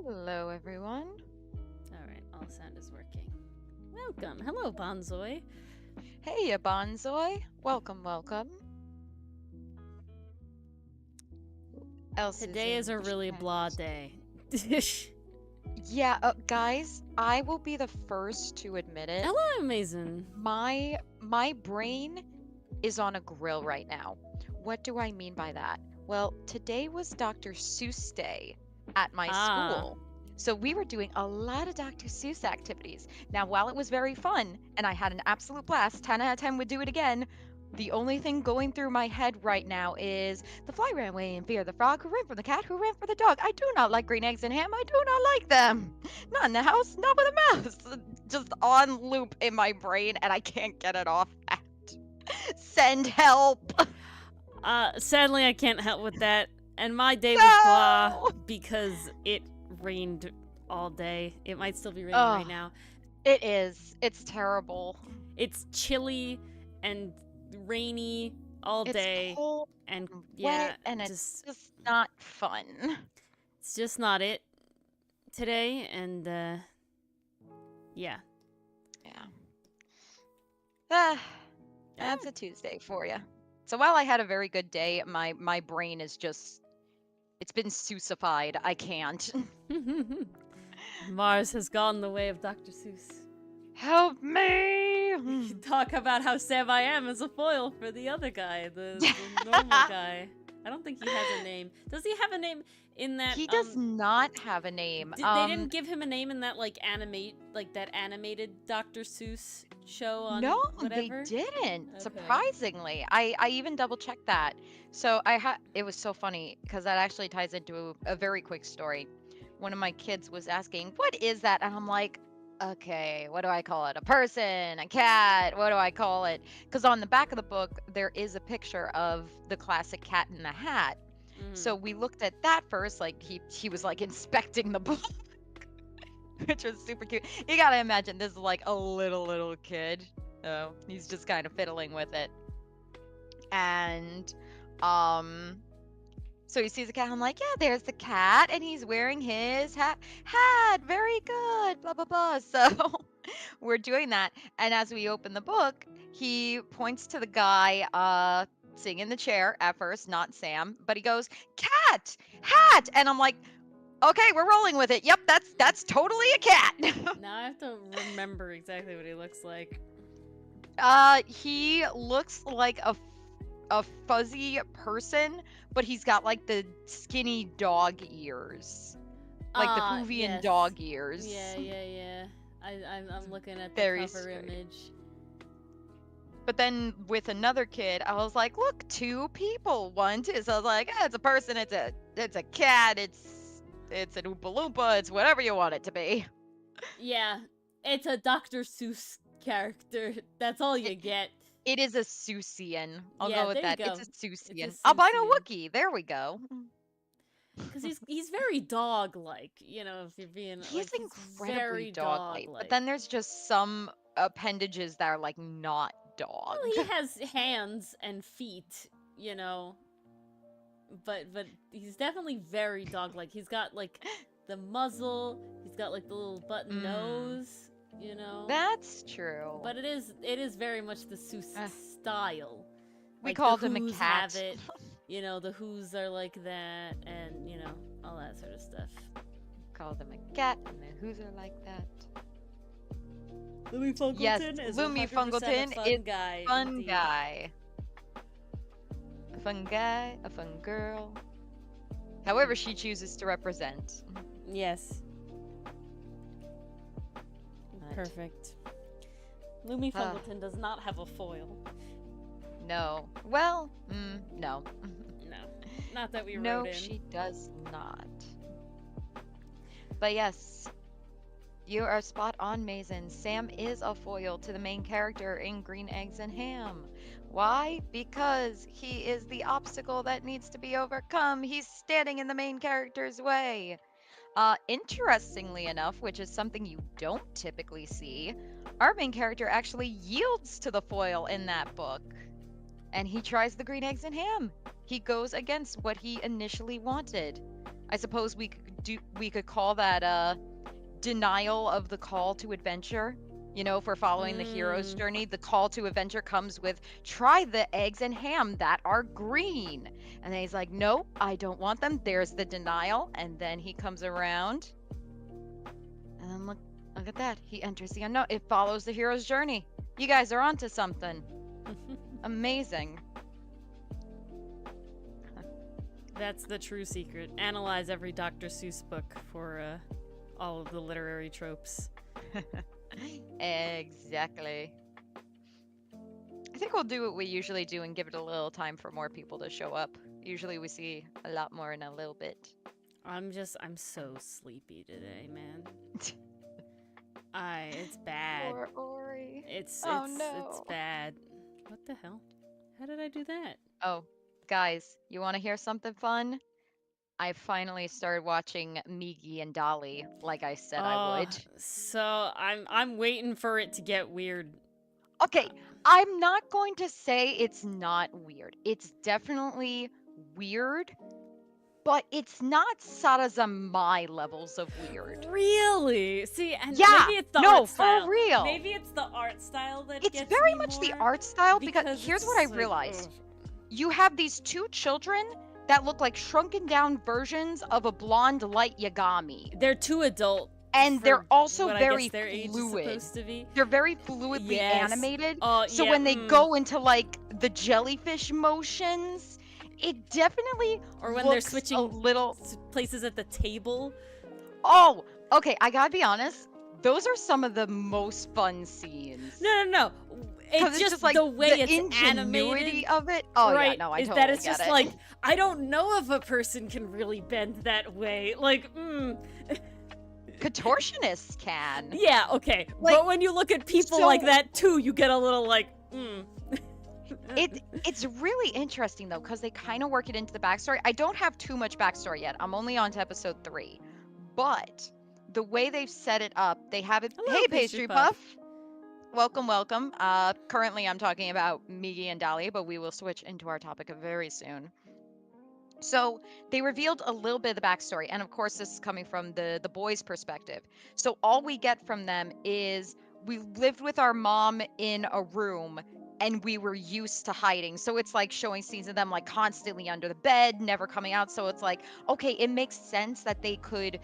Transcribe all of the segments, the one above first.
Hello, everyone. All right, all sound is working. Welcome. Hello, Bonzoy. Hey, ya Bonzoy. Welcome, welcome. Else is Today is in a the really blah chat. day. Yeah, guys, I will be the first to admit it. Hello, Mason. My brain is on a grill right now. What do I mean by that? Well, today was Dr. Seuss Day at my Ah. school. So we were doing a lot of Dr. Seuss activities. Now, while it was very fun and I had an absolute blast, 10 out of 10 would do it again, the only thing going through my head right now is the fly ran away in fear, the frog who ran from the cat who ran for the dog. I do not like green eggs and ham. I do not like them. Not in the house, not with a mouse. Just on loop in my brain and I can't get it off. Send help. Sadly, I can't help with that. And my day was blah No! because it rained all day. It might still be raining Oh, right now. it is. It's terrible. It's chilly and rainy all It's day. cold And and yeah, wet, and it's just not fun. it's just not it today. And yeah. Yeah. Ah, that's a Tuesday for you. So while I had a very good day, my brain is just it's been Seussified. I can't. Mars has gone the way of Dr. Seuss. Help me! You talk about how Sam I am is a foil for the other guy, the normal guy. I don't think he has a name. Does he have a name in that? He does not have a name. They didn't give him a name in that that animated Dr. Seuss show on No, whatever? they didn't. Okay. Surprisingly, I even double checked that. So it was so funny because that actually ties into a very quick story. One of my kids was asking, "What is that?" And I'm like, "Okay, what do I call it? A person, a cat? What do I call it?" Because on the back of the book there is a picture of the classic Cat in the Hat. So we looked at that first, like he was like inspecting the book. Which was super cute. You gotta imagine this is like a little kid. So he's just kind of fiddling with it. And so he sees a cat. I'm like, yeah, there's the cat, and he's wearing his hat. Very good. Blah blah blah. So we're doing that, and as we open the book, he points to the guy sitting in the chair at first, not Sam, but he goes, "Cat, hat," and I'm like, okay, we're rolling with it. Yep, that's totally a cat. Now I have to remember exactly what he looks like. He looks like a fuzzy person, but he's got like the skinny dog ears, like the Hoovian Yes. dog ears. Yeah. I'm looking at the Very cover strange. image. But then with another kid, I was like, look, two people. One, two. So I was like, it's a person, it's a cat, it's an Oompa Loompa, it's whatever you want it to be. Yeah, it's a Dr. Seuss character. That's all you get. It is a Seussian. I'll Yeah, go with there you that. go. It's a Seussian. It's a Albino Seussian. Wookiee. There we go. Because he's very dog-like, you know, if you're being He's like, incredibly very dog-like, dog-like. but then there's just some appendages that are like not dog. Well, he has hands and feet, you know, but he's definitely very dog-like. He's got like the muzzle. He's got like the little button nose, you know. That's true. But it is very much the Seuss style. We Like, called the him a Who's cat. have it. You know, the Who's are like that, and you know, all that sort of stuff. Called him a cat, and the Who's are like that. Louis Fungleton Yes, is Louis 100% Fungleton a fun is guy. Fun indeed. guy. A fun guy, a fun girl. However she chooses to represent. Yes. But Perfect. Lumi Fungleton does not have a foil. no. Well, no. No. Not that we No, wrote in. she does not. But yes, you are spot on, Mason. Sam is a foil to the main character in Green Eggs and Ham. Why? Because he is the obstacle that needs to be overcome. He's standing in the main character's way. Interestingly enough, which is something you don't typically see, our main character actually yields to the foil in that book. And he tries the Green Eggs and Ham. He goes against what he initially wanted. I suppose we could call that denial of the call to adventure. You know, for following the hero's Mm. journey, the call to adventure comes with try the eggs and ham that are green. And then he's like, "No, I don't want them." There's the denial, and then he comes around. And then look at that. He enters the unknown. It follows the hero's journey. You guys are onto something. Amazing. That's the true secret. Analyze every Dr. Seuss book for all of the literary tropes. Exactly. I think we'll do what we usually do and give it a little time for more people to show up. Usually we see a lot more in a little bit. I'm so sleepy today, man. It's bad. Poor Ori. It's no. bad. What the hell? How did I do that? Oh, guys, you want to hear something fun? I finally started watching Migi and Dolly, like I said I would. So I'm waiting for it to get weird. Okay, I'm not going to say it's not weird. It's definitely weird, but it's not Sarazamai levels of weird. Really? See, and Yeah, maybe it's the no, art style. for real. Maybe it's the art style that It's gets very me much the more, art style because here's it's what I like, realized. ugh. You have these two children that look like shrunken down versions of a blonde light Yagami. They're too adult. And for they're also what I very guess their age is fluid. supposed to be. They're very fluidly Yes. animated. Oh, So yeah, when they go into like the jellyfish motions, it definitely or when looks they're switching a little. places at the table. Oh, okay. I gotta be honest. Those are some of the most fun scenes. No. 'Cause It's just like the way the it's ingenuity animated. of it. Oh right, yeah, no, I is totally that it's get just it. like, I don't know if a person can really bend that way. Like, Contortionists can. yeah, okay. Like, but when you look at people so- like that too, you get a little like, It's really interesting though, because they kind of work it into the backstory. I don't have too much backstory yet. I'm only on to episode 3, but the way they've set it up, they have it. Hello, Hey, Pastry Pastry Puff. Puff. Welcome. Currently I'm talking about Migi and Dolly, but we will switch into our topic very soon. So they revealed a little bit of the backstory, and of course this is coming from the boys' perspective. So all we get from them is we lived with our mom in a room and we were used to hiding. So it's like showing scenes of them like constantly under the bed, never coming out. So it's like, okay, it makes sense that they could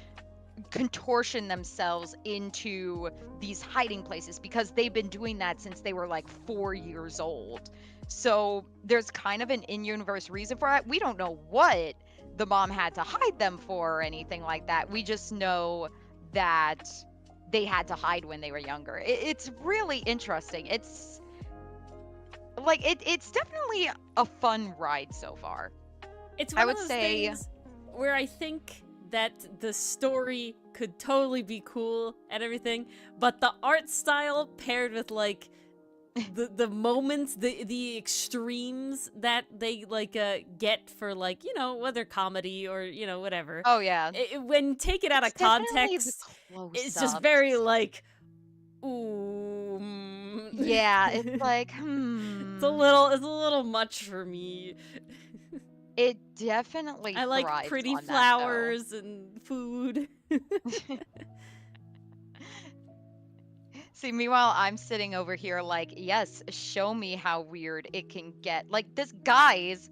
contortion themselves into these hiding places because they've been doing that since they were like 4 years old. So there's kind of an in-universe reason for that. We don't know what the mom had to hide them for or anything like that. We just know that they had to hide when they were younger. It's really interesting. It's like it's definitely a fun ride so far. it's one I of would those say- things where I think that the story could totally be cool and everything, but the art style paired with like the moments, the extremes that they like get for like, you know, whether comedy or, you know, whatever. Oh yeah. When taken out of It's definitely the context, it's just close-ups. very like, ooh. Yeah, it's like It's a little much for me. It definitely I like thrives pretty on that, though. flowers and food. See, meanwhile, I'm sitting over here like, yes, show me how weird it can get. Like this, guys,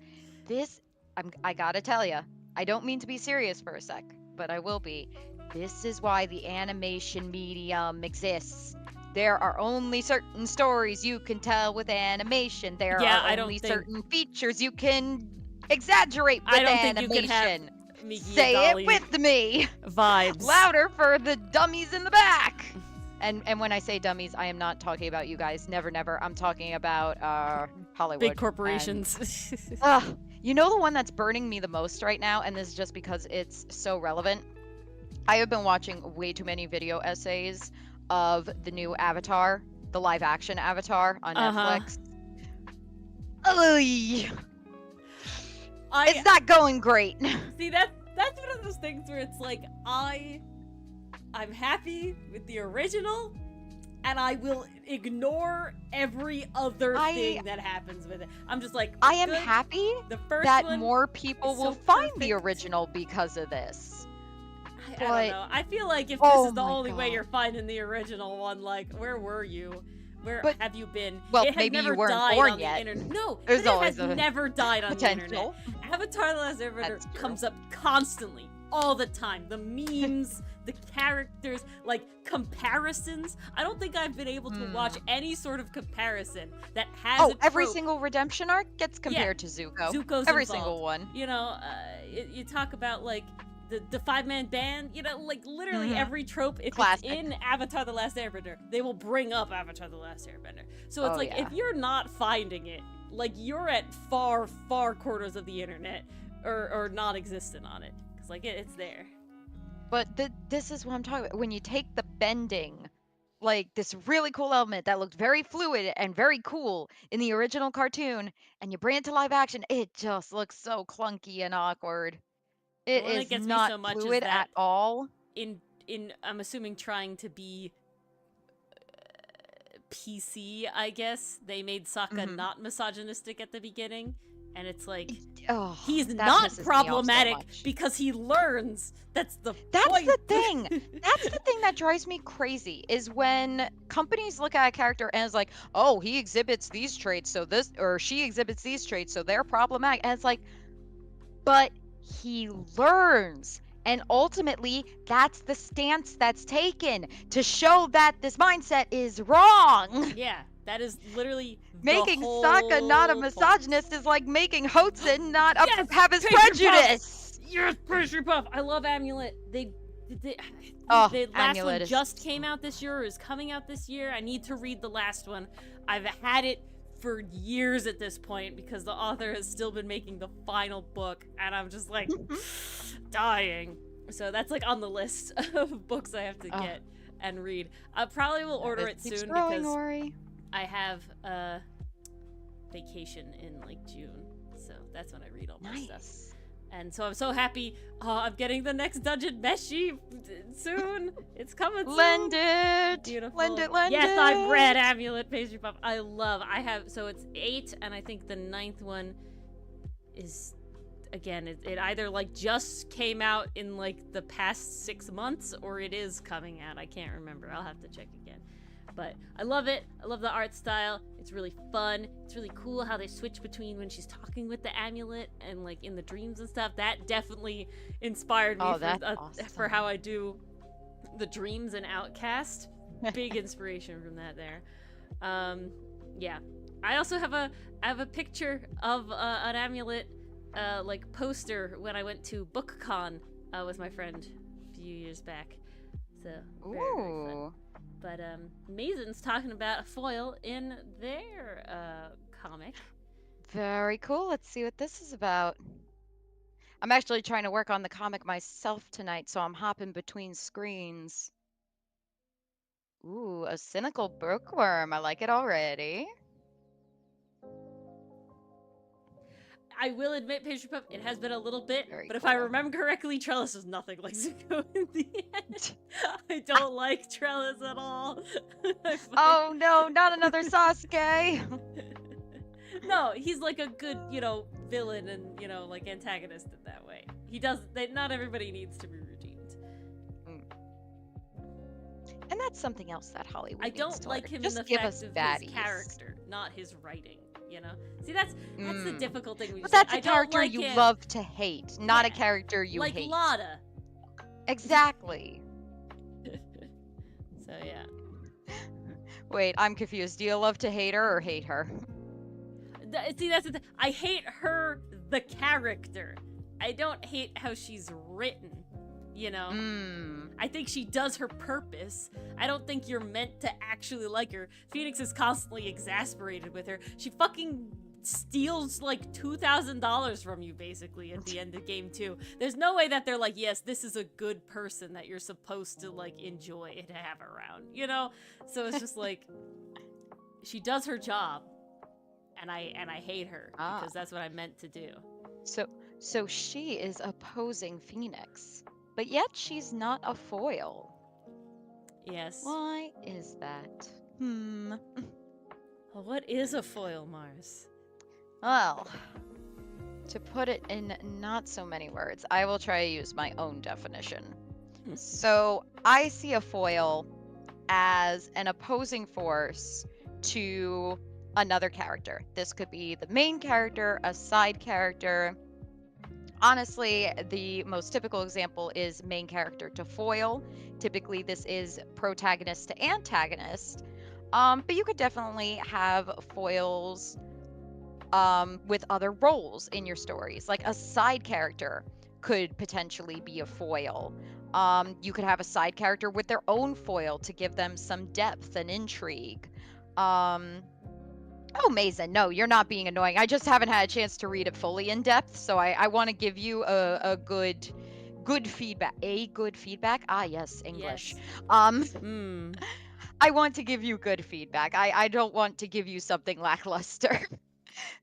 I gotta tell you, I don't mean to be serious for a sec, but I will be. This is why the animation medium exists. There are only certain stories you can tell with animation. There Yeah, are I don't only think- certain features you can exaggerate with I don't think you animation. can have Migi Say and Dolly it with me. vibes. Louder for the dummies in the back. And when I say dummies, I am not talking about you guys. Never. I'm talking about Hollywood. Big corporations. You know the one that's burning me the most right now, and this is just because it's so relevant. I have been watching way too many video essays of the new Avatar, the live action Avatar on Netflix. Oy, it's not going great. See, that's one of those things where it's like I'm happy with the original, and I will ignore every other I thing that happens with it. I'm just like, I am good. happy The first that one more people is will so find the perfect. original because of this. I don't But know. I feel like if this oh is the my only way God. you're finding the original one, like, where were you? Where But have you been? well, It has maybe you never weren't died born on yet. the internet. No, There's but it always has a never died on the internet. potential. Avatar: The Last Airbender That's true. comes up constantly, all the time. The memes, the characters, like comparisons. I don't think I've been able to watch any sort of comparison that has Oh, a every trope. single redemption arc gets compared to Zuko. Zuko's Every involved. single one. You know, you talk about like the 5-man band, you know, like literally every trope, if Classic. it's in Avatar: The Last Airbender, they will bring up Avatar: The Last Airbender. So it's Oh, like, yeah. if you're not finding it, like you're at far, far corners of the internet or non-existent on it. Because like it's there. But this is what I'm talking about. When you take the bending, like this really cool element that looked very fluid and very cool in the original cartoon, and you bring it to live action, it just looks so clunky and awkward. The It one that is gets me not so much is fluid that at all. in I'm assuming trying to be PC, I guess, they made Sokka not misogynistic at the beginning, and it's like, Oh, he's that not pisses me off so problematic much. because he learns. That's the That's point. the thing. That's the thing that drives me crazy is when companies look at a character and it's like, oh, he exhibits these traits, so this, or she exhibits these traits, so they're problematic. And it's like, but he learns. And ultimately, that's the stance that's taken to show that this mindset is wrong. Yeah, that is literally Making the Sokka not a whole misogynist is like making Hotsun not Yes! have his Paper Puff! prejudice. Yes, Pressure Puff. I love Amulet. Oh, the last Amulet one is just came out this year, or is coming out this year. I need to read the last one. I've had it for years at this point because the author has still been making the final book, and I'm just like dying. So that's like on the list of books I have to get and read. I probably will order it soon because Ori. I have a vacation in like June, so that's when I read all my stuff. And so I'm so happy. Oh, I'm getting the next Dungeon Meshi soon. It's coming soon. Lend it. Beautiful. Lend it. Yes, I've read Amulet Pastry Puff. I have, so it's 8, and I think the 9th one is, again, it either like just came out in like the past 6 months, or it is coming out. I can't remember. I'll have to check again. But I love it. I love the art style. It's really fun. It's really cool how they switch between when she's talking with the amulet and like in the dreams and stuff. That definitely inspired me for how I do the dreams and Outcast. Big inspiration from that there. Yeah. I also have a picture of an amulet like poster when I went to BookCon with my friend a few years back. So very, very fun. But Mazen's talking about a foil in their comic. Very cool. Let's see what this is about. I'm actually trying to work on the comic myself tonight, so I'm hopping between screens. Ooh, a cynical bookworm. I like it already. I will admit, Pastry Puff, it has been a little bit, Very but if cool. I remember correctly, Trellis is nothing like Zuko in the end. I don't like Trellis at all. Oh no, not another Sasuke! No, he's like a good, villain and, like antagonist in that way. Not everybody needs to be redeemed. And that's something else that Hollywood I don't like him in the give fact us of baddies. his character, not his writing. See, that's the difficult thing. But that's a character you love to hate, not a character you like hate. Like Lada. Exactly. So yeah. Wait, I'm confused. Do you love to hate her or hate her? See, that's the thing. I hate her, the character. I don't hate how she's written. I think she does her purpose. I don't think you're meant to actually like her. Phoenix is constantly exasperated with her. She fucking steals like $2,000 from you basically at the end of game 2. There's no way that they're like, yes, this is a good person that you're supposed to like enjoy and have around, So it's just like, she does her job, and I hate her because that's what I'm meant to do. So she is opposing Phoenix. But yet she's not a foil. Yes. Why is that? Well, what is a foil, Mars? Well, to put it in not so many words, I will try to use my own definition. So I see a foil as an opposing force to another character. This could be the main character, a side character. Honestly, the most typical example is main character to foil. Typically, this is protagonist to antagonist. But you could definitely have foils with other roles in your stories. Like a side character could potentially be a foil. You could have a side character with their own foil to give them some depth and intrigue. Oh, Mason, no, you're not being annoying. I just haven't had a chance to read it fully in depth, so I want to give you a good feedback. A good feedback? Ah, yes, English. Yes. I want to give you good feedback. I don't want to give you something lackluster.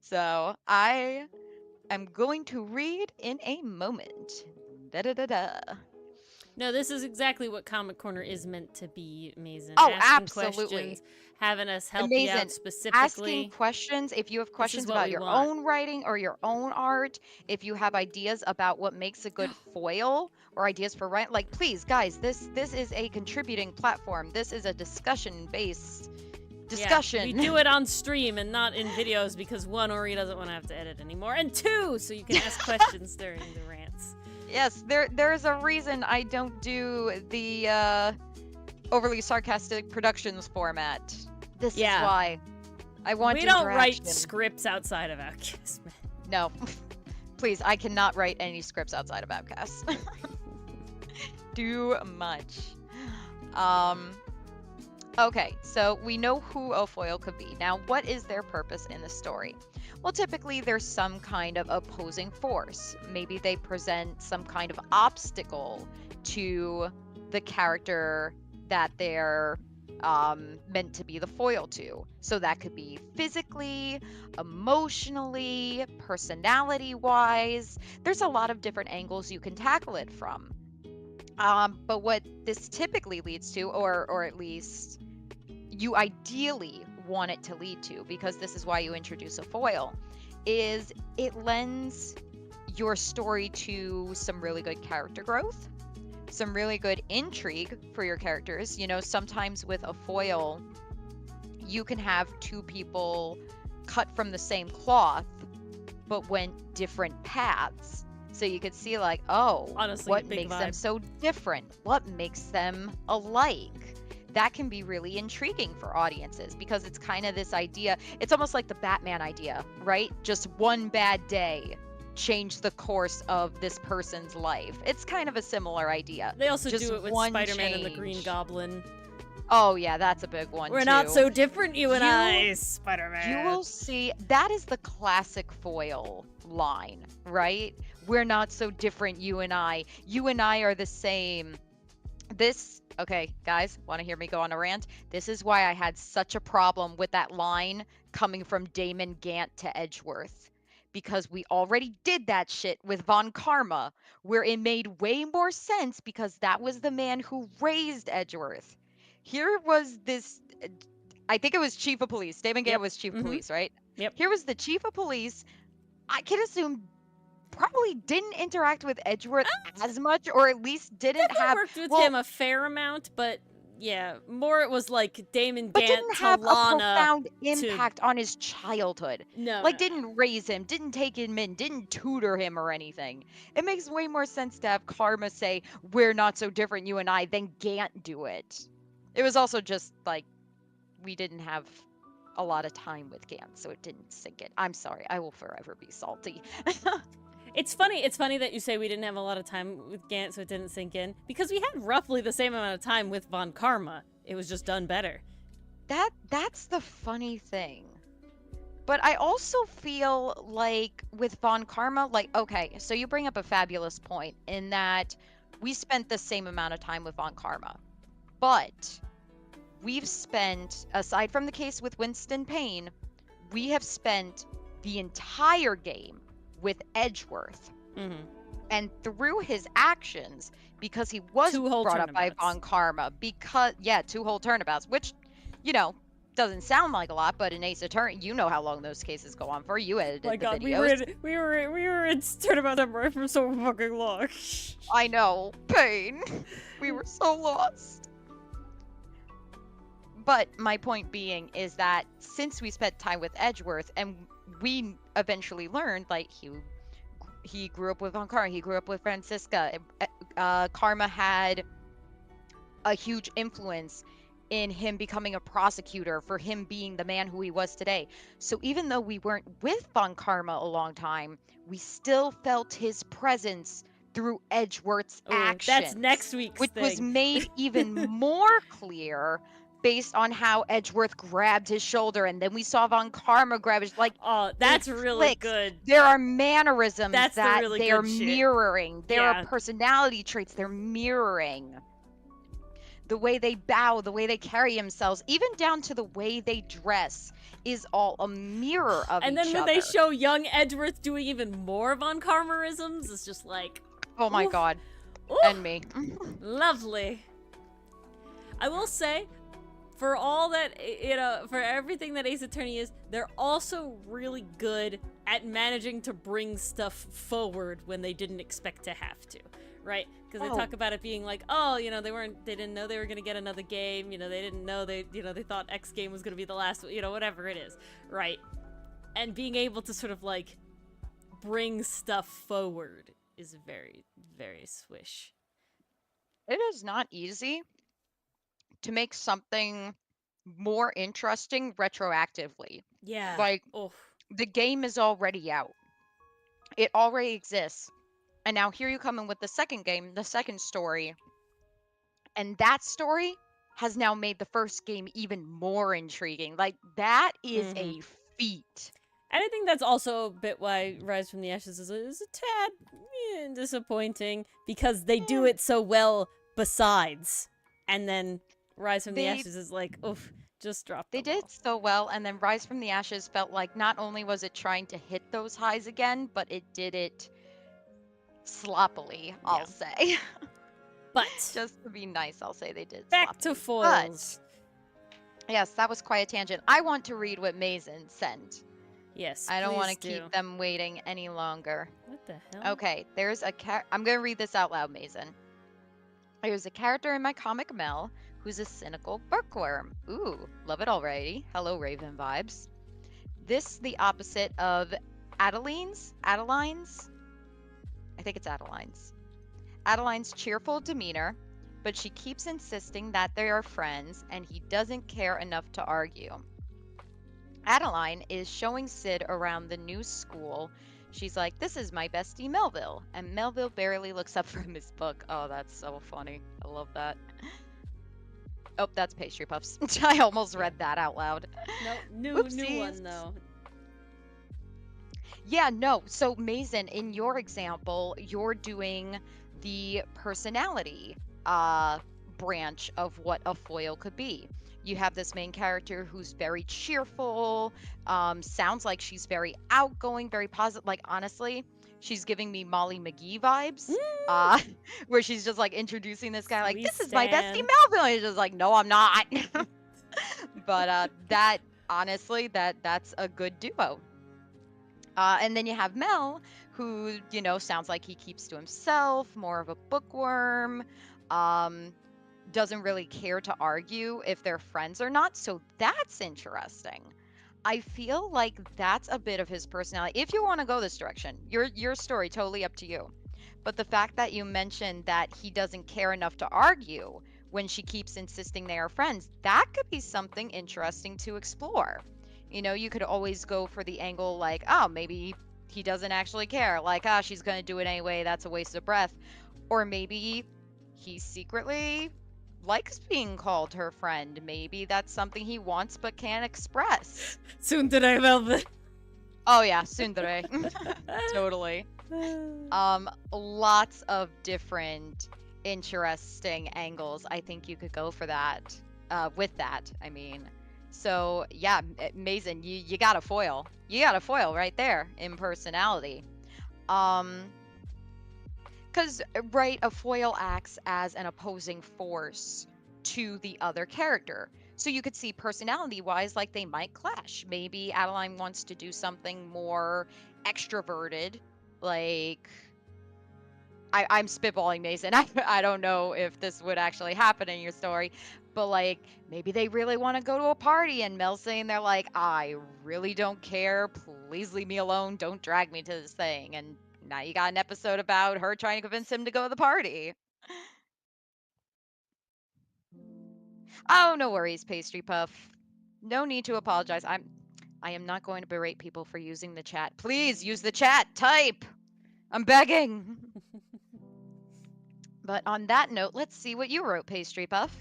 So I am going to read in a moment. Da da da da. No, this is exactly what Comic Corner is meant to be, Mason. Oh, Asking absolutely. questions, having us help you Amazing. out specifically. Asking questions, if you have questions what about we your want. own writing or your own art, if you have ideas about what makes a good foil or ideas for writing, like please, guys, this is a contributing platform. This is a discussion-based discussion. Yeah, we do it on stream and not in videos because one, Ori doesn't want to have to edit anymore, and two, so you can ask questions during the rants. Yes, there's a reason I don't do the overly sarcastic productions format. This is why. I want We don't write interaction. scripts outside of Outcast, man. No. Please, I cannot write any scripts outside of Outcast. Too much. Okay, so we know who a foil could be. Now, what is their purpose in the story? Well, typically there's some kind of opposing force. Maybe they present some kind of obstacle to the character that they're meant to be the foil to. So that could be physically, emotionally, personality-wise. There's a lot of different angles you can tackle it from. But what this typically leads to, or at least you ideally want it to lead to, because this is why you introduce a foil, is it lends your story to some really good character growth, some really good intrigue for your characters. You know, sometimes with a foil, you can have two people cut from the same cloth, but went different paths. So you could see like, oh, honestly, what makes them so different? What makes them alike? That can be really intriguing for audiences because it's kind of this idea. It's almost like the Batman idea, right? Just one bad day changed the course of this person's life. It's kind of a similar idea. They also Just do it with one Spider-Man and the change. Green Goblin. Oh yeah, that's a big one We're too. not so different, you and I, Spider-Man. You will see, that is the classic foil line, right? We're not so different, you and I. You and I are the same. Okay, guys, want to hear me go on a rant? This is why I had such a problem with that line coming from Damon Gant to Edgeworth. Because we already did that shit with Von Karma, where it made way more sense because that was the man who raised Edgeworth. Here was this, I think it was Chief of Police. Damon Gant was Chief of Police, right? Yep. Here was the Chief of Police. I can assume probably didn't interact with Edgeworth as much, or at least didn't have worked with him a fair amount, but yeah, more it was like Damon but Gant didn't to have a Lana profound impact on his childhood. No, Like, no, didn't raise him, didn't take him in, didn't tutor him or anything. It makes way more sense to have Karma say, we're not so different, you and I, than Gant do it. It was also just, like, we didn't have a lot of time with Gant, so it didn't sink in. I'm sorry, I will forever be salty. It's funny that you say we didn't have a lot of time with Gant, so it didn't sink in, because we had roughly the same amount of time with Von Karma. It was just done better. That's the funny thing. But I also feel like with Von Karma, like, okay, so you bring up a fabulous point in that we spent the same amount of time with Von Karma. But we've spent, aside from the case with Winston Payne, we have spent the entire game with Edgeworth. Mm-hmm. And through his actions, because he was 2 whole brought up by turnabouts. Von Karma, because, yeah, 2 whole turnabouts, which, you know, doesn't sound like a lot, but in Ace Attorney, you know how long those cases go on for. You edited My the God, videos. we were in Turnabout Samurai for so fucking long. I know, pain. We were so lost. But my point being is that since we spent time with Edgeworth and we eventually learned, like, he grew up with Von Karma, he grew up with Francisca. Karma had a huge influence in him becoming a prosecutor, for him being the man who he was today. So even though we weren't with Von Karma a long time, we still felt his presence through Edgeworth's Ooh, actions. that's next week's which was thing. made even more clear based on how Edgeworth grabbed his shoulder, and then we saw Von Karma grab his, like, Oh, that's it really flicks. good. There are mannerisms That's the that really they are good shit. mirroring. There Yeah. are personality traits they're mirroring. The way they bow, the way they carry themselves, even down to the way they dress, is all a mirror of And each then when other. they show young Edgeworth doing even more Von Karmaisms, it's just like, Oh my oof. god. Oof. And me. Lovely. I will say, for all that, for everything that Ace Attorney is, they're also really good at managing to bring stuff forward when they didn't expect to have to, right? Because they talk about it being like, oh, they didn't know they were gonna get another game, they didn't know they thought X game was gonna be the last, whatever it is, right? And being able to sort of like bring stuff forward is very, very swish. It is not easy to make something more interesting retroactively. Yeah. Like, the game is already out. It already exists. And now here you come in with the second game, the second story. And that story has now made the first game even more intriguing. Like, that is a feat. And I think that's also a bit why Rise from the Ashes is a tad disappointing, because they do it so well besides. And then Rise from the Ashes is like, oof, just drop the They did so well, and then Rise from the Ashes felt like not only was it trying to hit those highs again, but it did it sloppily, I'll say. But just to be nice, I'll say they did back to foils. But, yes, that was quite a tangent. I want to read what Mason sent. Yes, I don't want to keep them waiting any longer. What the hell? Okay, there's a I'm going to read this out loud, Mason. There's a character in my comic Mel who's a cynical bookworm. Ooh, love it already. Hello, Raven vibes. This the opposite of Adeline's? I think it's Adeline's cheerful demeanor, but she keeps insisting that they are friends and he doesn't care enough to argue. Adeline is showing Sid around the new school. She's like, this is my bestie Melville. And Melville barely looks up from his book. Oh, that's so funny. I love that. Oh, that's Pastry Puffs. I almost read that out loud. No, new one, though. Yeah, no. So, Mason, in your example, you're doing the personality branch of what a foil could be. You have this main character who's very cheerful, sounds like she's very outgoing, very positive. Like, honestly, she's giving me Molly McGee vibes, where she's just like introducing this guy, like, this is my bestie Melville. And he's just like, no, I'm not. But that, honestly, that's a good duo. And then you have Mel, who, sounds like he keeps to himself, more of a bookworm, doesn't really care to argue if they're friends or not. So that's interesting. I feel like that's a bit of his personality. If you want to go this direction, your story, totally up to you. But the fact that you mentioned that he doesn't care enough to argue when she keeps insisting they are friends, that could be something interesting to explore. You could always go for the angle like, oh, maybe he doesn't actually care. Like, she's going to do it anyway. That's a waste of breath. Or maybe he secretly likes being called her friend. Maybe that's something he wants but can't express. Tsundere Velvet. Oh, yeah, tsundere. Totally. Lots of different interesting angles. I think you could go for that. With that, I mean. So, yeah, Mason, you got a foil. You got a foil right there in personality. Because, right, a foil acts as an opposing force to the other character. So you could see personality-wise, like they might clash. Maybe Adeline wants to do something more extroverted, like I'm spitballing, Mason. I don't know if this would actually happen in your story, but like maybe they really want to go to a party and Mel's saying they're like, I really don't care. Please leave me alone. Don't drag me to this thing. And now you got an episode about her trying to convince him to go to the party. Oh, no worries, Pastry Puff. No need to apologize. I am not going to berate people for using the chat. Please use the chat. Type. I'm begging. But on that note, let's see what you wrote, Pastry Puff.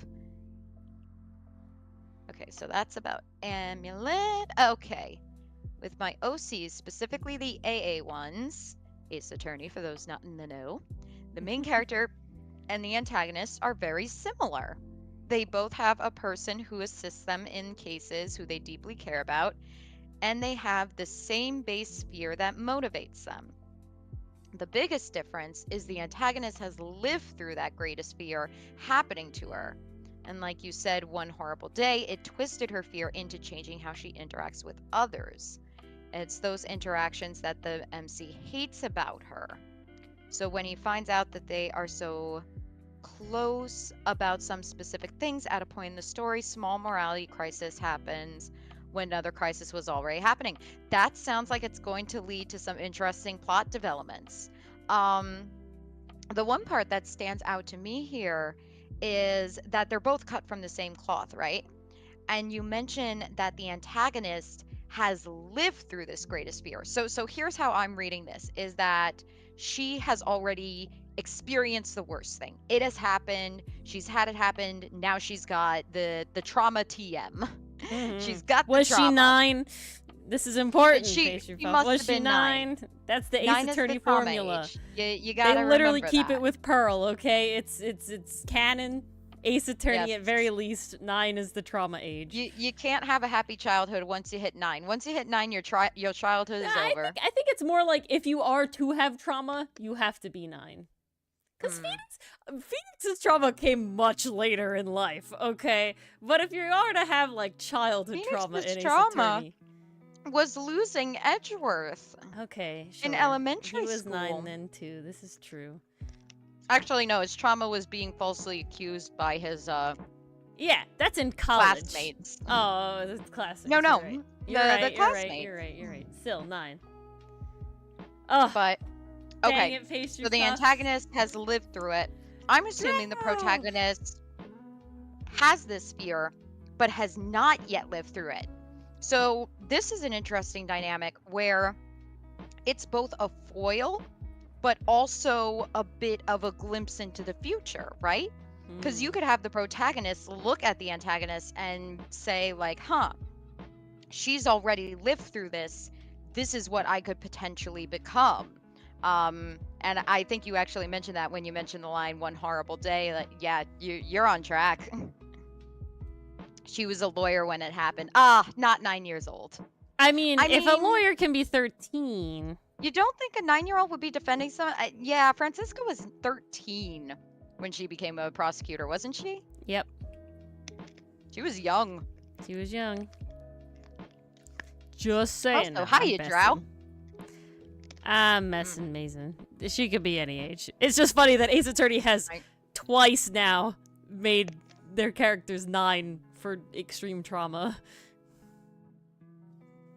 Okay, so that's about Amulet. Okay. With my OCs, specifically the AA ones, Ace Attorney for those not in the know, the main character and the antagonist are very similar. They both have a person who assists them in cases who they deeply care about, and they have the same base fear that motivates them. The biggest difference is the antagonist has lived through that greatest fear happening to her. And like you said, one horrible day, it twisted her fear into changing how she interacts with others. It's those interactions that the MC hates about her. So when he finds out that they are so close about some specific things at a point in the story, small morality crisis happens when another crisis was already happening. That sounds like it's going to lead to some interesting plot developments. The one part that stands out to me here is that they're both cut from the same cloth, right? And you mention that the antagonist has lived through this greatest fear. So here's how I'm reading this, is that she has already experienced the worst thing. It has happened. She's had it happen. Now she's got the trauma TM. She's got the Was trauma. she 9? This is important. She Was must have she been 9? That's the Ace Attorney formula. You gotta They literally remember keep that. it with Pearl, okay? It's canon. Ace Attorney, Yes. at very least, 9 is the trauma age. You can't have a happy childhood once you hit 9. Once you hit 9, your childhood is over. I think it's more like if you are to have trauma, you have to be 9. Because Phoenix's trauma came much later in life, okay? But if you are to have, like, childhood trauma in Ace Attorney... was losing Edgeworth. Okay, sure. In elementary He was school. 9 then, too. This is true. Actually, no, his trauma was being falsely accused by his Yeah, that's in college. classmates. Oh, that's classmates. No, no. You're right. The classmates. You're right. Still 9. Oh, But dang okay, it, Pastry so the Puff. antagonist has lived through it. I'm assuming the protagonist has this fear, but has not yet lived through it. So this is an interesting dynamic where it's both a foil, but also a bit of a glimpse into the future, right? Because you could have the protagonist look at the antagonist and say, like, huh, she's already lived through this. This is what I could potentially become. And I think you actually mentioned that when you mentioned the line "one horrible day." Like, yeah, you're on track. She was a lawyer when it happened. Not 9 years old. I mean, if a lawyer can be 13. You don't think a 9-year-old would be defending someone? Yeah, Francisca was 13 when she became a prosecutor, wasn't she? Yep. She was young. She was young. Just saying. Also, hiya, Drow. I'm messing Mason. She could be any age. It's just funny that Ace Attorney has twice now made their characters 9 for extreme trauma.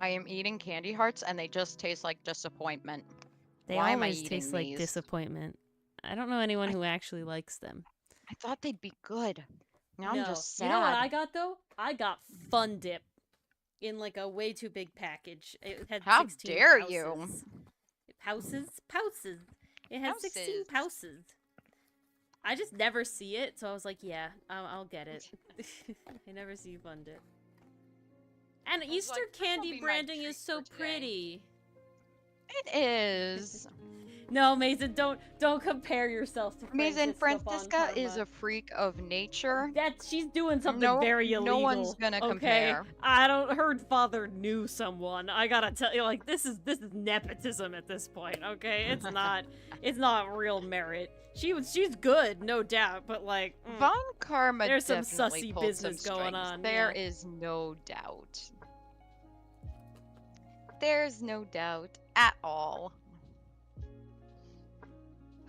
I am eating candy hearts and they just taste like disappointment. They Why am I always eating taste like these? disappointment. I don't know anyone who actually likes them. I thought they'd be good. Now No. I'm just sad. You know what I got though? I got Fun Dip in like a way too big package. It had How 16 dare pouches. you? Pouses. It had 16 pouches. I just never see it, so I was like, yeah, I'll get it. I never see Fun Dip. And was Easter like, "This will candy be my branding treat is so for today." pretty. It is. No, Mason, don't compare yourself to Mason, Francisca Von Francisca is Parma. a freak of nature. She's doing something No, very no one's illegal. gonna Okay, compare. her father knew someone. I gotta tell you, like this is nepotism at this point. Okay, it's not real merit. She's good, no doubt, but like Von Karma there's some definitely sussy pulled business some going strings. on. There yeah. is no doubt. There's no doubt at all.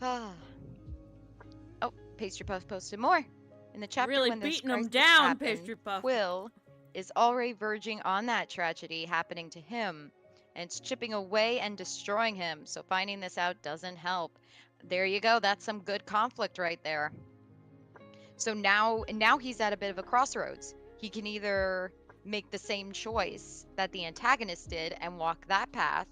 Oh, Pastry Puff posted more. In the chapter Really when this beating 'em crisis down, happened, Pastry Puff. Quill is already verging on that tragedy happening to him, and it's chipping away and destroying him. So finding this out doesn't help. There you go. That's some good conflict right there. So now he's at a bit of a crossroads. He can either make the same choice that the antagonist did and walk that path,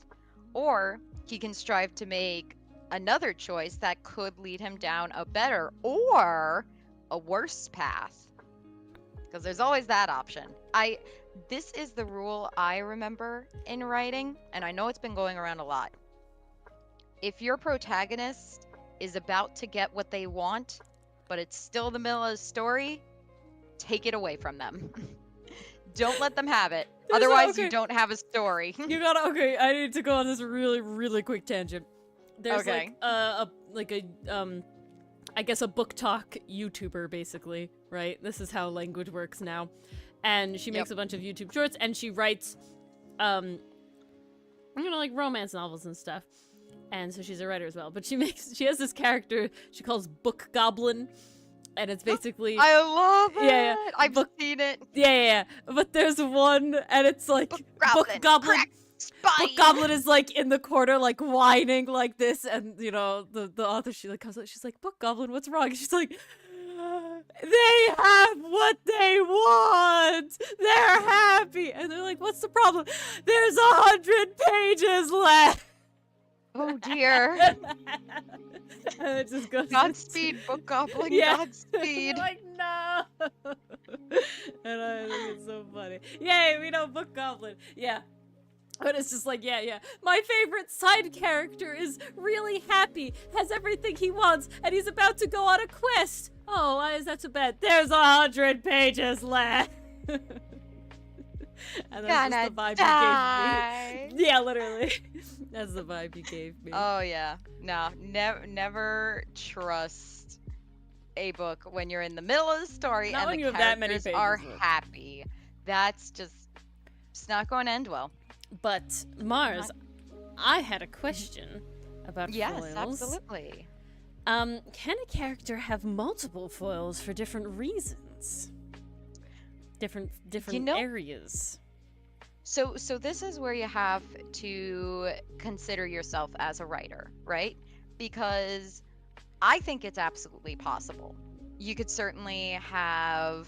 or he can strive to make another choice that could lead him down a better or a worse path. Because there's always that option. This is the rule I remember in writing, and I know it's been going around a lot. If your protagonist is about to get what they want, but it's still the middle of the story, take it away from them. Don't let them have it. Otherwise, you don't have a story. You gotta I need to go on this really, really quick tangent. There's Okay. I guess a book talk YouTuber basically, right? This is how language works now. And she makes a bunch of YouTube shorts and she writes like romance novels and stuff. And so she's a writer as well. But she has this character she calls Book Goblin. And it's basically I love it. Yeah. I've seen it. Yeah. But there's one and it's like Book Goblin. Book Goblin is like in the corner, like whining like this, and the author she like comes up, she's like, Book Goblin, what's wrong? And she's like, they have what they want. They're happy, and they're like, what's the problem? There's 100 pages left. Oh dear. And it just goes. Godspeed, Book Goblin. Yeah. Godspeed. Like no. And I think it's so funny. Yay, we know Book Goblin. Yeah. But it's just like, yeah. My favorite side character is really happy, has everything he wants, and he's about to go on a quest. Oh, why is that so bad? There's 100 pages left. And that's just the vibe he gave me. Yeah, literally. That's the vibe he gave me. Oh yeah. No, never trust a book when you're in the middle of the story Not and when the you have that many characters pages are left. happy. That's just it's not going to end well. But Mars, I had a question about Yes, foils. absolutely. Can a character have multiple foils for different reasons? Different areas. So this is where you have to consider yourself as a writer, right? Because I think it's absolutely possible. You could certainly have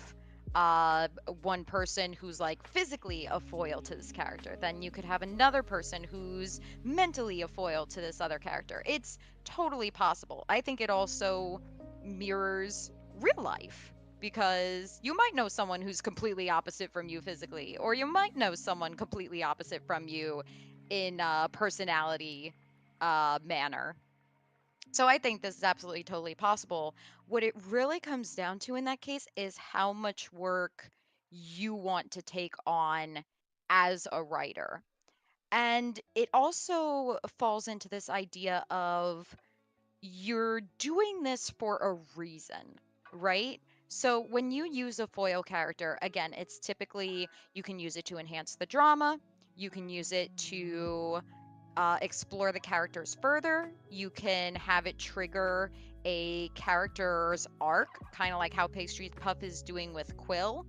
one person who's like physically a foil to this character. Then you could have another person who's mentally a foil to this other character. It's totally possible. I think it also mirrors real life. Because you might know someone who's completely opposite from you physically, or you might know someone completely opposite from you in a personality manner. So I think this is absolutely totally possible. What it really comes down to in that case is how much work you want to take on as a writer. And it also falls into this idea of you're doing this for a reason, right? So when you use a foil character, again, it's typically you can use it to enhance the drama, you can use it to explore the characters further, you can have it trigger a character's arc, kind of like how Pastry Puff is doing with Quill.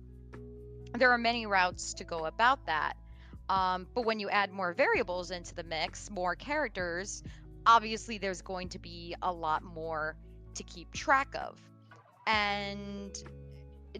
There are many routes to go about that. But when you add more variables into the mix, more characters, obviously there's going to be a lot more to keep track of. And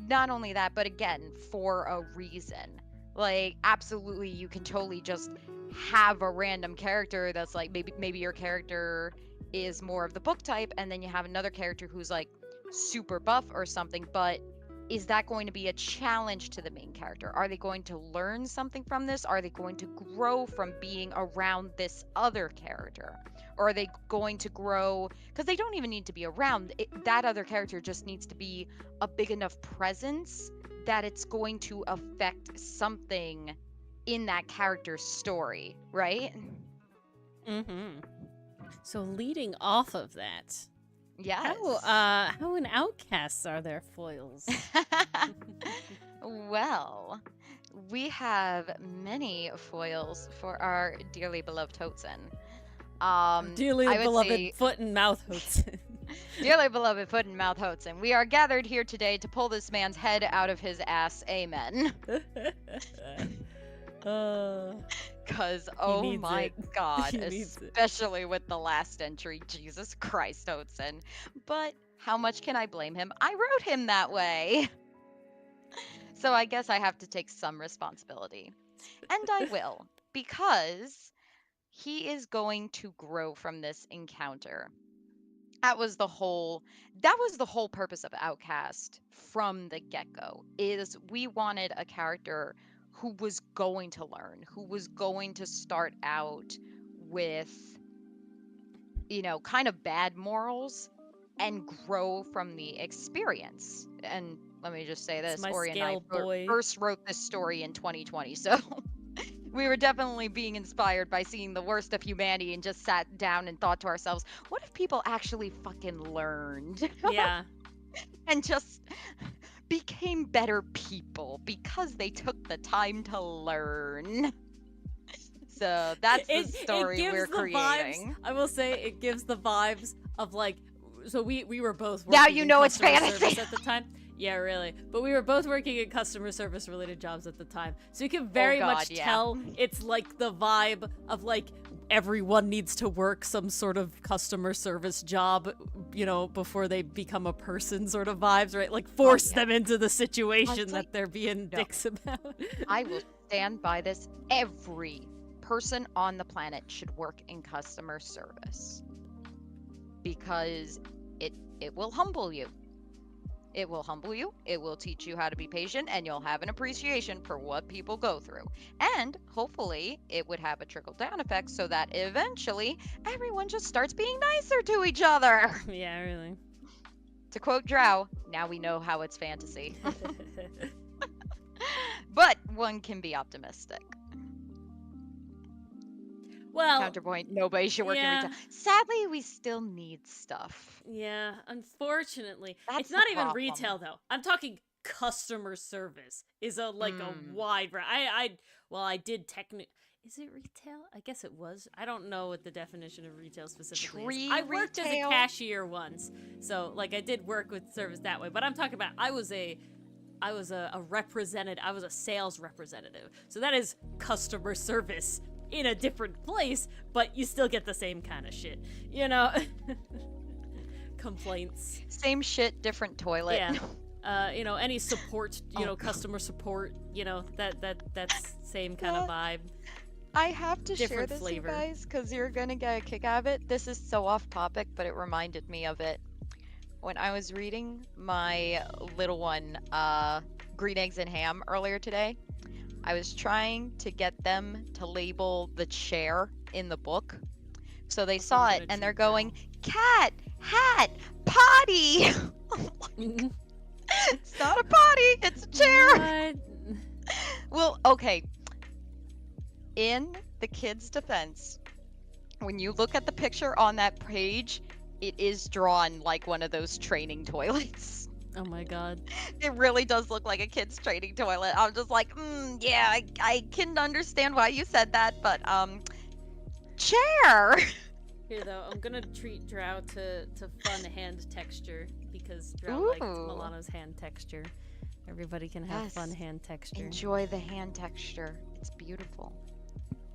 not only that, but again, for a reason. Like, absolutely, you can totally just have a random character that's like, maybe your character is more of the book type, and then you have another character who's like super buff or something, but is that going to be a challenge to the main character? Are they going to learn something from this? Are they going to grow from being around this other character? Or are they going to grow because they don't even need to be around that other character, just needs to be a big enough presence that it's going to affect something in that character's story, right? Mm-hmm. So leading off of that, Yes. how in Outcasts are there foils? Well, we have many foils for our dearly beloved Hotsun. Dearly I would beloved say, foot and mouth hoots. dearly beloved foot and mouth Hotsun, we are gathered here today to pull this man's head out of his ass. Amen. Because, oh needs my it. God, He needs it. especially with the last entry, Jesus Christ, Hotsun. But how much can I blame him? I wrote him that way. So I guess I have to take some responsibility. And I will, because he is going to grow from this encounter. That was the whole purpose of Outcast from the get-go, is we wanted a character who was going to learn, who was going to start out with, kind of bad morals and grow from the experience. And let me just say It's this, my Ori and I scale boy. first wrote this story in 2020, so we were definitely being inspired by seeing the worst of humanity and just sat down and thought to ourselves, what if people actually fucking learned Yeah. and just became better people because they took the time to learn? So that's the story we're creating. Vibes, I will say it gives the vibes of like, so we were both working Now you know in it's customer fantasy. service at the time. Yeah, really. But we were both working in customer service related jobs at the time. So you can very much tell it's like the vibe of like everyone needs to work some sort of customer service job, before they become a person sort of vibes, right? Like force them into the situation that they're being dicks about. I will stand by this. Every person on the planet should work in customer service because it will humble you. It will humble you, it will teach you how to be patient, and you'll have an appreciation for what people go through. And hopefully it would have a trickle-down effect so that eventually everyone just starts being nicer to each other. Yeah, really. To quote Drow, now we know how it's fantasy. But one can be optimistic. Well, counterpoint, nobody should work in yeah. retail. Sadly, we still need stuff. Yeah, unfortunately. That's it's not the even problem. retail though. I'm talking customer service is a wide I did is it retail? I guess it was. I don't know what the definition of retail specifically is. I worked as a cashier once. So like I did work with service that way, but I'm talking about I was a representative. I was a sales representative. So that is customer service in a different place, but you still get the same kind of shit, complaints. Same shit, different toilet. Yeah. Any support, customer support, that's same kind of vibe. I have to Different share this, flavor. you guys, because you're gonna get a kick out of it. This is so off topic, but it reminded me of it. When I was reading my little one, Green Eggs and Ham, earlier today, I was trying to get them to label the chair in the book. So they saw it and they're going, cat, hat, potty. It's not a potty, it's a chair. What? Well, okay. In the kid's defense, when you look at the picture on that page, it is drawn like one of those training toilets. Oh my god. It really does look like a kid's training toilet. I'm just like, yeah, I can understand why you said that, but, chair! Here though, I'm gonna treat Drow to fun hand texture, because Drow liked Milano's hand texture. Everybody can have fun hand texture. Enjoy the hand texture. It's beautiful.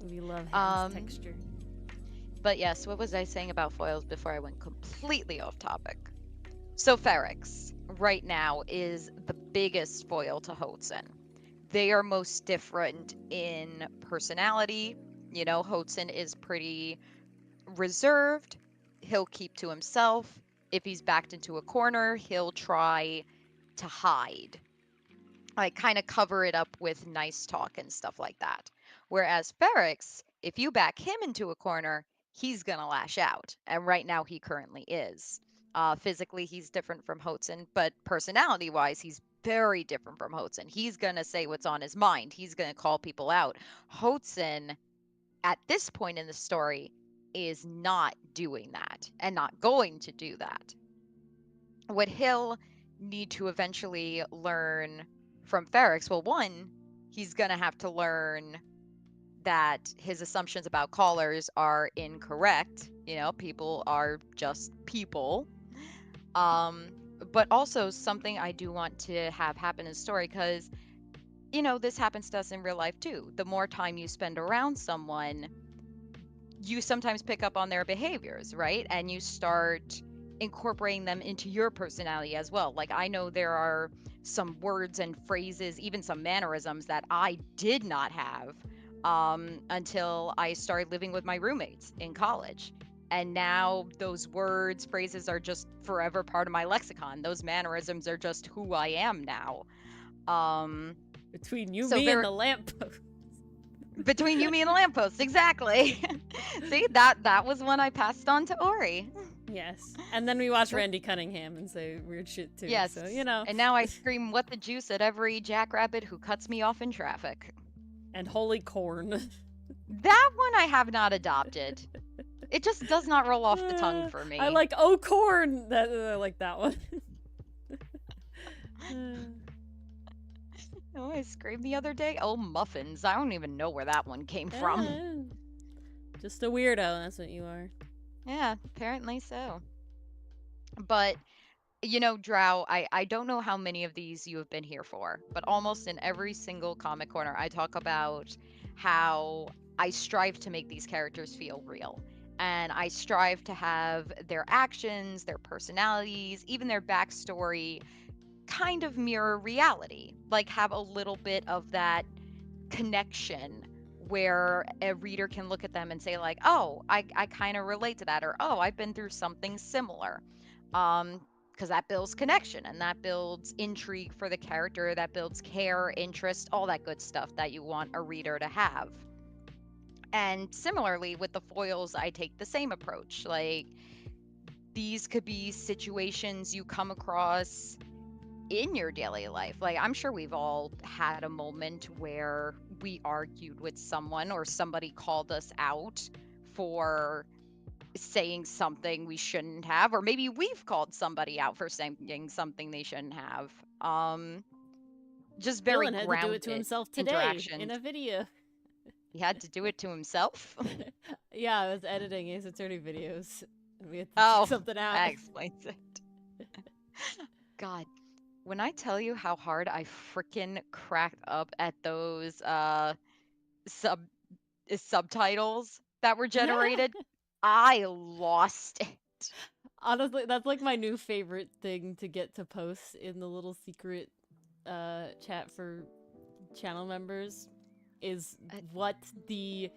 We love hand texture. But yes, what was I saying about foils before I went completely off topic? So Ferrex, right now, is the biggest foil to Hotsun. They are most different in personality. Hotsun is pretty reserved. He'll keep to himself. If he's backed into a corner, he'll try to hide, like kind of cover it up with nice talk and stuff like that. Whereas Ferrex, if you back him into a corner, he's gonna lash out, and right now he currently is. Physically, he's different from Hotzen, but personality-wise, he's very different from Hotzen. He's gonna say what's on his mind. He's gonna call people out. Hotzen, at this point in the story, is not doing that and not going to do that. What he'll need to eventually learn from Ferrex, well, one, he's going to have to learn that his assumptions about callers are incorrect. You know, people are just people. Um, but also something I do want to have happen in the story, because, you know, this happens to us in real life too. The more time you spend around someone, you sometimes pick up on their behaviors, right? And you start incorporating them into your personality as well. Like, I know there are some words and phrases, even some mannerisms that I did not have until I started living with my roommates in college. And now those words, phrases are just forever part of my lexicon. Those mannerisms are just who I am now. Between you, So me, and there, the lamppost. between you, me, and the lamppost, exactly. See, that was one I passed on to Ori. Yes. And then we watch Randy Cunningham and say weird shit too. Yes. So, you know. And now I scream "what the juice" at every jackrabbit who cuts me off in traffic. And holy corn. That one I have not adopted. It just does not roll off the tongue for me. I like oh corn. I like that one. Oh, I screamed the other day. Oh, muffins. I don't even know where that one came from. Just a weirdo, that's what you are. Yeah, apparently so. But, you know, Drow, I don't know how many of these you have been here for, but almost in every single comic corner, I talk about how I strive to make these characters feel real. And I strive to have their actions, their personalities, even their backstory kind of mirror reality. Like, have a little bit of that connection where a reader can look at them and say, like, oh, I kind of relate to that, or oh, I've been through something similar. Because that builds connection and that builds intrigue for the character, that builds care, interest, all that good stuff that you want a reader to have. And similarly with the foils, I take the same approach. Like, these could be situations you come across in your daily life. Like, I'm sure we've all had a moment where we argued with someone or somebody called us out for saying something we shouldn't have, or maybe we've called somebody out for saying something they shouldn't have. Just very Dylan had to do it to grounded himself today interactions. in a video. He had to do it to himself. Yeah, I was editing Ace Attorney videos. And we had to Oh, check something out. that explains it. God, when I tell you how hard I freaking cracked up at those subtitles that were generated, I lost it. Honestly, that's like my new favorite thing to get to post in the little secret chat for channel members is what the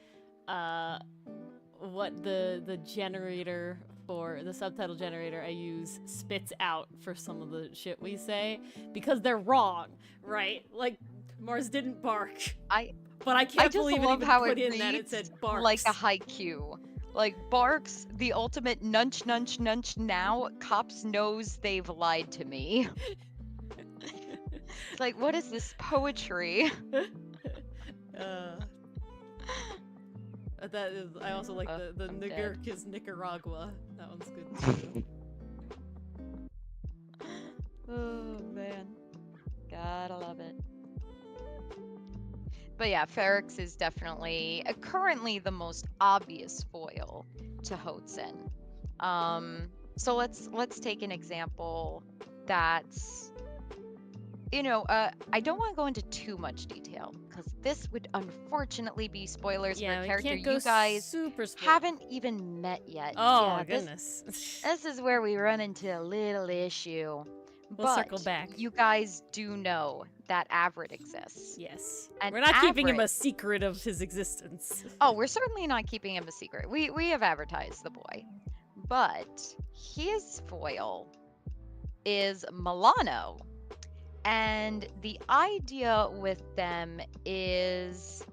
generator for the subtitle generator I use spits out for some of the shit we say, because they're wrong, right? Like, Mars didn't bark. But I can't believe it even put in that it said barks. Like a haiku. Like, barks, the ultimate nunch, nunch, nunch now. Cops knows they've lied to me. It's like, what is this poetry? That is. I also like the nigger is Nicaragua. That one's good too. Oh man, gotta love it. But yeah, Ferrex is definitely currently the most obvious foil to Hotzen. So let's take an example that's, you know, I don't want to go into too much detail because this would unfortunately be spoilers for a character you guys haven't even met yet. Oh my goodness. This is where we run into a little issue. We'll circle back. You guys do know that Avrid exists. Yes. And we're not keeping him a secret of his existence. Oh, we're certainly not keeping him a secret. We have advertised the boy. But his foil is Milano. And the idea with them is,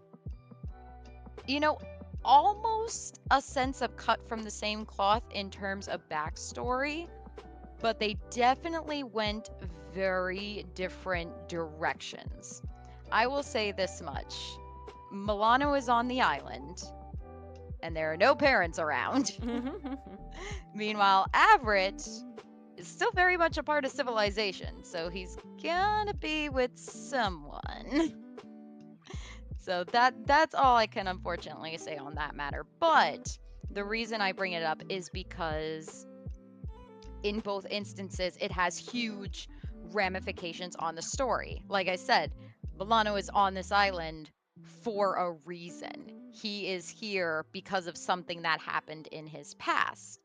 you know, almost a sense of cut from the same cloth in terms of backstory, but they definitely went very different directions. I will say this much. Milano is on the island, and there are no parents around. Meanwhile, Everett is still very much a part of civilization, so he's gonna be with someone. So that's all I can unfortunately say on that matter. But the reason I bring it up is because in both instances it has huge ramifications on the story. Like I said, Milano is on this island for a reason. He is here because of something that happened in his past.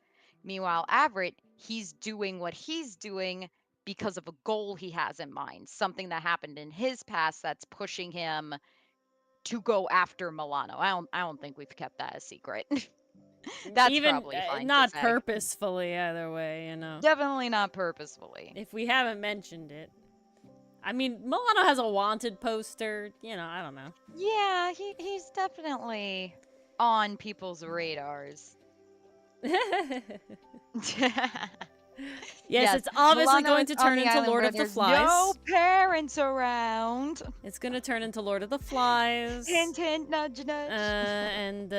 Meanwhile, Everett, he's doing what he's doing because of a goal he has in mind, something that happened in his past that's pushing him to go after Milano. I don't think we've kept that a secret. That's Even probably fine to not say. purposefully either way, you know. Definitely not purposefully. If we haven't mentioned it. I mean, Milano has a wanted poster, you know, I don't know. Yeah, he's definitely on people's radars. Yes, it's obviously Milano going is to on turn the into island Lord where of the there's Flies. no parents around. It's gonna turn into Lord of the Flies. Hint, hint, nudge, nudge. And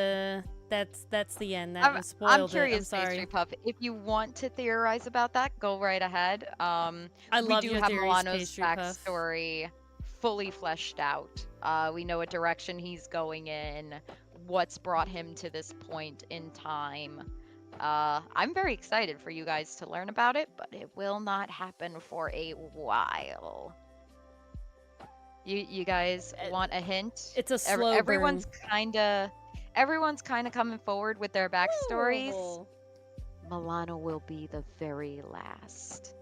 that's the end. That I'm, was I'm spoiled. curious, I'm sorry. Pastry Puff. If you want to theorize about that, go right ahead. I We love do your have theories, Milano's Pastry Puff. backstory fully fleshed out. We know what direction he's going in, what's brought him to this point in time. I'm very excited for you guys to learn about it, but it will not happen for a while. You guys want a hint? It's a slow Everyone's burn. everyone's kind of coming forward with their backstories. Ooh. Milano will be the very last.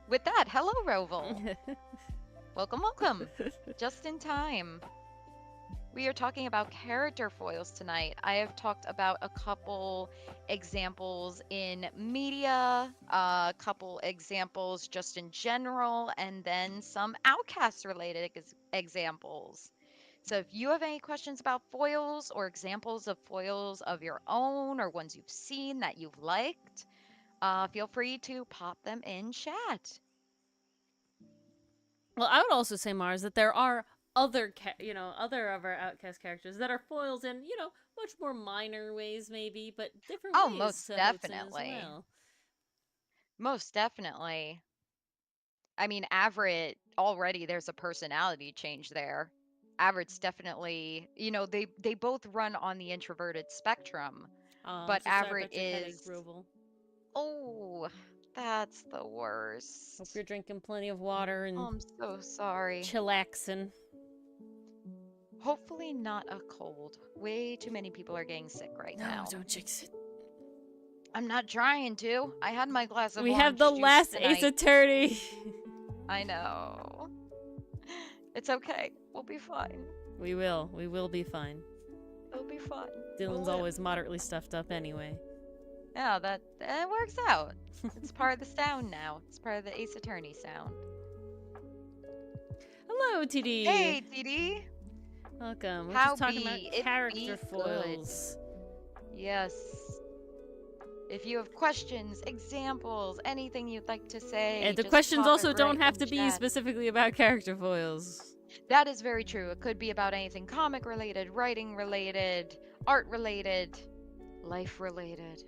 With that, hello, Roval. Welcome. Just in time. We are talking about character foils tonight. I have talked about a couple examples in media, a couple examples just in general, and then some Outcast related examples. So if you have any questions about foils or examples of foils of your own or ones you've seen that you've liked, feel free to pop them in chat. Well, I would also say, Mars, that there are other other of our Outcast characters that are foils in, much more minor ways maybe, but different ways most to Hotsun definitely. as well. Most definitely. I mean, Everett, already there's a personality change there. Everett's definitely, they both run on the introverted spectrum, but I'm so sorry Everett about your headache, is. Roval. Oh, that's the worst. Hope you're drinking plenty of water and I'm so sorry. chillaxing. Hopefully not a cold. Way too many people are getting sick right now. No, don't jinx it. I'm not trying to. I had my glass of We orange have the juice last tonight. Ace Attorney. I know. It's okay. We'll be fine. We will. We will be fine. It'll be fine. Dylan's We'll always moderately stuffed up anyway. Yeah, that works out. It's part of the sound now. It's part of the Ace Attorney sound. Hello, TD. Hey, TD. Welcome. We're How just talking be about it character be foils. Yes. If you have questions, examples, anything you'd like to say, And the just questions pop also it don't right have in to be chat. specifically about character foils. That is very true. It could be about anything comic related, writing related, art related, life related.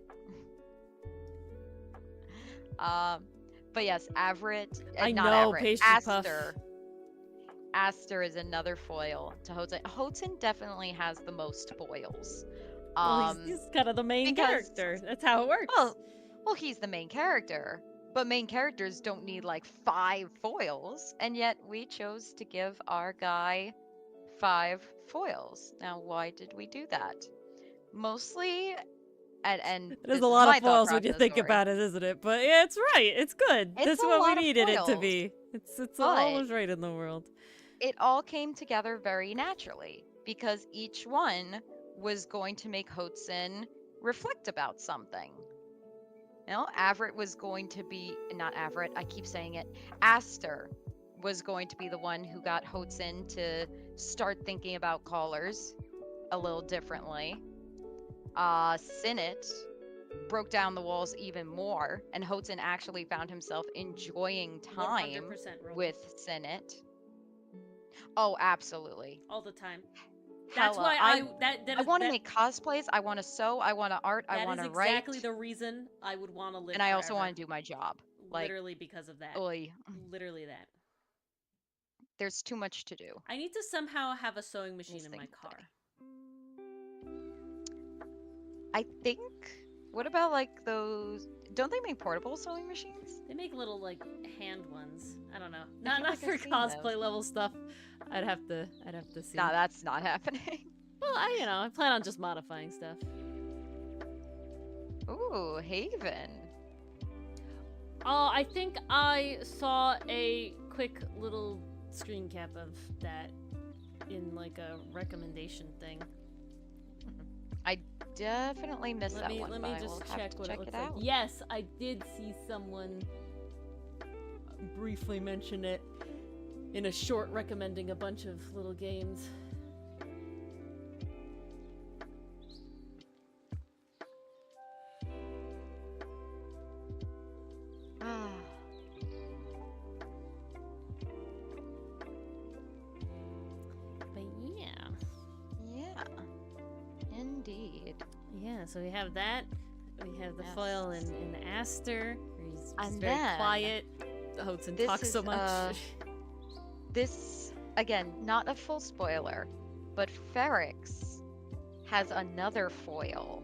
But yes, Everett. I not know, Everett, Pastry Puff. Aster. Aster is another foil to Hotsun. Hotsun definitely has the most foils. Well, he's kind of the main character. That's how it works. Well, he's the main character. But main characters don't need like 5 foils, and yet we chose to give our guy 5 foils. Now, why did we do that? Mostly, and there's this a is lot my of thought foils when you process, think sorry. about it, isn't it? But yeah, it's right. It's good. It's That's a what we lot of needed it to foils. be. It's But always right in the world. it all came together very naturally because each one was going to make Hotsun reflect about something. No, Avrit was going to be, not Avrit, I keep saying it. Aster was going to be the one who got Hotsun to start thinking about callers a little differently. Sinnit broke down the walls even more, and Hotsun actually found himself enjoying time 100% Roland. with Sinnit. Oh, absolutely. All the time. That's Hella. why I want to that, make cosplays. I want to sew. I want to art. I that want is to write. exactly the reason I would want to live And I also forever. want to do my job. Like, Literally because of that. oy, Literally that. there's too much to do. I need to somehow have a sewing machine These in my things car. I think. What about like those? Don't they make portable sewing machines? They make little like hand ones. I don't know. I feel Not like for I've seen cosplay those. level stuff. I'd have to see. Nah, that's not happening. Well, I plan on just modifying stuff. Ooh, Haven. Oh, I think I saw a quick little screen cap of that in like a recommendation thing. I definitely missed that one. Let but me I will just have check to what check it looks it like. out. Yes, I did see someone briefly mention it in a short recommending a bunch of little games. Ah. But yeah. Yeah. Indeed. Yeah, so we have that. We have the Yes. foil in Aster. He's And very then quiet. Hudson this talks so is, much. This, again, not a full spoiler, but Ferrix has another foil.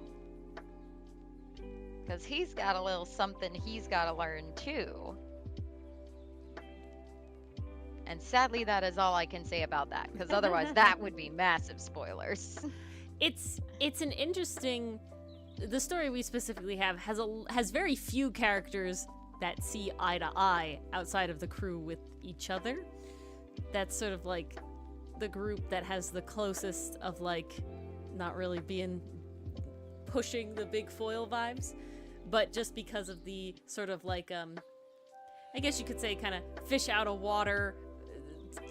Because he's got a little something he's got to learn too. And sadly, that is all I can say about that. Because otherwise, that would be massive spoilers. It's an interesting. The story we specifically have has very few characters that see eye to eye outside of the crew with each other. That's sort of like the group that has the closest of like not really being pushing the big foil vibes, but just because of the sort of like I guess you could say kind of fish out of water,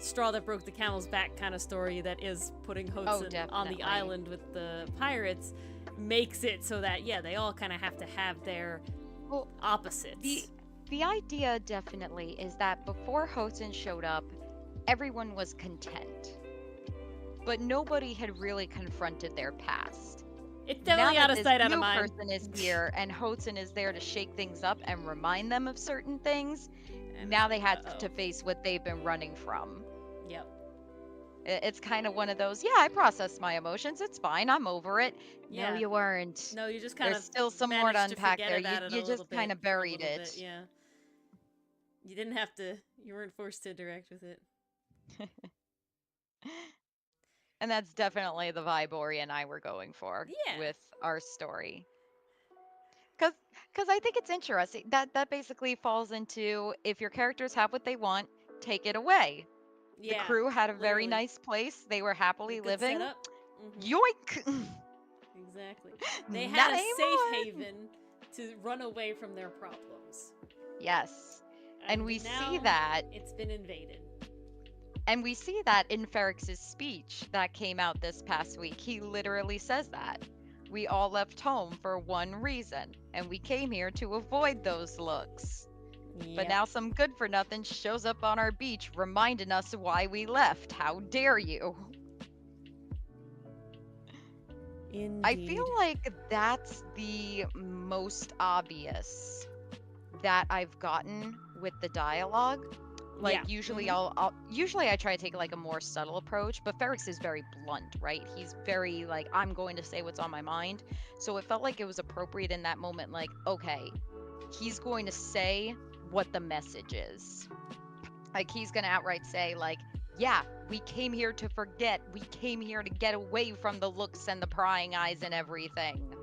straw that broke the camel's back kind of story that is putting Hudson on the definitely. island with the pirates, makes it so that yeah, they all kind of have to have their Well, opposites. The idea definitely is that before Hotsun showed up, everyone was content. But nobody had really confronted their past. It's definitely out of sight, out of mind. Now that this new person is here and Hotsun is there to shake things up and remind them of certain things, And now it's they like, had to face what they've been running from. Yep. It's kind of one of those, yeah, I processed my emotions, it's fine, I'm over it. Yeah. No, you weren't. No, you just kind There's of still some more to managed unpack forget there. about it a You little just bit kind of for a buried little it. bit, yeah. You didn't have to. You weren't forced to interact with it. And that's definitely the vibe Ori and I were going for Yeah. with our story. Because I think it's interesting. That basically falls into if your characters have what they want, take it away. Yeah. The crew had a very literally. nice place. They were happily Good living. setup. Mhm. Yoink! Exactly. They Not had a safe anymore. haven to run away from their problems. Yes. And we see now that. It's been invaded. And we see that in Ferrix's speech that came out this past week. He literally says that. We all left home for one reason, and we came here to avoid those looks. But Yep. now some good for nothing shows up on our beach reminding us why we left. How dare you? Indeed. I feel like that's the most obvious that I've gotten with the dialogue. Like Yeah. usually Mhm. I'll usually I try to take like a more subtle approach, but Ferrix is very blunt, right? He's very like I'm going to say what's on my mind. So it felt like it was appropriate in that moment like okay, he's going to say what the message is. Like he's going to outright say like yeah, we came here to forget. We came here to get away from the looks and the prying eyes and everything.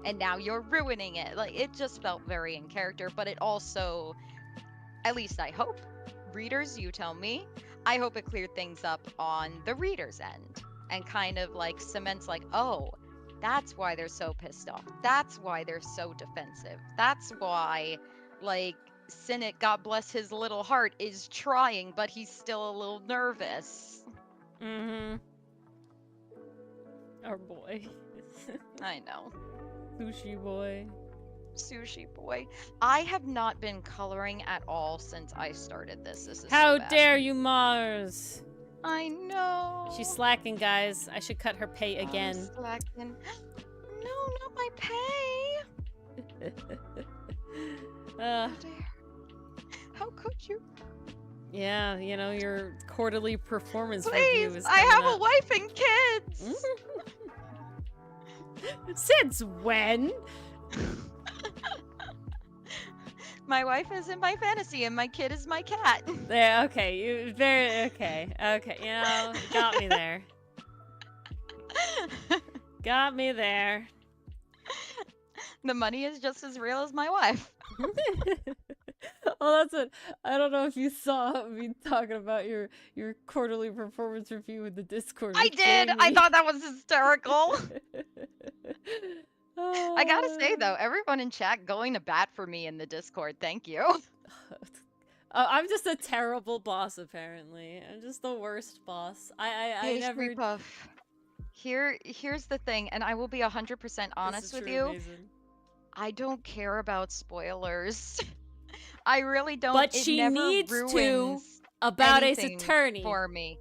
And now you're ruining it. Like it just felt very in character, but it also at least I hope readers, you tell me. I hope it cleared things up on the reader's end and kind of like cements like, oh, That's why they're so pissed off. That's why they're so defensive. That's why, like, Cynic, God bless his little heart, is trying, but he's still a little nervous. Mm-hmm. Our boy. I know. Sushi boy. Sushi boy. I have not been coloring at all since I started this. This is How so bad. dare you, Mars? I know. She's slacking, guys. I should cut her pay again. I'm slacking. No, not my pay. How dare. How could you? Yeah, you know, your quarterly performance Please, review is I coming have a up. wife and kids. Since when? My wife is in my fantasy and my kid is my cat. There, okay, you very okay, you know, got me there. Got me there. The money is just as real as my wife. Oh, that's it. I don't know if you saw me talking about your quarterly performance review with the Discord. I did. I thought that was hysterical. I gotta say though, everyone in chat going to bat for me in the Discord. Thank you. I'm just a terrible boss, apparently. I'm just the worst boss. I never. Puff. Here's the thing, and I will be 100% honest with you. Amazing. I don't care about spoilers. I really don't. But it she never needs to ruins about Ace anything Attorney for me.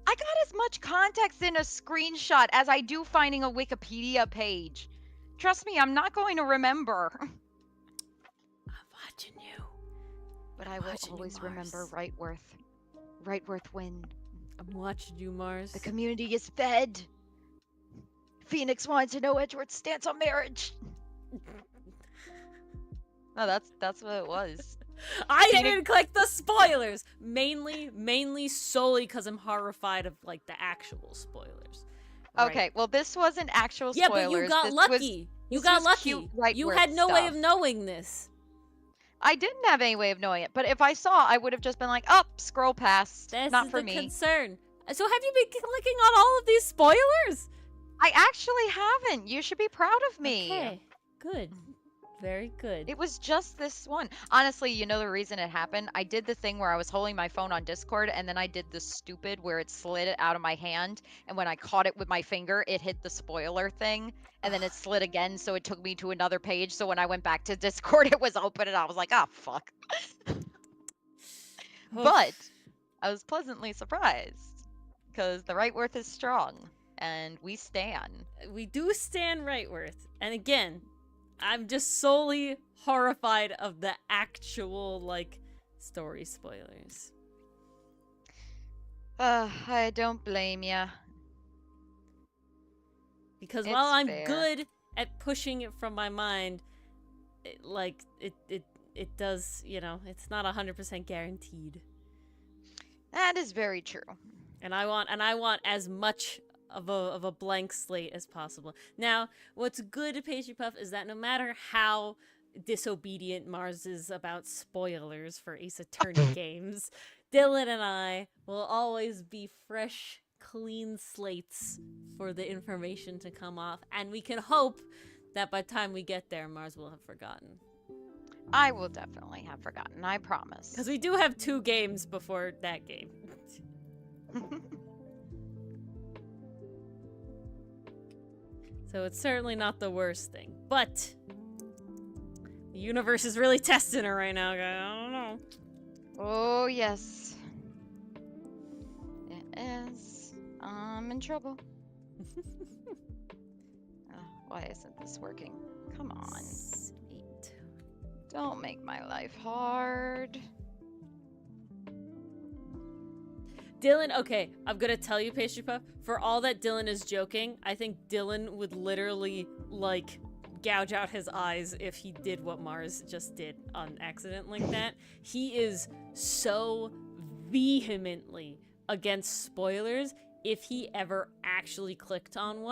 I got as much context in a screenshot as I do finding a Wikipedia page. Trust me, I'm not going to remember. I'm watching you. But I will always remember Rightworth. Rightworth win. I'm watching you, Mars. The community is fed. Phoenix wants to know Edward's stance on marriage. No, that's what it was. I didn't click the spoilers. Mainly solely because I'm horrified of like the actual spoilers. Right? Okay, well this wasn't actual Yeah, spoilers. but you got lucky. You got lucky. You had no way of knowing this. I didn't have any way of knowing it, but if I saw, I would have just been like, "Oh, scroll past." This Not is for the me. concern. So have you been clicking on all of these spoilers? I actually haven't. You should be proud of me. Okay, good. Very good. It was just this one. Honestly, you know the reason it happened? I did the thing where I was holding my phone on Discord, and then I did the stupid where it slid it out of my hand, and when I caught it with my finger, it hit the spoiler thing, and then it slid again, so it took me to another page, so when I went back to Discord, it was open, and I was like, oh, fuck. But I was pleasantly surprised, because the Rightworth is strong, and we stan. We do stand Rightworth, and again, I'm just solely horrified of the actual, like, story spoilers. I don't blame ya. Because It's while I'm fair. good at pushing it from my mind, it does, you know, it's not 100% guaranteed. That is very true. And I want as much of a blank slate as possible. Now, what's good at Pastry Puff is that no matter how disobedient Mars is about spoilers for Ace Attorney games, Dylan and I will always be fresh, clean slates for the information to come off, and we can hope that by the time we get there, Mars will have forgotten. I will definitely have forgotten, I promise. Because we do have 2 games before that game. So it's certainly not the worst thing. But the universe is really testing her right now, guys. I don't know. Oh, yes. It is. I'm in trouble. Why isn't this working? Come on. Sweet. Don't make my life hard. Dylan, okay, I'm gonna tell you, Pastry Puff, for all that Dylan is joking, I think Dylan would literally, like, gouge out his eyes if he did what Mars just did on accident like that. He is so vehemently against spoilers. If he ever actually clicked on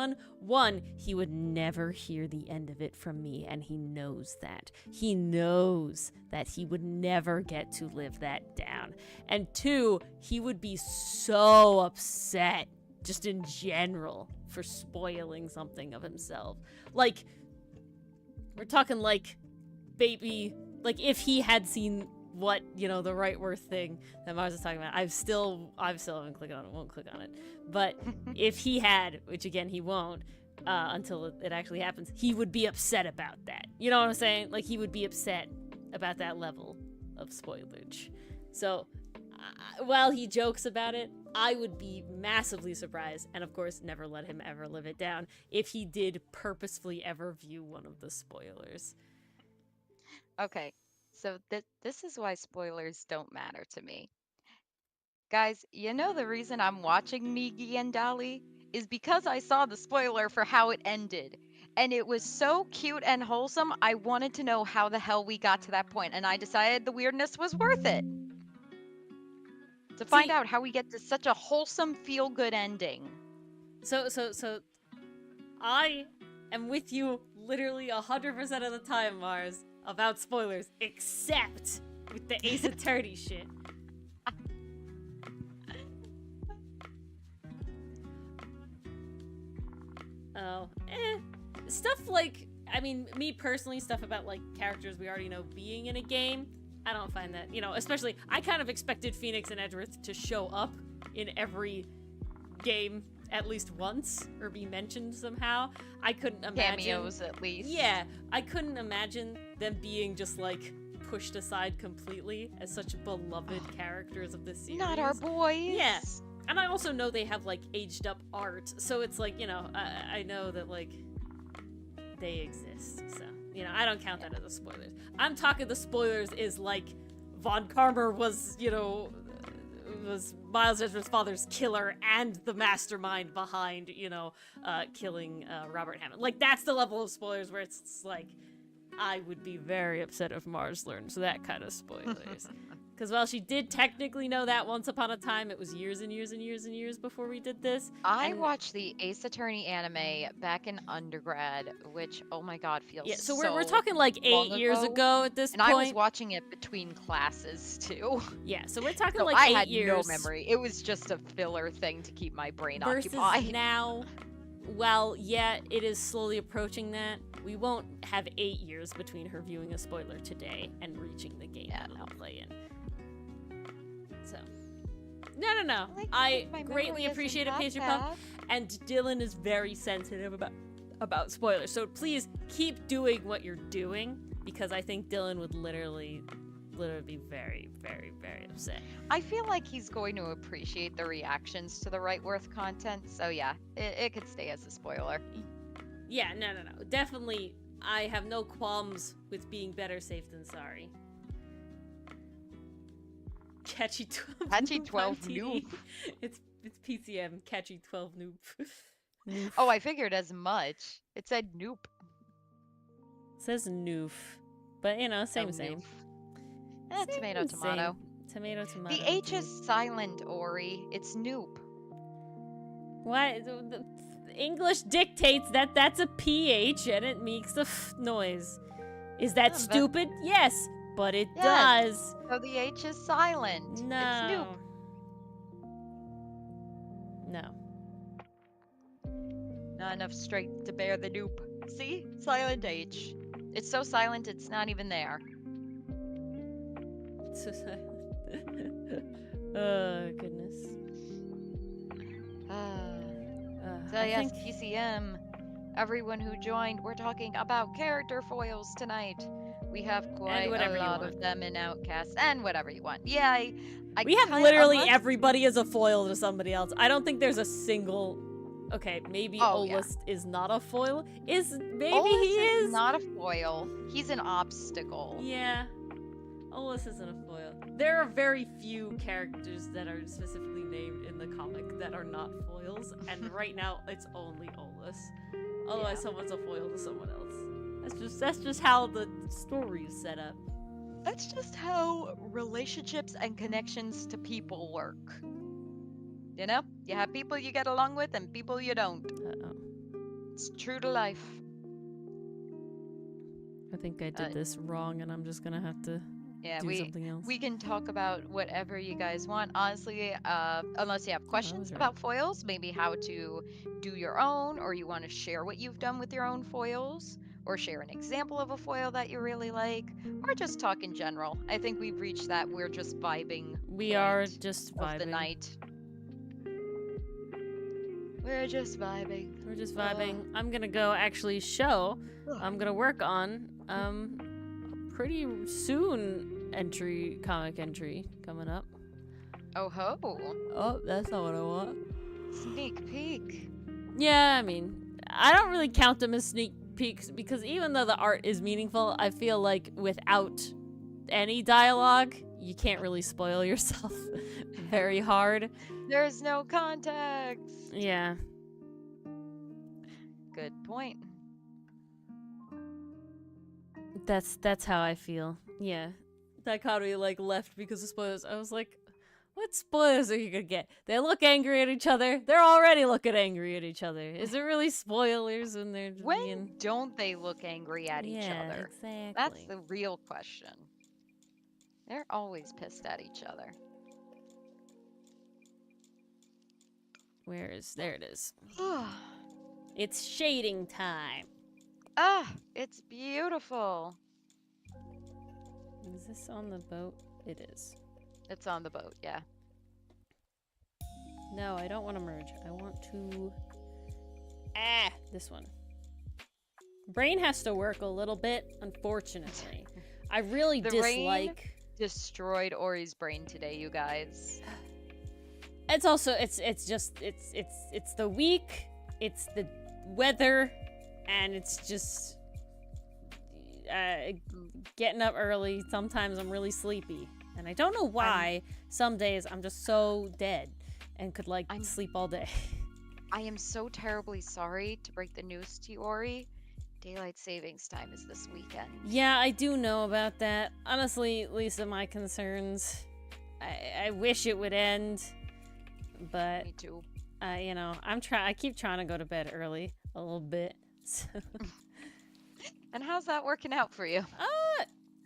one, he would never hear the end of it from me, and he knows that. He knows that he would never get to live that down. And 2, he would be so upset just in general, for spoiling something of himself. Like, we're talking like baby, like if he had seen what, the right worth thing that Mars is talking about, I still haven't clicked on it, won't click on it. But if he had, which again he won't, until it actually happens, he would be upset about that. You know what I'm saying? Like, he would be upset about that level of spoilage. So, while he jokes about it, I would be massively surprised, and of course never let him ever live it down, if he did purposefully ever view one of the spoilers. Okay, so this is why spoilers don't matter to me. Guys, the reason I'm watching Migi and Dolly is because I saw the spoiler for how it ended. And it was so cute and wholesome, I wanted to know how the hell we got to that point, and I decided the weirdness was worth it. To find out how we get to such a wholesome, feel-good ending. So, I am with you literally 100% of the time, Mars, about spoilers, except with the Ace Attorney shit. Oh, stuff like, I mean, me personally, stuff about like characters we already know being in a game, I don't find that, especially, I kind of expected Phoenix and Edgeworth to show up in every game at least once, or be mentioned somehow. I couldn't imagine. Cameos, at least. Yeah, I couldn't imagine them being just like pushed aside completely as such beloved characters of the series. Not our boys. Yeah. And I also know they have, like, aged up art, so it's like, I know that, like, they exist, so, I don't count that as a spoilers. I'm talking the spoilers is, like, Von Karma was, was Miles Edgeworth's father's killer and the mastermind behind, killing Robert Hammond. Like, that's the level of spoilers where it's like, I would be very upset if Mars learns that kind of spoilers. Because while she did technically know that once upon a time, it was years and years and years and years before we did this. I watched the Ace Attorney anime back in undergrad, which, oh my god, feels so we're talking like 8 years ago at this point. And I was watching it between classes, too. Yeah, so we're talking so like 8 years. I had no memory. It was just a filler thing to keep my brain versus occupied. Now, well, yeah, it is slowly approaching that. We won't have 8 years between her viewing a spoiler today and reaching the game that it'll play in. So, no. I greatly appreciate it, Pastry Puff. And Dylan is very sensitive about spoilers. So please keep doing what you're doing, because I think Dylan would literally be very, very, very upset. I feel like he's going to appreciate the reactions to the right worth content. So yeah, it could stay as a spoiler. Yeah, no. Definitely, I have no qualms with being better safe than sorry. Catchy 12 noob. It's PCM, Catchy 12 noob. Oh, I figured as much. It said noop. It says noof. But, same. Tomato. Tomato. The H is silent, Ori. It's noop. Why? The English dictates that that's a PH and it makes a noise. Is that stupid? Yes. But it does. So the H is silent. No. It's noop. No. Not enough strength to bear the noop. See? Silent H. It's so silent it's not even there. It's so silent. Oh, goodness. So yes, PCM. Everyone who joined, we're talking about character foils tonight. We have quite a lot of them in Outcast, and whatever you want. Yeah, we have literally everybody as a foil to somebody else. I don't think there's a single. Okay, maybe Olus is not a foil. Maybe Olus he is not a foil. He's an obstacle. Yeah, Olus isn't a foil. There are very few characters that are specifically named in the comic that are not foils, and right now it's only Olus. Otherwise, someone's a foil to someone else. That's just how the story is set up. That's just how relationships and connections to people work. You have people you get along with and people you don't. It's true to life. I think I did this wrong, and I'm just gonna have to Yeah, do something else. we can talk about whatever you guys want. Honestly, unless you have Oh, that questions was right. about foils, maybe how to do your own, or you want to share what you've done with your own foils, or share an example of a foil that you really like, or just talk in general. I think we've reached that we're just vibing We are point just of the vibing. night. We're just vibing. We're just vibing. I'm gonna go actually show. I'm gonna work on pretty soon comic entry coming up. Oh ho! Oh, that's not what I want. Sneak peek. Yeah, I mean, I don't really count them as sneak peeks because even though the art is meaningful, I feel like without any dialogue, you can't really spoil yourself very hard. There's no context. Yeah. Good point. That's how I feel. Yeah. Dichotomy like left because of spoilers. I was like, what spoilers are you gonna get? They look angry at each other. They're already looking angry at each other. Is it really spoilers when they're just When being... don't they look angry at each Yeah, other? exactly. That's the real question. They're always pissed at each other. There it is. It's shading time. Ah, it's beautiful. Is this on the boat? It is. It's on the boat, yeah. No, I don't want to merge. I want to... this one. Brain has to work a little bit, unfortunately. I really The dislike... Destroyed Ori's brain today, you guys. It's also, it's the week, it's the weather, and it's just... getting up early. Sometimes I'm really sleepy. And I don't know why. Some days I'm just so dead and could like sleep all day. I am so terribly sorry to break the news to you, Ori. Daylight savings time is this weekend. Yeah, I do know about that. Honestly, Lisa, my concerns. I wish it would end, but Me too. you know, I keep trying to go to bed early a little bit. So. And how's that working out for you?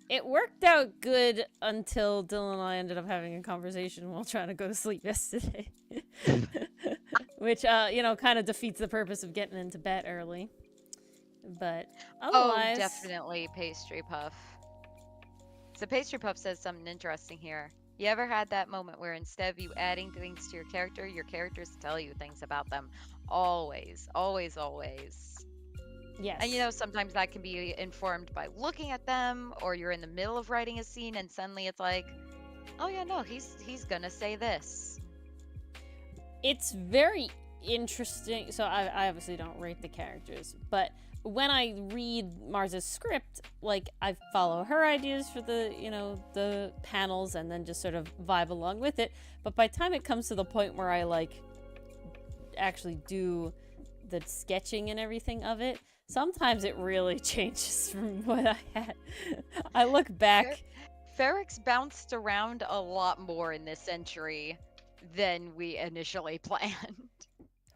It worked out good until Dylan and I ended up having a conversation while trying to go to sleep yesterday. Which, you know, kind of defeats the purpose of getting into bed early. But otherwise... Oh, definitely Pastry Puff. So Pastry Puff says something interesting here. You ever had that moment where instead of you adding things to your characters tell you things about them? Always, always, always. Yes. And you know, sometimes that can be informed by looking at them, or you're in the middle of writing a scene and suddenly it's like, oh yeah, no, he's gonna say this. It's very interesting. So I obviously don't rate the characters, but when I read Mars's script, like I follow her ideas for the, you know, the panels and then just sort of vibe along with it. But by the time it comes to the point where I like actually do the sketching and everything of it, sometimes it really changes from what I had. I look back. Ferrex bounced around a lot more in this century than we initially planned.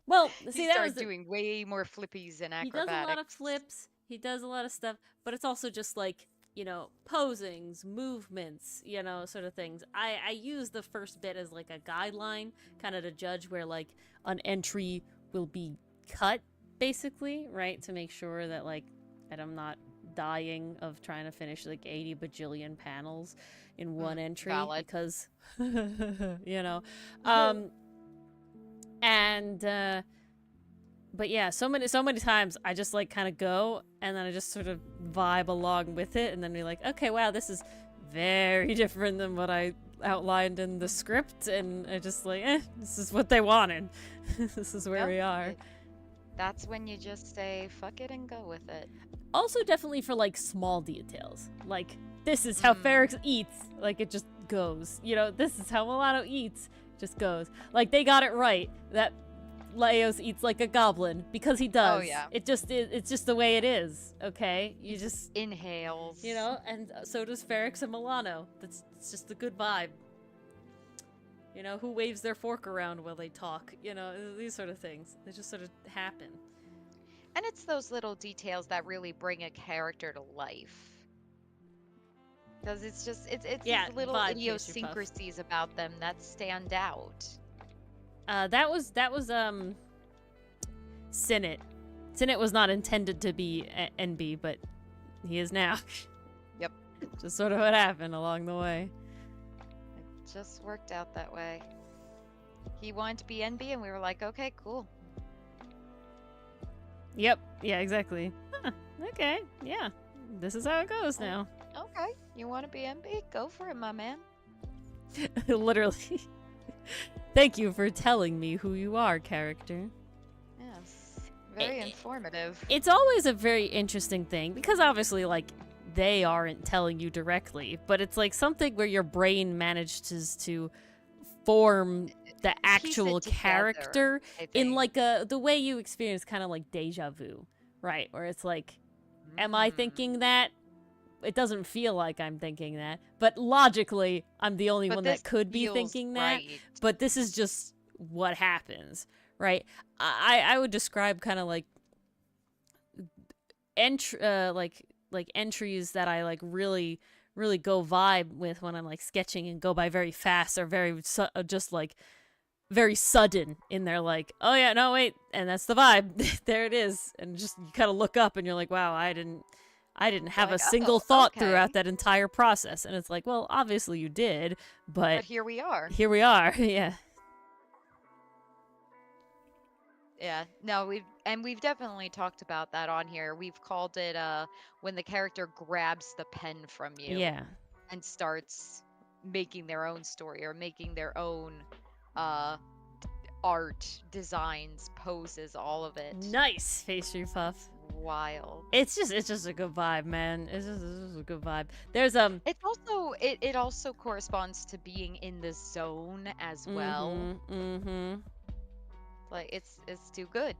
Well, see, he that was doing way more flippies and acrobatics. He does a lot of flips. He does a lot of stuff, but it's also just like, you know, posings, movements, you know, sort of things. I use the first bit as like a guideline, kind of to judge where like an entry will be cut, basically, right? To make sure that like that I'm not dying of trying to finish like 80 bajillion panels in one entry. Valid. Because you know, but yeah, so many times I just like kind of go and then I just sort of vibe along with it and then be like, okay, wow, this is very different than what I outlined in the script, and I just like, this is what they wanted. This is where we are. That's when you just say fuck it and go with it. Also definitely for like small details, like this is how Ferrex eats, like it just goes, you know, this is how Milano eats, just goes. Like they got it right that Laios eats like a goblin because he does. Oh yeah. It's just the way it is. Okay, you just inhales, you know, and so does Ferrex and Milano. It's just a good vibe. You know, who waves their fork around while they talk? You know, these sort of things. They just sort of happen. And it's those little details that really bring a character to life. Because it's Yeah, these little vibe pastry puff. idiosyncrasies about them that stand out. That was Sinnit. Sinnit was not intended to be NB, but he is now. Yep. Just sort of what happened along the way. It just worked out that way. He wanted to be NB, and we were like, okay, cool. Yep. Yeah, exactly. Huh, okay. Yeah. This is how it goes now. Okay, you want to be NB? Go for it, my man. Literally. Thank you for telling me who you are, character. Yes. Very informative. It's always a very interesting thing because obviously, like, they aren't telling you directly, but it's like something where your brain manages to form the actual character in like the way you experience kind of like deja vu, right? Where it's like, am I thinking that? It doesn't feel like I'm thinking that, but logically, I'm the only one that could be thinking that. But this is just what happens, right? I would describe kind of like like entries that I like really go vibe with when I'm like sketching and go by very fast or very just like very sudden in there, like, oh yeah, no wait, and that's the vibe. There it is, and just you kind of look up and you're like, wow, I didn't have like, a single thought okay. throughout that entire process. And it's like, well, obviously you did, but here we are. Here we are. Yeah. Yeah. No, we've definitely talked about that on here. We've called it when the character grabs the pen from you. Yeah. And starts making their own story or making their own art, designs, poses, all of it. Nice, pastry puff. Wild. It's just a good vibe, man. It's just a good vibe. There's It's also it also corresponds to being in the zone as well. Like it's too good.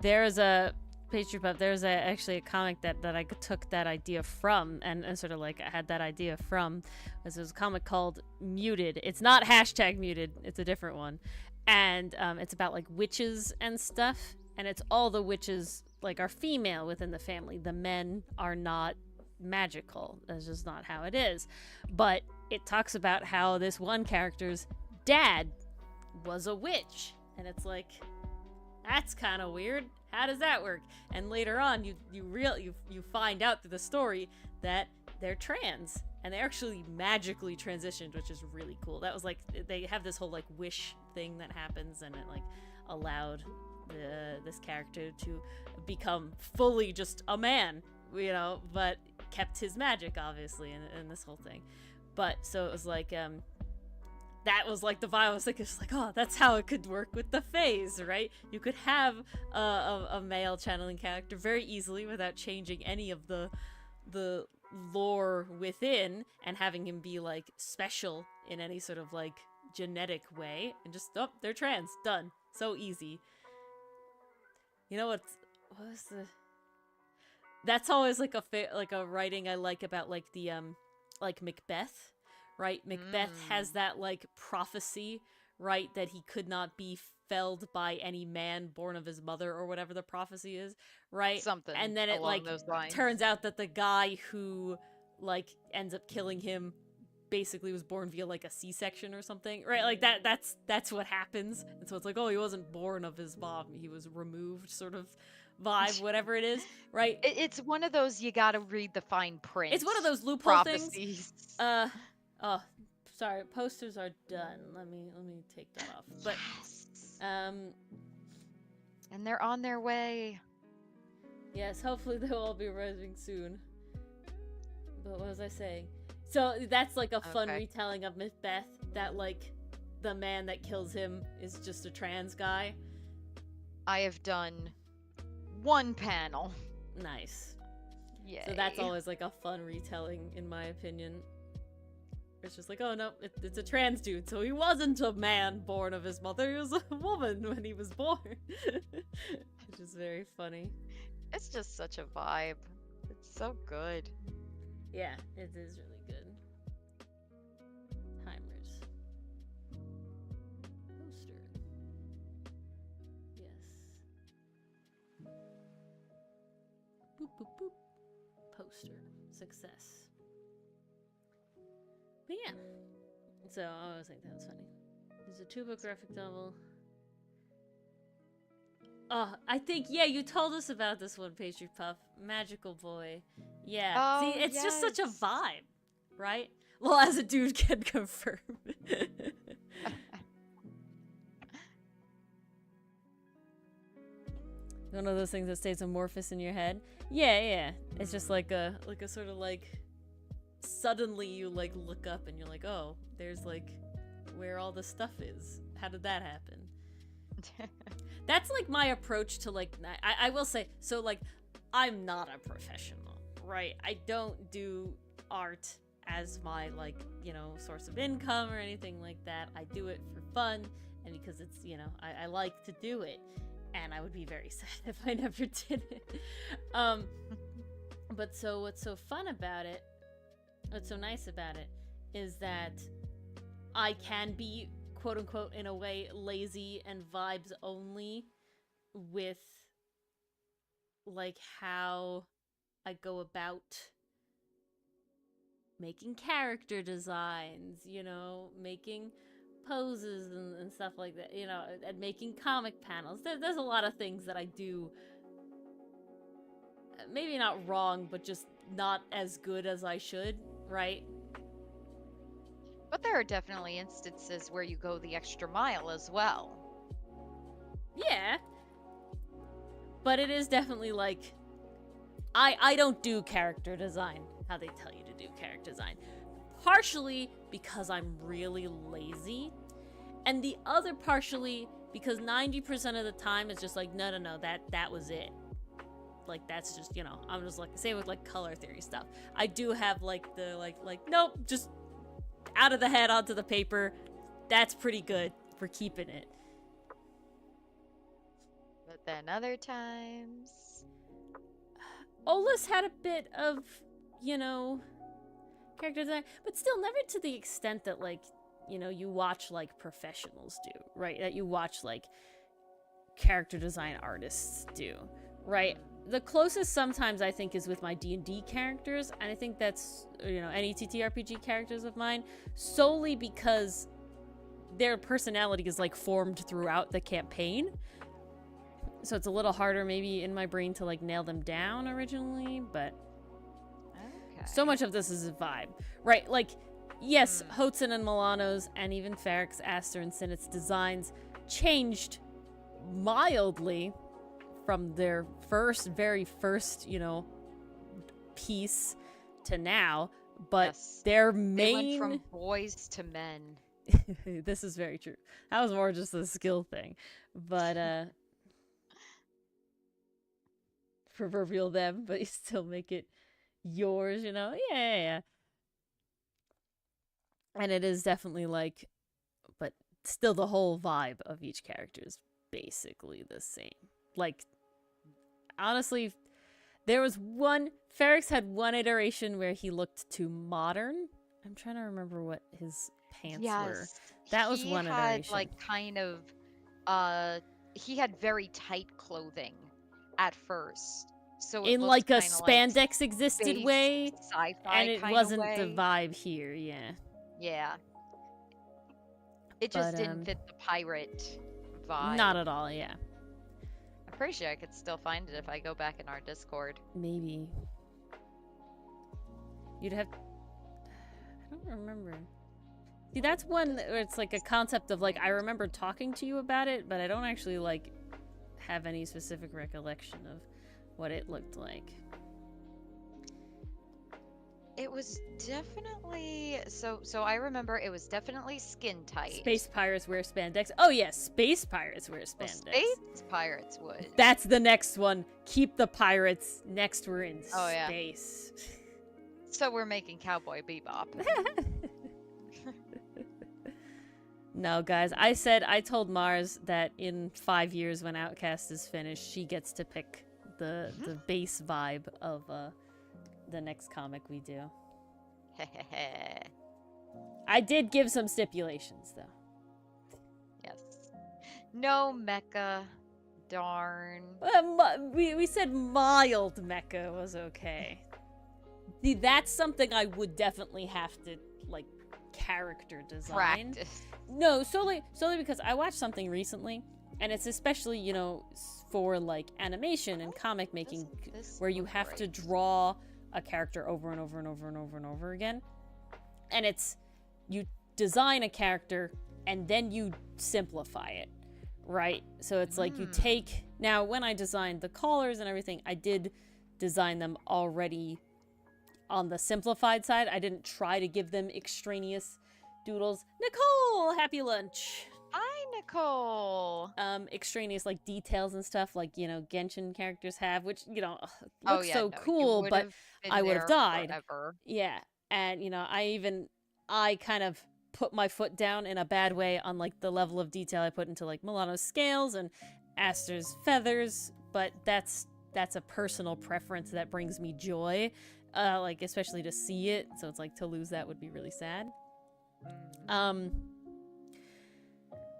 There's a pastry puff. There's actually a comic that I took that idea from and sort of like I had that idea from. There's a comic called Muted. It's not hashtag Muted. It's a different one, and it's about like witches and stuff. And it's all the witches like are female within the family. The men are not magical. That's just not how it is. But it talks about how this one character's dad was a witch, and it's like, that's kind of weird. How does that work? And later on, you find out through the story that they're trans, and they actually magically transitioned, which is really cool. That was like they have this whole like wish thing that happens, and it like allowed this character to become fully just a man, you know, but kept his magic obviously in this whole thing. But so it was like that was like the vibe. I was thinking, it's like, oh, that's how it could work with the phase, right? You could have a male channeling character very easily without changing any of the lore within, and having him be like special in any sort of like genetic way, and just, oh, they're trans, done. So easy. You know what was the? That's always like a writing I like about like the like Macbeth, right? Macbeth has that like prophecy, right, that he could not be felled by any man born of his mother or whatever the prophecy is, right? Something. And then it like turns out that the guy who like ends up killing him basically was born via like a C-section or something, right? Like that's what happens. And so it's like, oh, he wasn't born of his mom, he was removed, sort of vibe, whatever it is, right? It's one of those you gotta read the fine print. It's one of those loophole things. Oh, sorry, posters are done. Let me take that off. But and they're on their way. Yes, hopefully they'll all be arriving soon. But what was I saying? So that's like a fun retelling of Macbeth, that like the man that kills him is just a trans guy. I have done one panel. Nice. Yay. So that's always like a fun retelling, in my opinion. It's just like, oh no, it's a trans dude, so he wasn't a man born of his mother, he was a woman when he was born. Which is very funny. It's just such a vibe. It's so good. Yeah, it is really good. Heimers. Poster. Yes. Boop, boop, boop. Poster. Success. But yeah. So I always think that was funny. There's a 2-book graphic novel. Oh, I think, yeah, you told us about this one, Pastry Puff. Magical Boy. Yeah. See, Oh, it's just such a yes. vibe, right? Well, as a dude can confirm. One of those things that stays amorphous in your head. Yeah, yeah. It's just like a sort of like suddenly you like look up and you're like, oh, there's like where all the stuff is. How did that happen? That's like my approach to like I will say, so like I'm not a professional, right? I don't do art as my like, you know, source of income or anything like that. I do it for fun and because it's, you know, I like to do it. And I would be very sad if I never did it. But so what's so fun about it, what's so nice about it, is that I can be, quote unquote, in a way, lazy and vibes only with, like, how I go about making character designs, you know, making poses and stuff like that, you know, and making comic panels. There's a lot of things that I do, maybe not wrong, but just not as good as I should, right? But there are definitely instances where you go the extra mile as well. Yeah. But it is definitely like, I don't do character design how they tell you to do character design. Partially because I'm really lazy, and the other partially because 90% of the time it's just like, no, that was it. Like, that's just, you know, I'm just like, same with like color theory stuff. I do have like the, like, nope, just out of the head onto the paper. That's pretty good. We're keeping it. But then other times... Olus had a bit of, you know, character design, but still never to the extent that, like, you know, you watch like professionals do, right? That you watch like character design artists do, right? The closest sometimes I think is with my D&D characters, and I think that's, you know, any TTRPG characters of mine, solely because their personality is like formed throughout the campaign. So it's a little harder maybe in my brain to like nail them down originally, but Okay. so much of this is a vibe, right? Like, yes, Hotsun and Milano's and even Ferrex, Aster, and Sinet's designs changed mildly from their very first, you know, piece to now, but Yes. their They main... went from boys to men. This is very true. That was more just a skill thing, but proverbial them, but you still make it yours, you know? Yeah. And it is definitely like, but still the whole vibe of each character is basically the same. Like, honestly, there was Ferrex had one iteration where he looked too modern. I'm trying to remember what his pants were. That was one iteration. He had, like, kind of, he had very tight clothing at first. So it in looked like a kinda spandex like existed space way, sci-fi and it kinda wasn't way. the vibe here, yeah. Yeah. It just But, didn't fit the pirate vibe. Not at all, yeah. I'm pretty sure I could still find it if I go back in our Discord. Maybe. You'd have... I don't remember. See, that's one where it's like a concept of, like, I remember talking to you about it, but I don't actually, like, have any specific recollection of what it looked like. It was definitely... So I remember it was definitely skin tight. Space pirates wear spandex. Oh, yeah, space pirates wear Well, spandex. space pirates would. That's the next one. Keep the pirates. Next, we're in Oh, yeah. space. So we're making Cowboy Bebop. No, guys. I told Mars that in 5 years when Outcast is finished, she gets to pick the base vibe of the next comic we do. I did give some stipulations, though. Yes. No mecha. Darn. We said mild mecha was okay. See, that's something I would definitely have to, like, character design. Practice. No, solely because I watched something recently, and it's especially, you know, for like animation and comic making, where you have to draw a character over and over and over and over and over again. And it's, you design a character and then you simplify it, right? So it's like you take, now when I designed the collars and everything, I did design them already on the simplified side. I didn't try to give them extraneous doodles. Nicole, happy lunch. Hi, Nicole. Extraneous like details and stuff like, you know, Genshin characters have, which, you know, looks cool, but I would have died. Forever. Yeah. And, you know, I kind of put my foot down in a bad way on like the level of detail I put into like Milano's scales and Aster's feathers, but that's a personal preference that brings me joy, like especially to see it. So it's like to lose that would be really sad.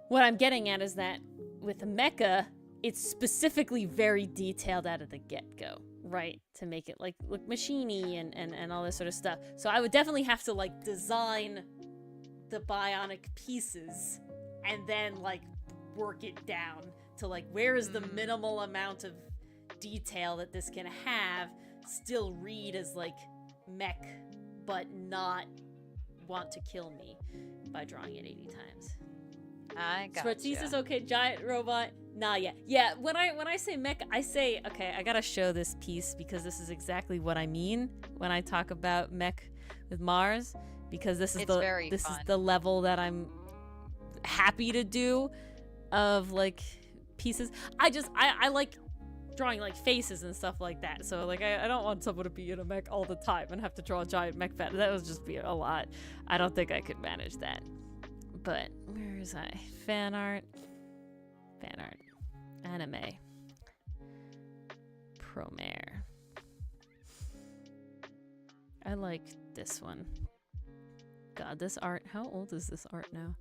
What I'm getting at is that with Mecha, it's specifically very detailed out of the get-go, right? To make it like look machiny and all this sort of stuff. So I would definitely have to like design the bionic pieces and then like work it down to like where is the minimal amount of detail that this can have, still read as like mech, but not want to kill me by drawing it 80 times. I got Smarties is okay. Giant robot. Nah, yeah. Yeah, when I say mech, I say, okay, I gotta show this piece because this is exactly what I mean when I talk about mech with Mars, because this is the level that I'm happy to do of like pieces. I like drawing like faces and stuff like that. So like I don't want someone to be in a mech all the time and have to draw a giant mech fan. That would just be a lot. I don't think I could manage that. But where is I? Fan art. Anime. Promare. I like this one. God, this art. How old is this art now?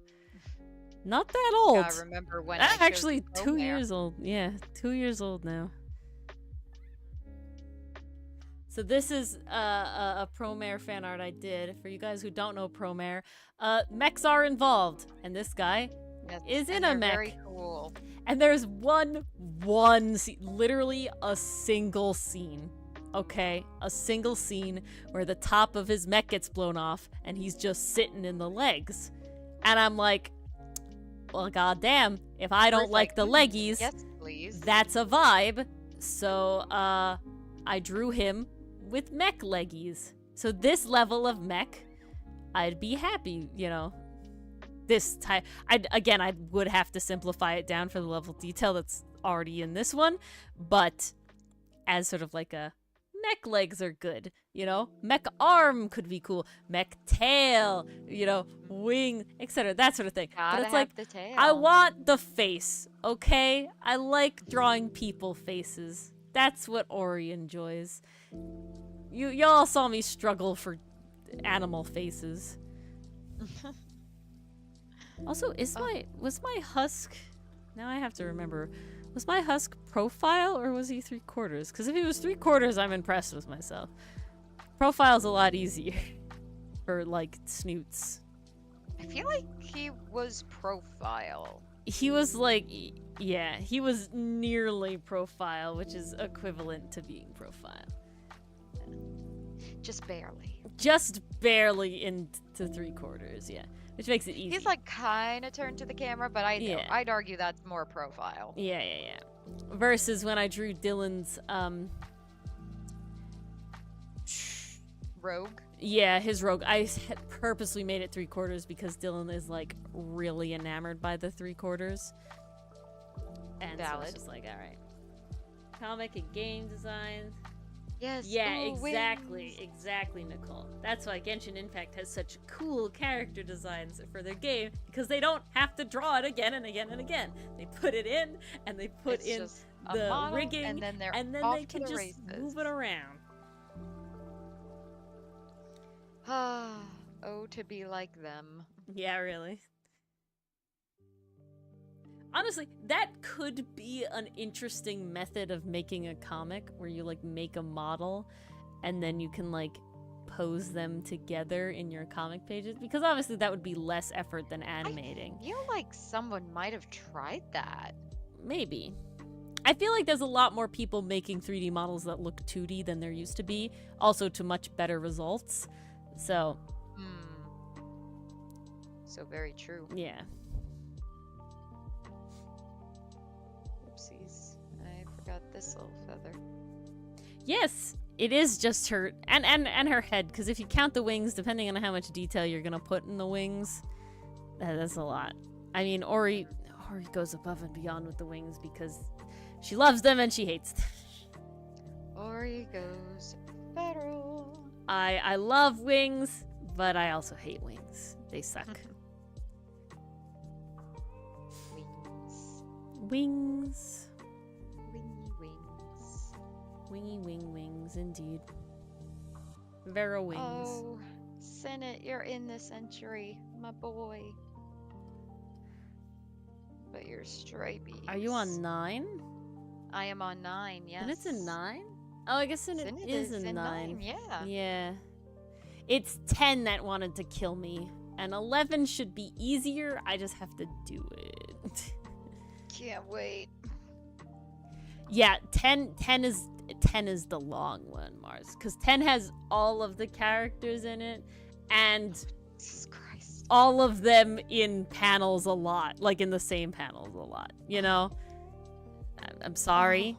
Not that old. I remember when actually 2 years old. Yeah, 2 years old now. So this is a Promare fan art I did. For you guys who don't know Promare, mechs are involved, and this guy is in a mech. Very cool. And there's one scene, literally a single scene. Okay, a single scene where the top of his mech gets blown off, and he's just sitting in the legs, and I'm like, well, goddamn, if I don't like the leggies, yes, please. That's a vibe. So I drew him with mech leggies. So this level of mech, I'd be happy, you know. This type, I would have to simplify it down for the level of detail that's already in this one, but as sort of like a mech legs are good, you know. Mech arm could be cool. Mech tail, you know, wing, etc. That sort of thing. But it's like, the tail. I want the face, okay? I like drawing people faces. That's what Ori enjoys. Y'all saw me struggle for animal faces. Also, was my husk? Now I have to remember. Was my husk profile or was he 3/4? Because if he was 3/4, I'm impressed with myself. Profile's a lot easier for like snoots. I feel like he was profile. He was like, yeah, he was nearly profile, which is equivalent to being profile. Just barely. Just barely into 3/4, yeah. Which makes it easy. He's like kind of turned to the camera, but I'd argue that's more profile. Yeah. Versus when I drew Dylan's rogue. Yeah, his rogue. I had purposely made it 3/4 because Dylan is like really enamored by the 3/4. And valid. so it's just like, all right. Comic and game design. Yes. Yeah, ooh, exactly, Nicole. That's why Genshin Impact has such cool character designs for their game, because they don't have to draw it again and again and again. They put it in, and they put in the rigging, and then they can just move it around. Oh, to be like them. Yeah, really. Honestly, that could be an interesting method of making a comic where you like make a model and then you can like pose them together in your comic pages, because obviously that would be less effort than animating. I feel like someone might have tried that. Maybe. I feel like there's a lot more people making 3D models that look 2D than there used to be, also to much better results. So, So very true. yeah. Oopsies. I forgot this little feather. Yes, it is just her and her head, because if you count the wings, depending on how much detail you're gonna put in the wings, that's a lot. I mean, Ori goes above and beyond with the wings because she loves them and she hates them. Ori goes federal. I love wings, but I also hate wings. They suck. Wings. Wings. Wingy wings. Wingy wings, indeed. Vero wings. Oh, Senate, you're in the century, my boy. But you're stripey. Are you on 9? I am on 9, yes. And it's a 9? Oh, I guess it is a 9. Yeah. Yeah. It's 10 that wanted to kill me. And 11 should be easier. I just have to do it. Can't wait. Yeah, 10 is the long one, Mars. Because 10 has all of the characters in it. And Jesus Christ. all of them in panels a lot. Like in the same panels a lot. You know? I'm sorry.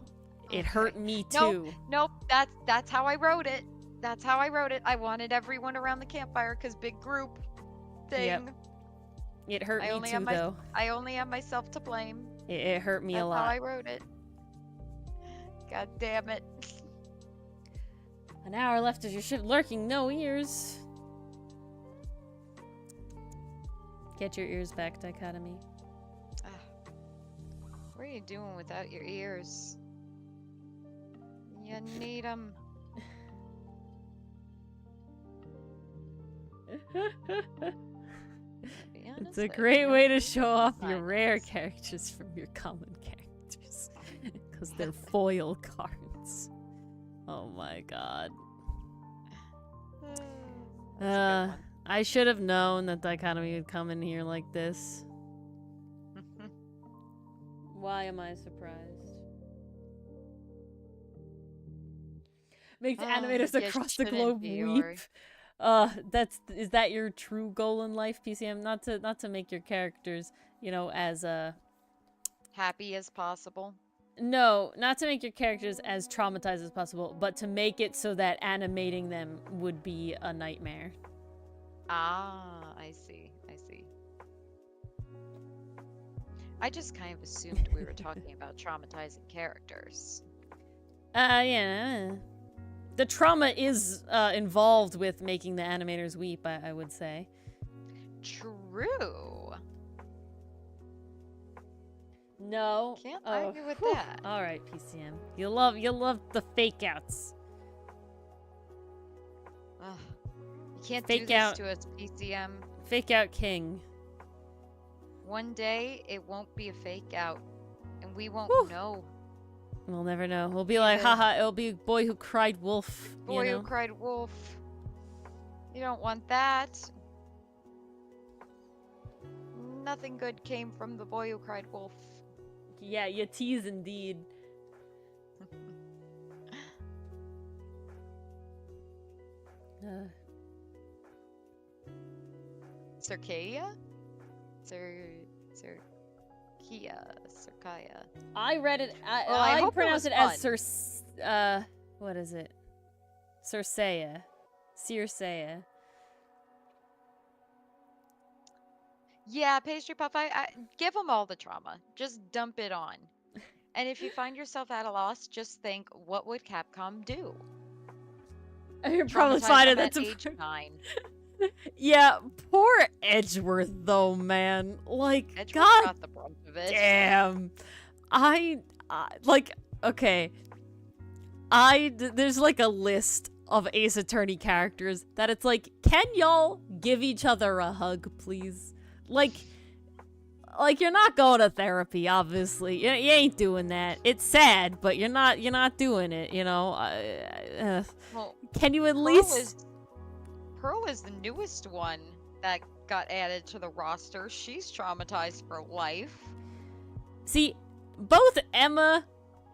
It hurt me too. Nope. That's how I wrote it. That's how I wrote it. I wanted everyone around the campfire because big group thing. Yep. It hurt me too, though. I only have myself to blame. It hurt me a lot. That's how I wrote it. God damn it. An hour left of your shift lurking, no ears. Get your ears back, Dichotomy. What are you doing without your ears? You need them. It's a great way to show off your rare characters from your common characters. Because they're foil cards. Oh my god. I should have known that Dichotomy would come in here like this. Why am I surprised? Makes animators across the globe weep. Is that your true goal in life, PCM? Not to make your characters, as happy as possible. No, not to make your characters as traumatized as possible, but to make it so that animating them would be a nightmare. Ah, I see. I just kind of assumed we were talking about traumatizing characters. Yeah. The trauma is involved with making the animators weep, I would say. True. No. Can't argue with that. All right, PCM. You love the fake outs. Ugh. You can't fake do this out to us, PCM. Fake out king. One day it won't be a fake out, and we won't know. We'll never know. We'll be like, haha, it'll be Boy Who Cried Wolf. Boy Who Cried Wolf. You don't want that. Nothing good came from the Boy Who Cried Wolf. Yeah, you tease indeed. Circaia? Circaia. I read it. I pronounce it as what is it? Circea. Circea. Yeah, Pastry Puff, I give them all the trauma. Just dump it on. And if you find yourself at a loss, just think, what would Capcom do? You're probably finding that to age 9. Yeah, poor Edgeworth though, man. Like, Edgeworth God got the brunt of it. damn. Okay. There's like a list of Ace Attorney characters that it's like, can y'all give each other a hug, please? Like you're not going to therapy, obviously. You ain't doing that. It's sad, but you're not doing it, Well, can you at least Pearl is the newest one that got added to the roster. She's traumatized for life. See, both Emma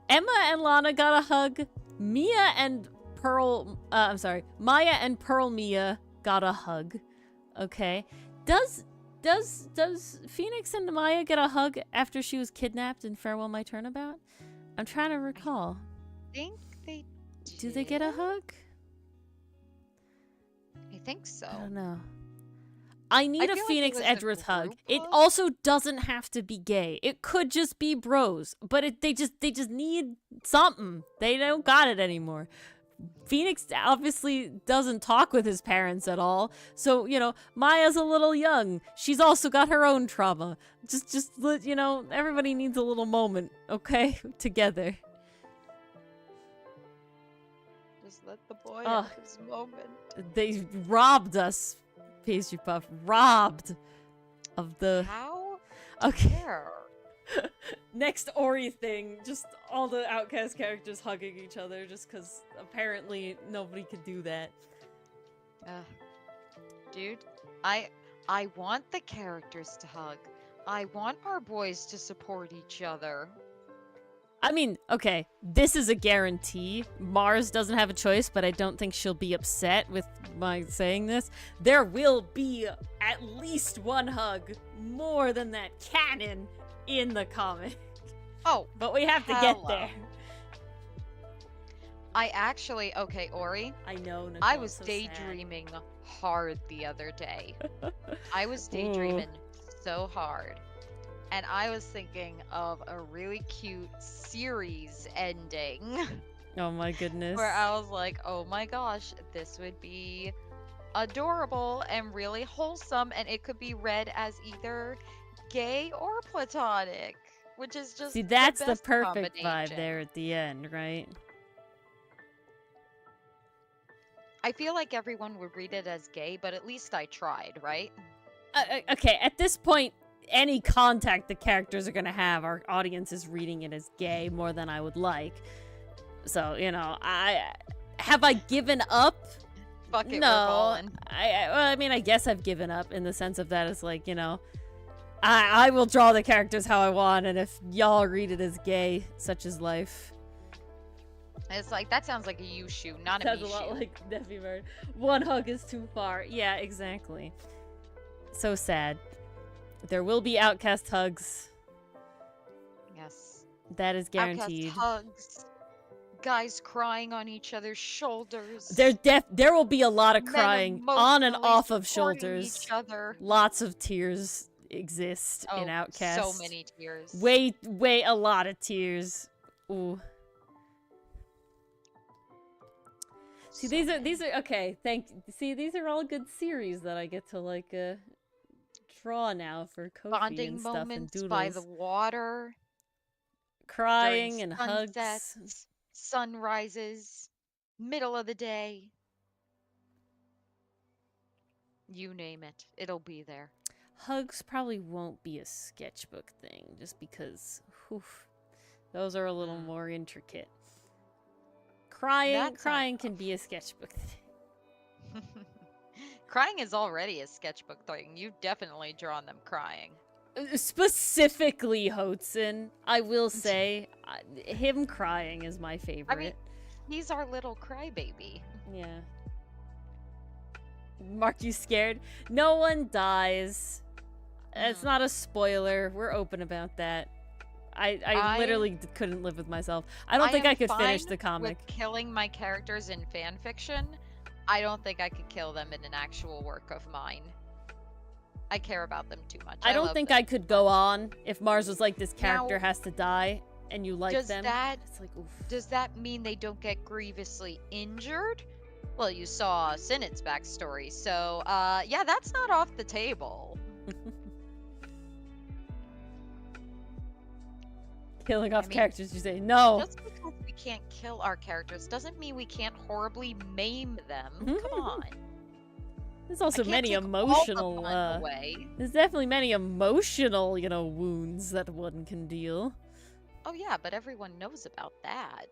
and Lana got a hug. Maya and Pearl Mia got a hug. Okay. Does Phoenix and Maya get a hug after she was kidnapped in Farewell My Turnabout? I'm trying to recall. I think they Do they get a hug? I think so. I don't know. I need a feel like it Phoenix was a Edgeworth hug. group It hug. also doesn't have to be gay. It could just be bros, but they just need something. They don't got it anymore. Phoenix obviously doesn't talk with his parents at all. So, you know, Maya's a little young. She's also got her own trauma. Just you know, everybody needs a little moment, okay? Together. Just let the boy Ugh. have his moment. They robbed us, Pastry Puff. Robbed of the... How Okay. dare? Next Ori thing, just all the Outcast characters hugging each other just because apparently nobody could do that. Dude, I want the characters to hug. I want our boys to support each other. I mean, okay, this is a guarantee. Mars doesn't have a choice, but I don't think she'll be upset with my saying this. There will be at least one hug, more than that canon, in the comic. Oh, But we have to get hello. there. I actually, okay, Ori, I know, Nicole, I was so sad. daydreaming hard the other day. I was daydreaming so hard. And I was thinking of a really cute series ending Oh my goodness. where I was like, oh my gosh, this would be adorable and really wholesome, and it could be read as either gay or platonic, which is just See, that's the best perfect vibe combination. there at the end, right? I feel like everyone would read it as gay, but at least I tried, right? Okay, at this point, any contact the characters are gonna have, our audience is reading it as gay more than I would like. So, you know, have I given up? Fuck it, we're No, balling. I mean, I guess I've given up in the sense of that it's like, you know, I will draw the characters how I want, and if y'all read it as gay, such is life. It's like, that sounds like a you shoe, not a Sounds me a lot shoe. like Nephi Bird. One hug is too far. Yeah, exactly. So sad. There will be Outcast hugs. Yes. That is guaranteed. Outcast hugs. Guys crying on each other's shoulders. There will be a lot of Men crying on and emotionally off of supporting shoulders. Each other. Lots of tears exist Oh, in Outcast. so many tears. Way a lot of tears. Ooh. See, So these are okay. See, these are all good series that I get to like draw now for Kofi bonding and stuff and moments doodles. by the water. Crying during and hugs. sunsets, sunrises, middle of the day. You name it, it'll be there. Hugs probably won't be a sketchbook thing, just because those are a little more intricate. Crying can be a sketchbook thing. Crying is already a sketchbook thing. You've definitely drawn them crying. Specifically Hotson, I will say, him crying is my favorite. I mean, he's our little crybaby. Yeah. Mark, you scared? No one dies. It's not a spoiler. We're open about that. I literally couldn't live with myself. I don't think am I could finish fine the comic. With killing my characters in fan fiction, I don't think I could kill them in an actual work of mine. I care about them too much. I don't love think them I could go on if Mars was like, this character Now, has to die, and you like does them. that- It's like, oof. Does that mean they don't get grievously injured? Well, you saw Sinet's backstory, so yeah, that's not off the table. Killing off I mean, characters, you say no. Just because we can't kill our characters doesn't mean we can't horribly maim them. Come on. There's I also can't many take all the emotional, fun away. there's definitely many emotional, you know, wounds that one can deal. Oh yeah, but everyone knows about that.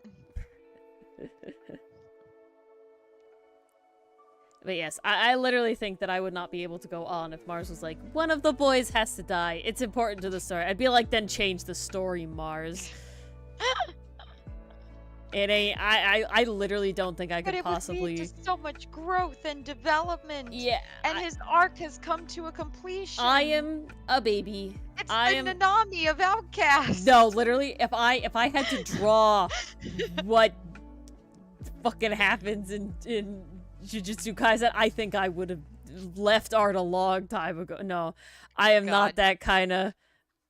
But yes, I literally think that I would not be able to go on if Mars was like, one of the boys has to die. It's important to the story. I'd be like, then change the story, Mars. It ain't. I literally don't think I But could it would possibly. lead to so much growth and development. Yeah. And his arc has come to a completion. I am a baby. It's I the am. Nanami of Outcast. No, literally, if I had to draw what fucking happens in Jujutsu Kaisen, I think I would have left art a long time ago. No, I am not God. that kind of.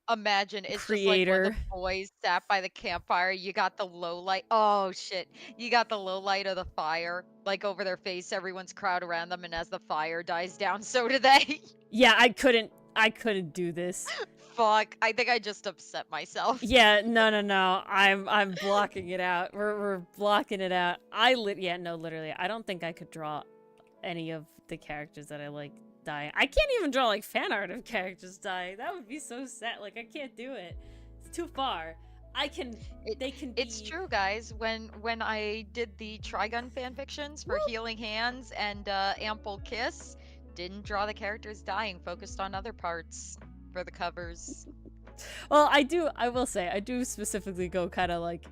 Imagine it's Creator. just like when the boys sat by the campfire. You got the low light. Oh shit! You got the low light of the fire, like over their face. Everyone's crowd around them, and as the fire dies down, so do they. Yeah, I couldn't do this. Fuck! I think I just upset myself. Yeah, no. I'm blocking it out. We're blocking it out. Literally, I don't think I could draw any of the characters that I like dying. I can't even draw like fan art of characters dying. That would be so sad. Like I can't do it. It's too far. It's true, guys. When I did the Trigun fanfictions for Healing Hands and Ample Kiss, didn't draw the characters dying. Focused on other parts for the covers. Well, I will say, I do specifically go kind of like,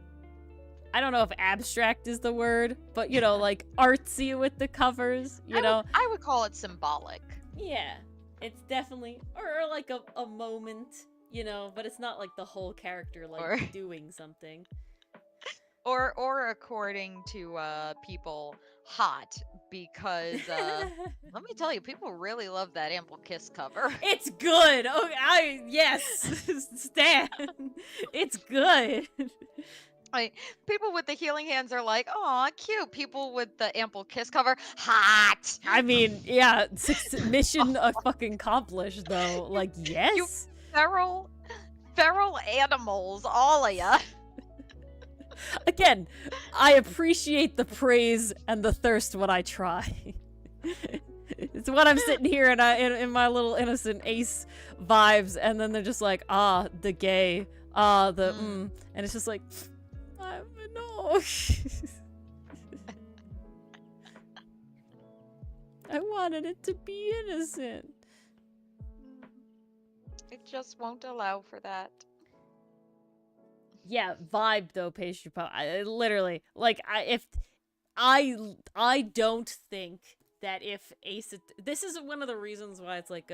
I don't know if abstract is the word, but you know, like artsy with the covers, I would call it symbolic. Yeah, it's definitely, or like a moment, but it's not like the whole character like doing something. Or according to people, hot, because let me tell you, people really love that Ample Kiss cover. It's good. Oh, yes, Stan. It's good. People with the Healing Hands are like, "Aw, cute." People with the Ample Kiss cover, hot. I mean, yeah, mission fucking accomplished though. Like, yes. You feral animals, all of ya. Again, I appreciate the praise and the thirst when I try. It's when I'm sitting here and in my little innocent ace vibes, and then they're just like, the gay, and it's just like, no. I wanted it to be innocent. It just won't allow for that. Yeah, vibe though, pastry pop. Literally, like, I don't think that if this is one of the reasons why it's like,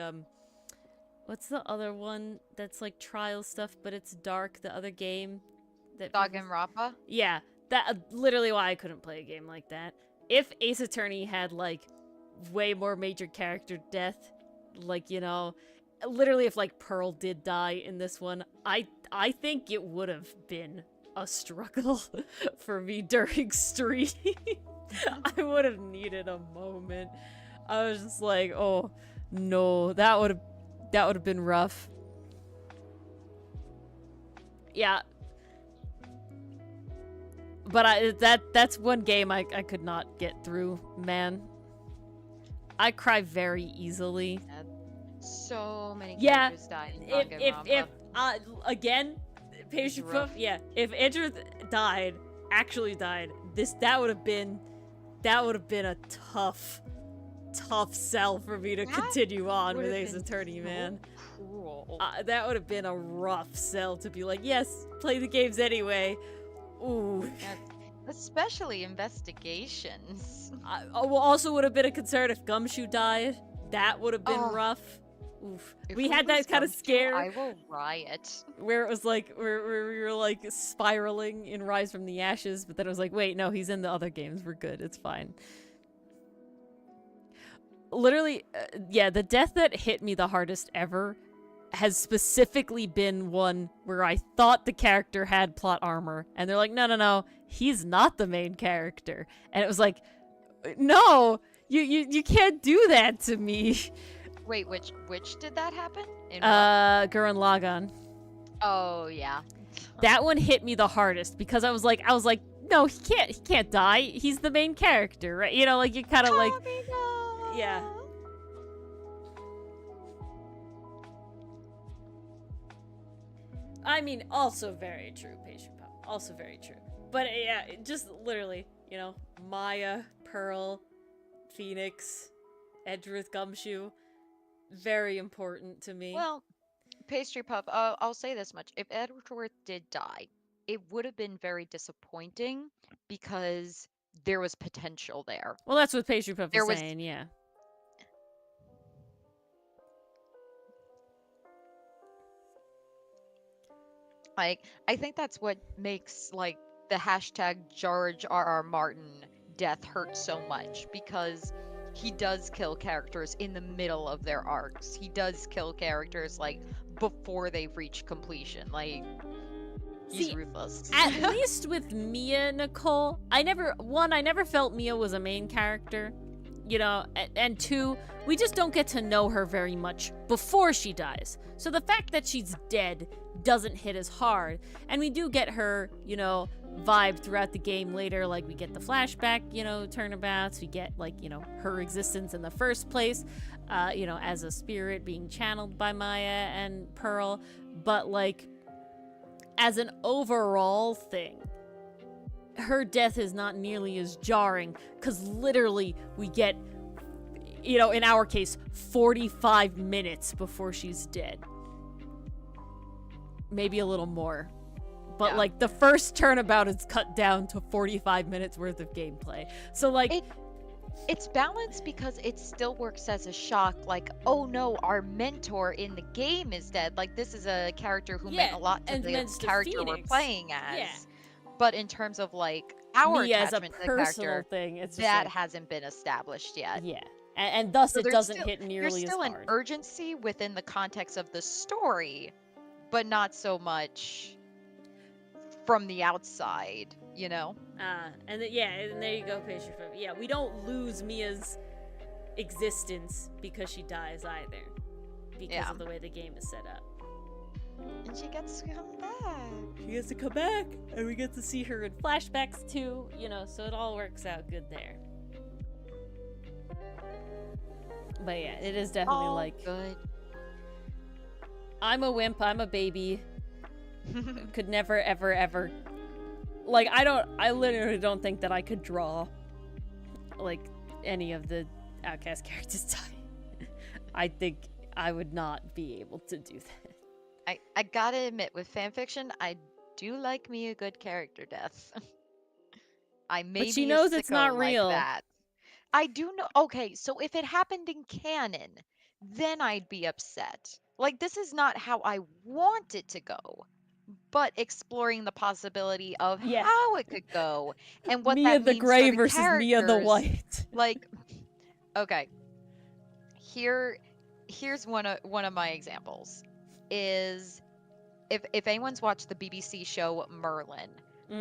what's the other one that's like trial stuff, but it's dark, the other game that Danganronpa? Yeah, that literally why I couldn't play a game like that. If Ace Attorney had like way more major character death, like, literally if like Pearl did die in this one, I think it would have been a struggle for me during stream. I would have needed a moment. I was just like, oh no, that would have been rough. Yeah. But that's one game I could not get through, man. I cry very easily. So many characters died in Danganronpa. If again, Patient Puff, yeah. If Andrew actually died, that would have been a tough sell for me to continue on with Ace Attorney, man. Cruel. That would have been a rough sell to be like, yes, play the games anyway. Ooh. Yeah, especially investigations. Also would have been a concern if Gumshoe died. That would have been rough. Oof. We had that kind of scare. I will riot. Where it was like, where we were like spiraling in Rise from the Ashes, but then it was like, wait, no, he's in the other games. We're good. It's fine. Literally, yeah, the death that hit me the hardest ever has specifically been one where I thought the character had plot armor, and they're like, no, he's not the main character. And it was like, no, you can't do that to me. Wait, which did that happen? Gurren Lagann. Oh yeah. That one hit me the hardest because I was like, no, he can't die. He's the main character, right? Like you kind of like, yeah. I mean, also very true, Patient Pop. Also very true. But yeah, just literally, Maya, Pearl, Phoenix, Edgeworth Gumshoe, very important to me. Well, Pastry Puff, I'll say this much. If Edgeworth did die, it would have been very disappointing because there was potential there. Well, that's what Pastry Puff There is was saying, yeah. like I think that's what makes like the hashtag George R.R. Martin death hurt so much because he does kill characters in the middle of their arcs. He does kill characters like before they've reached completion. Like he's See, ruthless. At least with Mia, Nicole, I never felt Mia was a main character, you know, and two, we just don't get to know her very much before she dies. So the fact that she's dead doesn't hit as hard, and we do get her, you know, vibe throughout the game later. Like we get the flashback, you know, turnabouts. We get like, you know, her existence in the first place, you know, as a spirit being channeled by Maya and Pearl. But like, as an overall thing, her death is not nearly as jarring because literally we get, you know, in our case, 45 minutes before she's dead. Maybe a little more. But, Yeah. like, the first turnabout is cut down to 45 minutes worth of gameplay. So, like... It's balanced because it still works as a shock, like, oh no, our mentor in the game is dead. Like, this is a character who meant Yeah, a lot to and the meant to character we're Phoenix. playing as. Yeah. But in terms of, like, our me as a attachment to the personal character, thing, it's just that like, hasn't been established yet. yeah. And thus So it there's doesn't still- hit There's nearly as still an hard. urgency within the context of the story, but not so much from the outside, you know? And there you go, Pastry Puff. Yeah, we don't lose Mia's existence because she dies either, because Yeah. of the way the game is set up. And she gets to come back. She gets to come back, and we get to see her in flashbacks too, you know, so it all works out good there. But yeah, it is definitely All like, good. I'm a wimp, I'm a baby, could never, ever, ever, like, I literally don't think that I could draw, like, any of the Outcast characters die. I think I would not be able to do that. I gotta admit, with fanfiction, I do like me a good character death. I may But she be a knows it's not sicko like real. that. I do know. Okay, so if it happened in canon, then I'd be upset. Like, this is not how I want it to go, but exploring the possibility of Yeah. how it could go and what Mia that the means Grey for the versus Mia the characters. White. Like, okay, here's one of my examples. Is if anyone's watched the BBC show Merlin,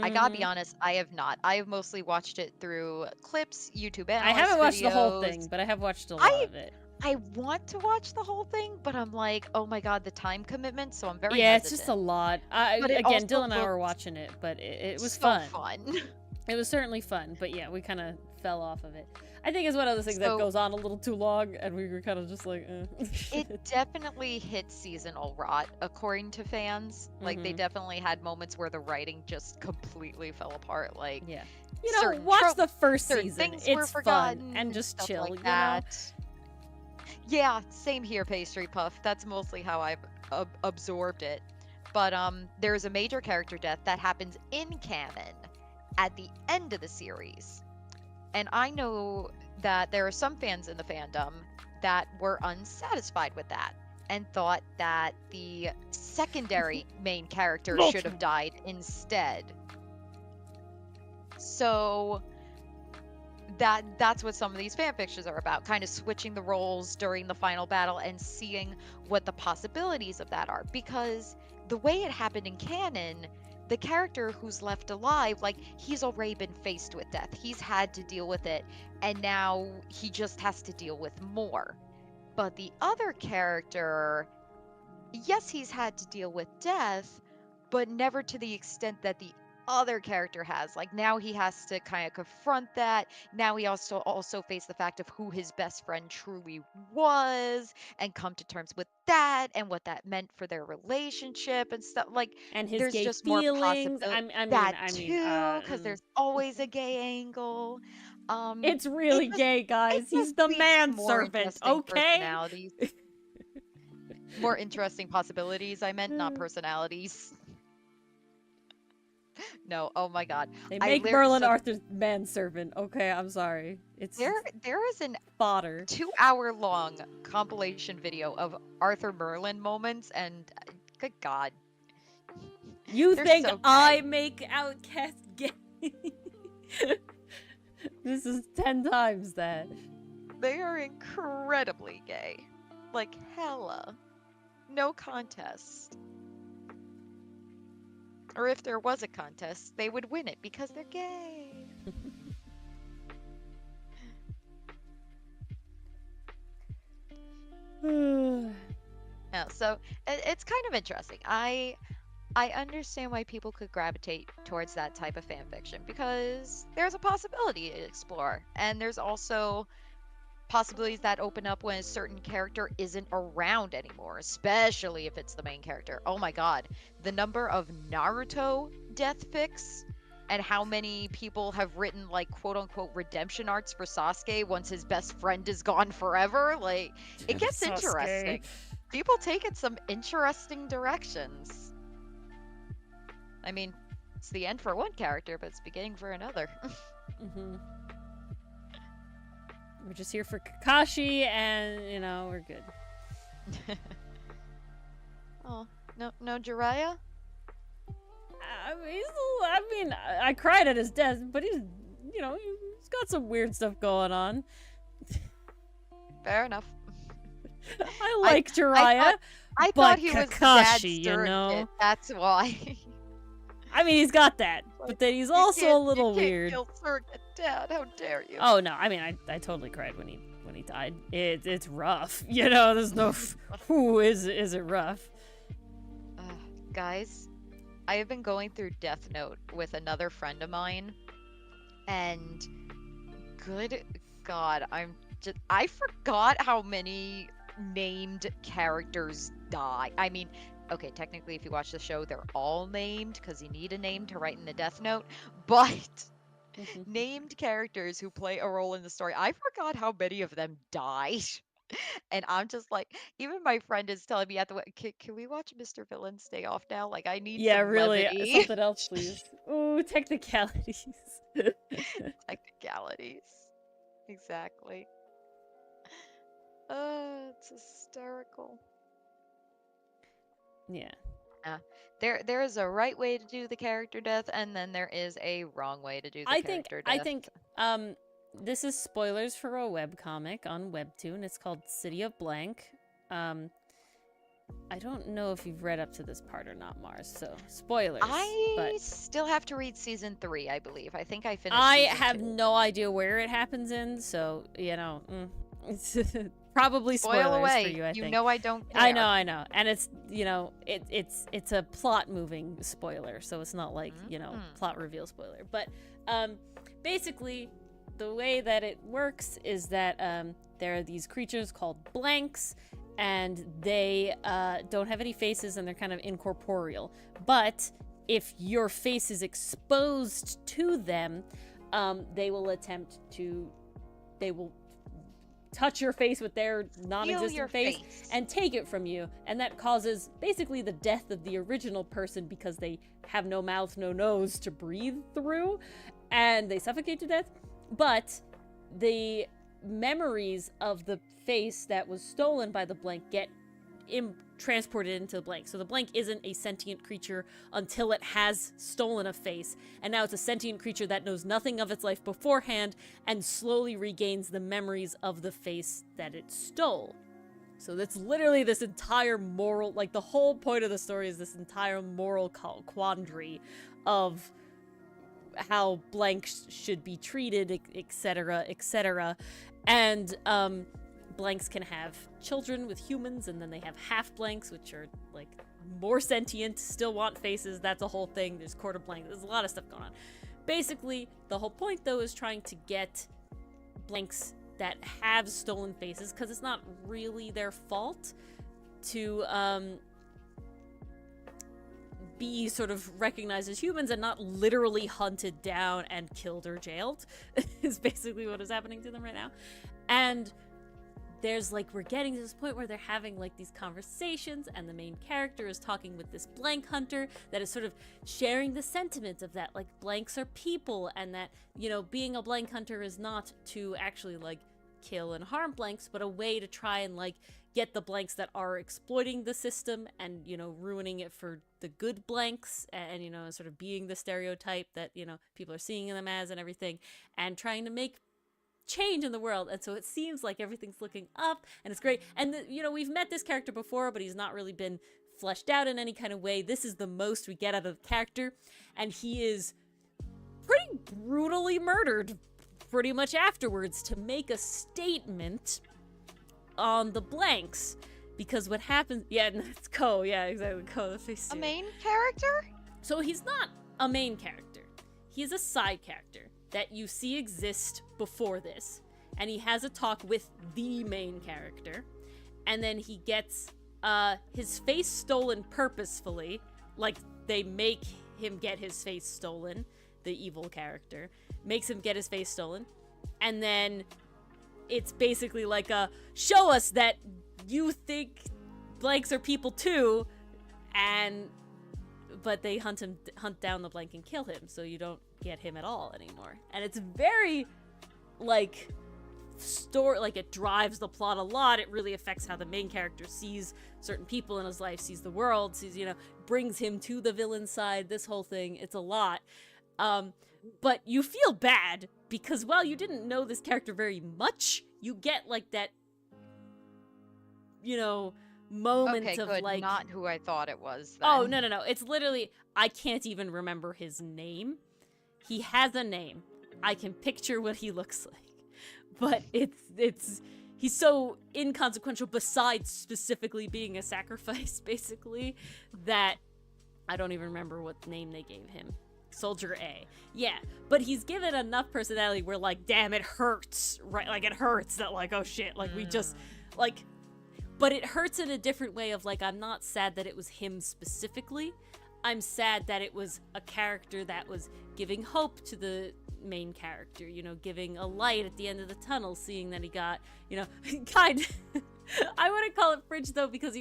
I gotta be Mhm. honest, I have not. I have mostly watched it through clips, YouTube I analyst haven't watched the whole videos. thing, but I have watched a lot of it. I want to watch the whole thing, but I'm like, oh my god, the time commitment. So I'm very Yeah, hesitant. it's just a lot. But it Again, also Dylan and I were looked watching it, but it was so fun. fun. It was certainly fun, but yeah, we kind of fell off of it. I think it's one of those things that So- goes on a little too long, and we were kind of just like, It definitely hit seasonal rot, according to fans. Like they Mhm. definitely had moments where the writing just completely fell apart. Like yeah. You know, certain watch tropes, the first certain season. things were It's forgotten fun and just stuff chill, like you know? that. Yeah, same here, Pastry Puff. That's mostly how I've absorbed it. But there's a major character death that happens in canon at the end of the series. And I know that there are some fans in the fandom that were unsatisfied with that and thought that the secondary main character should have died instead. So that's what some of these fanfictions are about, kind of switching the roles during the final battle and seeing what the possibilities of that are. Because the way it happened in canon, the character who's left alive, like, he's already been faced with death. He's had to deal with it, and now he just has to deal with more. But the other character, yes, he's had to deal with death, but never to the extent that the other character has. Like now he has to kind of confront that. Now he also face the fact of who his best friend truly was and come to terms with that and what that meant for their relationship and stuff. Like And his there's gay just more feelings. possibility I mean, that too, because there's always a gay angle. it's It really just gay, it guys. He's just the leads to more manservant, interesting okay? personalities. More interesting possibilities, I meant, not personalities. No, oh my god. They I make literally Merlin so Arthur's manservant. Okay, I'm sorry. It's there is an fodder. 2-hour long compilation video of Arthur Merlin moments, and good god, You they're think so I gay. make Outcast gay? This is 10 times that. They are incredibly gay. Like hella. No contest. Or if there was a contest, they would win it because they're gay. Yeah, so it's kind of interesting. I understand why people could gravitate towards that type of fan fiction because there's a possibility to explore, and there's also possibilities that open up when a certain character isn't around anymore, especially if it's the main character. Oh my god, the number of Naruto death fics and how many people have written like quote unquote redemption arcs for Sasuke once his best friend is gone forever. Like, it gets Sasuke. interesting. People take it some interesting directions. I mean, it's the end for one character, but it's beginning for another. We're just here for Kakashi, and, you know, we're good. Oh, no Jiraiya? I cried at his death, but he's, you know, he's got some weird stuff going on. Fair enough. I like Jiraiya, I but thought he was Dad's Kakashi, you surrogate. know? That's why. I mean, he's got that, but then he's also a little weird. You can't kill surrogate Dad. How dare you? Oh no, I mean, I totally cried when he died. It's rough, you know. There's no, is it rough? Guys, I have been going through Death Note with another friend of mine, and good God, I forgot how many named characters die. I mean, okay, technically, if you watch the show, they're all named because you need a name to write in the Death Note, but named characters who play a role in the story, I forgot how many of them died. And I'm just like, even my friend is telling me at the can we watch Mr. Villain stay off now? Like, I need Yeah, some really, levity. something else, please. Ooh, technicalities. Technicalities. Exactly. It's hysterical. Yeah. There is a right way to do the character death, and then there is a wrong way to do the character death. I think this is spoilers for a webcomic on Webtoon. It's called City of Blank. I don't know if you've read up to this part or not, Mars, so spoilers. I still have to read season 3, I believe. I think I finished I season have 2. no idea where it happens in, so, you know, it's probably Spoil spoilers away. for you, I think. You know I don't care. I know. And it's, you know, it's a plot-moving spoiler, so it's not like, you know, plot reveal spoiler. But basically, the way that it works is that there are these creatures called blanks, and they don't have any faces, and they're kind of incorporeal. But if your face is exposed to them, they will touch your face with their non-existent face and take it from you, and that causes basically the death of the original person because they have no mouth, no nose to breathe through, and they suffocate to death. But the memories of the face that was stolen by the blank get transported into the blank. So the blank isn't a sentient creature until it has stolen a face, and now it's a sentient creature that knows nothing of its life beforehand and slowly regains the memories of the face that it stole. So that's literally this entire moral, like the whole point of the story is this entire moral quandary of how blanks should be treated, etc., etc. And blanks can have children with humans, and then they have half blanks, which are like more sentient, still want faces. That's a whole thing. There's quarter blanks. There's a lot of stuff going on. Basically, the whole point though is trying to get blanks that have stolen faces, because it's not really their fault, to be sort of recognized as humans and not literally hunted down and killed or jailed is basically what is happening to them right now. And there's like, we're getting to this point where they're having like these conversations, and the main character is talking with this blank hunter that is sort of sharing the sentiment of that, like, blanks are people, and that, you know, being a blank hunter is not to actually like kill and harm blanks, but a way to try and like get the blanks that are exploiting the system and, you know, ruining it for the good blanks, and, you know, sort of being the stereotype that, you know, people are seeing them as and everything, and trying to make change in the world. And so it seems like everything's looking up, and it's great. And you know, we've met this character before, but he's not really been fleshed out in any kind of way. This is the most we get out of the character, and he is pretty brutally murdered pretty much afterwards to make a statement on the blanks. Because what happens, yeah, it's Ko, yeah, exactly, Ko, the face A main character? So he's not a main character. He's a side character that you see exist before this, and he has a talk with the main character, and then he gets his face stolen purposefully. Like, they make him get his face stolen, the evil character makes him get his face stolen, and then it's basically like a, show us that you think blanks are people too, but they hunt down the blank and kill him, so you don't get him at all anymore. And it's very, like, like, it drives the plot a lot. It really affects how the main character sees certain people in his life, sees the world, sees, you know, brings him to the villain side, this whole thing. It's a lot. But you feel bad, because while you didn't know this character very much, you get, like, that, you know, moment okay, of good. like, Not who I thought it was then. oh, no, it's literally, I can't even remember his name. He has a name. I can picture what he looks like, but he's so inconsequential, besides specifically being a sacrifice, basically, that I don't even remember what name they gave him. Soldier A. Yeah, but he's given enough personality where, like, damn, it hurts, right? Like, it hurts that, like, oh shit, like, we just, like, but it hurts in a different way of, like, I'm not sad that it was him specifically. I'm sad that it was a character that was giving hope to the main character, you know, giving a light at the end of the tunnel, seeing that he got, you know, kind I wouldn't call it fridge though, because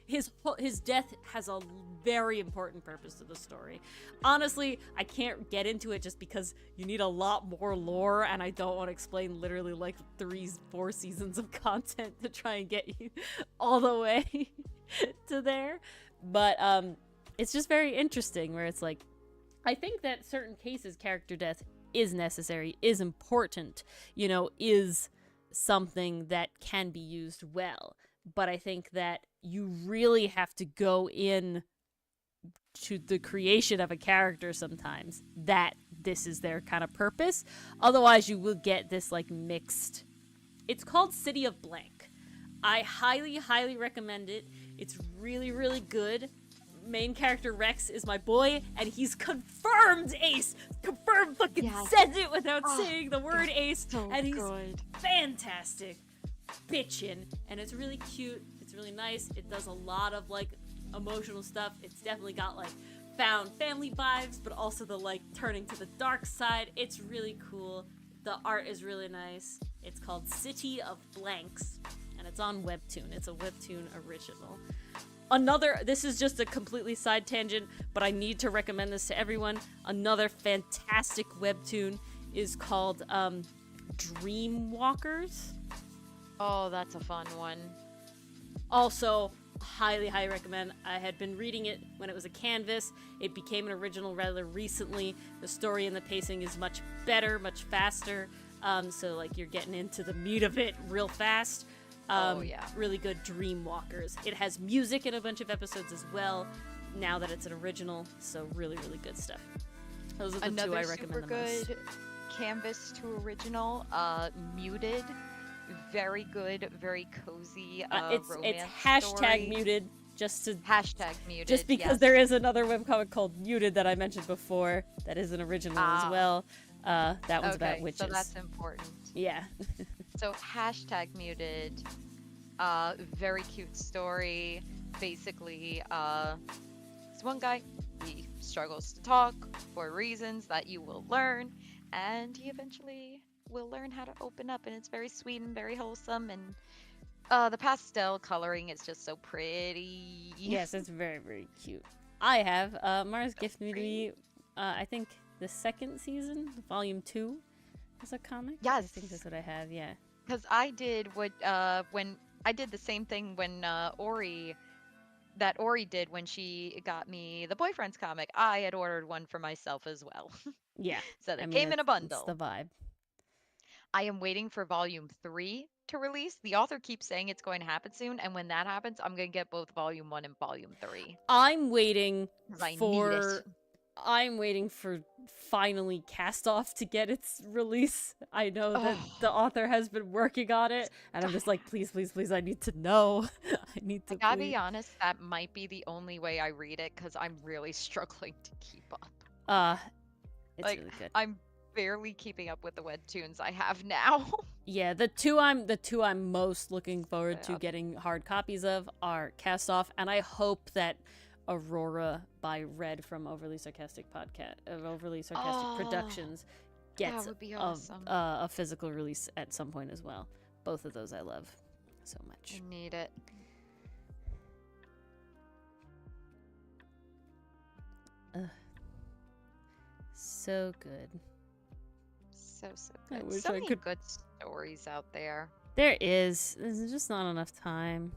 his death has a very important purpose to the story. Honestly, I can't get into it just because you need a lot more lore, and I don't want to explain literally like 3-4 seasons of content to try and get you all the way to there. But it's just very interesting where it's like, I think that certain cases character death is necessary, is important, you know, is something that can be used well. But I think that you really have to go in to the creation of a character sometimes that this is their kind of purpose. Otherwise you will get this like mixed. It's called City of Blank. I highly recommend it. It's really, really good. Main character Rex is my boy, and he's confirmed ace. Confirmed, fucking Yes. says it without saying the word ace. So and he's good. fantastic. Bitchin'. And it's really cute. It's really nice. It does a lot of like emotional stuff. It's definitely got like found family vibes, but also the like turning to the dark side. It's really cool. The art is really nice. It's called City of Blanks, and it's on Webtoon. It's a Webtoon original. This is just a completely side tangent, but I need to recommend this to everyone. Another fantastic webtoon is called Dreamwalkers. Oh, that's a fun one. Also, highly recommend. I had been reading it when it was a canvas. It became an original rather recently. The story and the pacing is much better, much faster. So like you're getting into the meat of it real fast. Oh, yeah. Really good. Dreamwalkers. It has music in a bunch of episodes as well, now that it's an original, so really, really good stuff. Those are the Another two I recommend super the most. good canvas to original, Muted. Very good, very cozy It's romance hashtag story. muted just Hashtag just muted, because there yes. is another webcomic called Muted that I mentioned before that is an original as Ah, well. That one's about okay, so witches. that's important. Yeah. So hashtag muted, very cute story. Basically, this one guy, he struggles to talk for reasons that you will learn, and he eventually will learn how to open up, and it's very sweet and very wholesome, and the pastel coloring is just so pretty. Yes, it's very, very cute. I have Mars So gifted pretty. me, I think the second season, volume 2 as a comic. I think Yes, that's what I have, yeah. because I did what when I did the same thing when Ori did when she got me the boyfriend's comic. I had ordered one for myself as well. Yeah. So they I mean, came in a it's bundle. the vibe. I am waiting for volume 3 to release. The author keeps saying it's going to happen soon, and when that happens, I'm going to get both volume 1 and volume 3 I'm waiting because I need it. for I'm waiting for finally Cast Off to get its release. I know that the Oh, author has been working on it, and I'm just like, please, please, please, I need to know. I need I to gotta please. be honest, that might be the only way I read it because I'm really struggling to keep up. Uh, it's Like, really good. I'm barely keeping up with the webtoons I have now. Yeah, the two I'm most looking forward to Sad. getting hard copies of are Cast Off, and I hope that Aurora by Red from Overly Sarcastic Oh, Productions that gets would be awesome. a physical release at some point as well. Both of those I love so much. I need it. Ugh, so good. So I good. wish So I many could. good stories out there. There's just not enough time.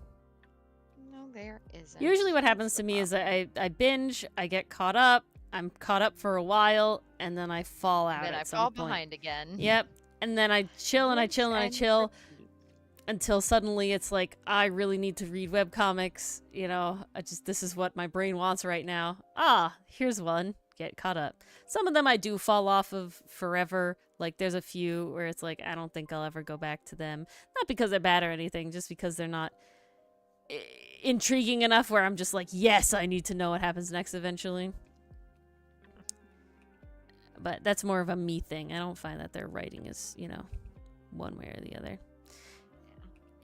No, there isn't. Usually what That's happens the to me is problem. I binge, I get caught up, I'm caught up for a while, and then I fall out Then I at some fall point. behind again. Yep. And then I chill and I Rinse chill and I and chill repeat. until suddenly it's like I really need to read webcomics. You know, this is what my brain wants right now. Ah, here's one. Get caught up. Some of them I do fall off of forever. Like there's a few where it's like I don't think I'll ever go back to them. Not because they're bad or anything, just because they're not intriguing enough where I'm just like, yes, I need to know what happens next eventually. But that's more of a me thing. I don't find that their writing is, one way or the other.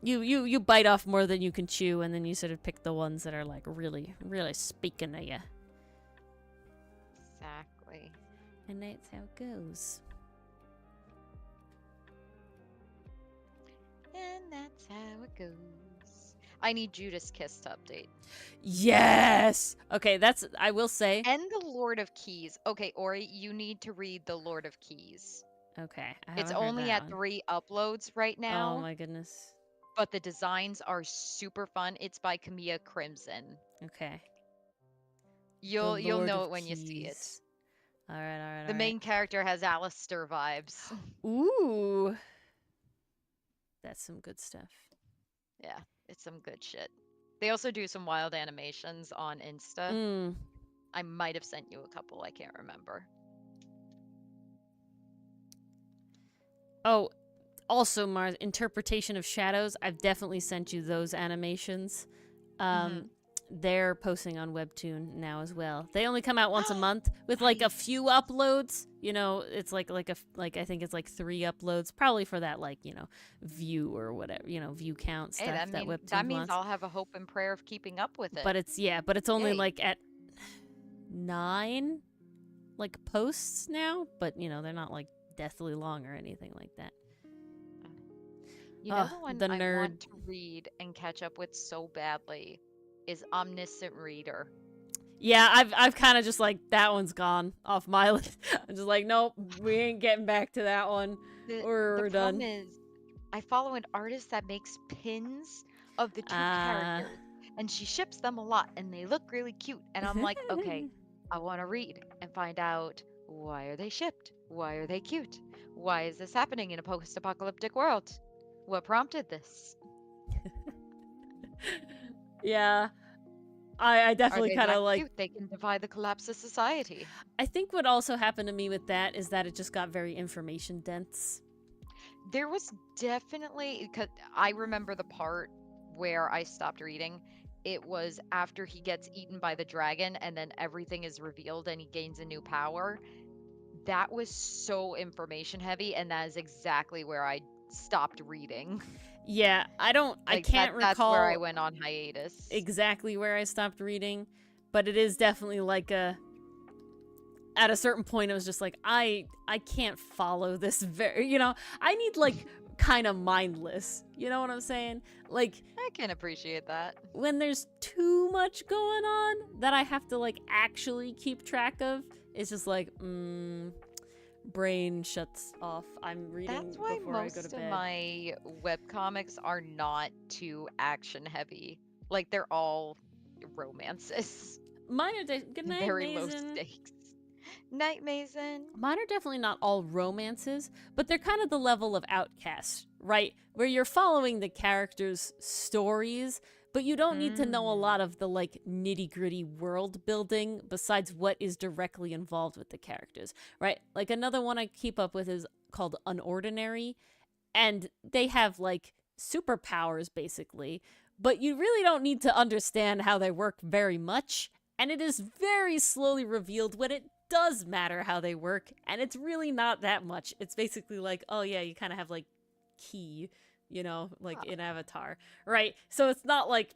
You bite off more than you can chew, and then you sort of pick the ones that are like really, really speaking to you. Exactly. And that's how it goes. And that's how it goes. I need Judas Kiss to update. Yes! Okay, I will say. And the Lord of Keys. Okay, Ori, you need to read the Lord of Keys. Okay, I It's haven't heard only that at one. 3 uploads right Oh now, my goodness. but the designs are super fun. It's by Camilla Crimson. Okay. You'll Lord know of it when you see it. Keys. Alright. The main character has Alistair vibes. Ooh. That's some good stuff. Yeah, it's some good shit. They also do some wild animations on Insta. I might have sent you a couple, I can't remember. Oh, also Mars, Interpretation of Shadows. I've definitely sent you those animations. They're posting on Webtoon now as well. They only come out once a month with like a few uploads. You know, it's like I think it's like 3 uploads, probably for that view or whatever, view count stuff Hey, that Webtoon that means wants. I'll have a hope and prayer of keeping up with it. But it's only Yay. like at 9 posts now, but they're not like deathly long or anything like that. You know the one the I nerd. want to read and catch up with so badly is Omniscient Reader. Yeah, I've kind of just like that one's gone off my list. I'm just like, nope, we ain't getting back to that one. We're done. The problem is, I follow an artist that makes pins of the 2 characters, and she ships them a lot, and they look really cute. And I'm like, okay, I want to read and find out, why are they shipped? Why are they cute? Why is this happening in a post-apocalyptic world? What prompted this? Yeah, I definitely kind of like. Cute? They can defy the collapse of society. I think what also happened to me with that is that it just got very information dense. There was definitely, because I remember the part where I stopped reading. It was after he gets eaten by the dragon and then everything is revealed and he gains a new power. That was so information heavy, and that is exactly where I stopped reading. Yeah, I Like can't that's where I recall went on hiatus. exactly where I stopped reading, but it is definitely like a at a certain point it was just like I can't follow this very, I need like kind of mindless. You know what I'm saying? Like I can appreciate that. when there's too much going on that I have to like actually keep track of, it's just like brain shuts off. I'm reading That's why before I go to most of bed. my webcomics are not too action heavy. Like they're all romances. Mine are good night, Very low Mason. stakes. Night Mason. Mine are definitely not all romances, but they're kind of the level of Outcast, right? Where you're following the characters' stories, but you don't need to know a lot of the like nitty gritty world building besides what is directly involved with the characters, right? Like another one I keep up with is called Unordinary, and they have like superpowers basically, but you really don't need to understand how they work very much. And it is very slowly revealed when it does matter how they work, and it's really not that much. It's basically like, oh yeah, you kind of have like key, like in Avatar, right? So it's not like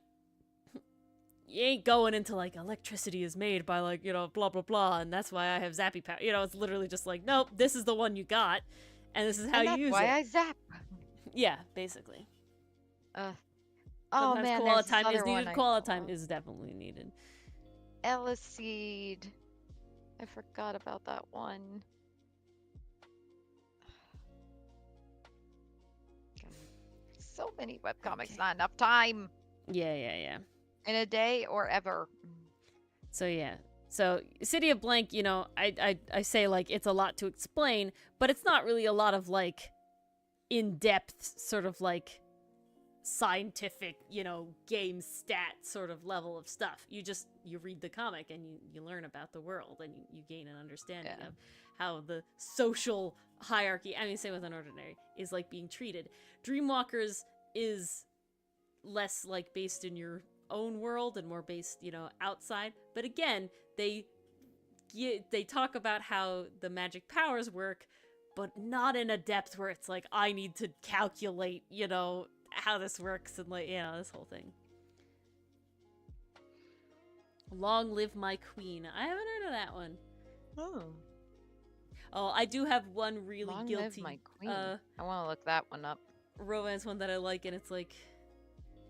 you ain't going into like electricity is made by like, blah blah blah, and that's why I have zappy power. It's literally just like, nope, this is the one you got, and this is how And you that's use why it. I zap. Yeah, basically. Uh, oh Sometimes man, koala there's this time is other one needed. I Koala time love. is definitely needed. Eliseed. I forgot about that one. So many webcomics, Okay. not enough time Yeah. in a day or ever. So yeah. So City of Blank, I say like it's a lot to explain, but it's not really a lot of like in-depth sort of like scientific, game stat sort of level of stuff. You read the comic and you learn about the world and you gain an understanding Yeah. of how the social hierarchy, I mean same with Unordinary, is like being treated. Dreamwalkers is less like based in your own world and more based, outside. But again, they talk about how the magic powers work, but not in a depth where it's like I need to calculate, how this works and like, this whole thing. Long Live My Queen. I haven't heard of that one. Oh. Oh, I do have one really Long guilty Live My Queen. I want to look that one up. romance one that I like, and it's like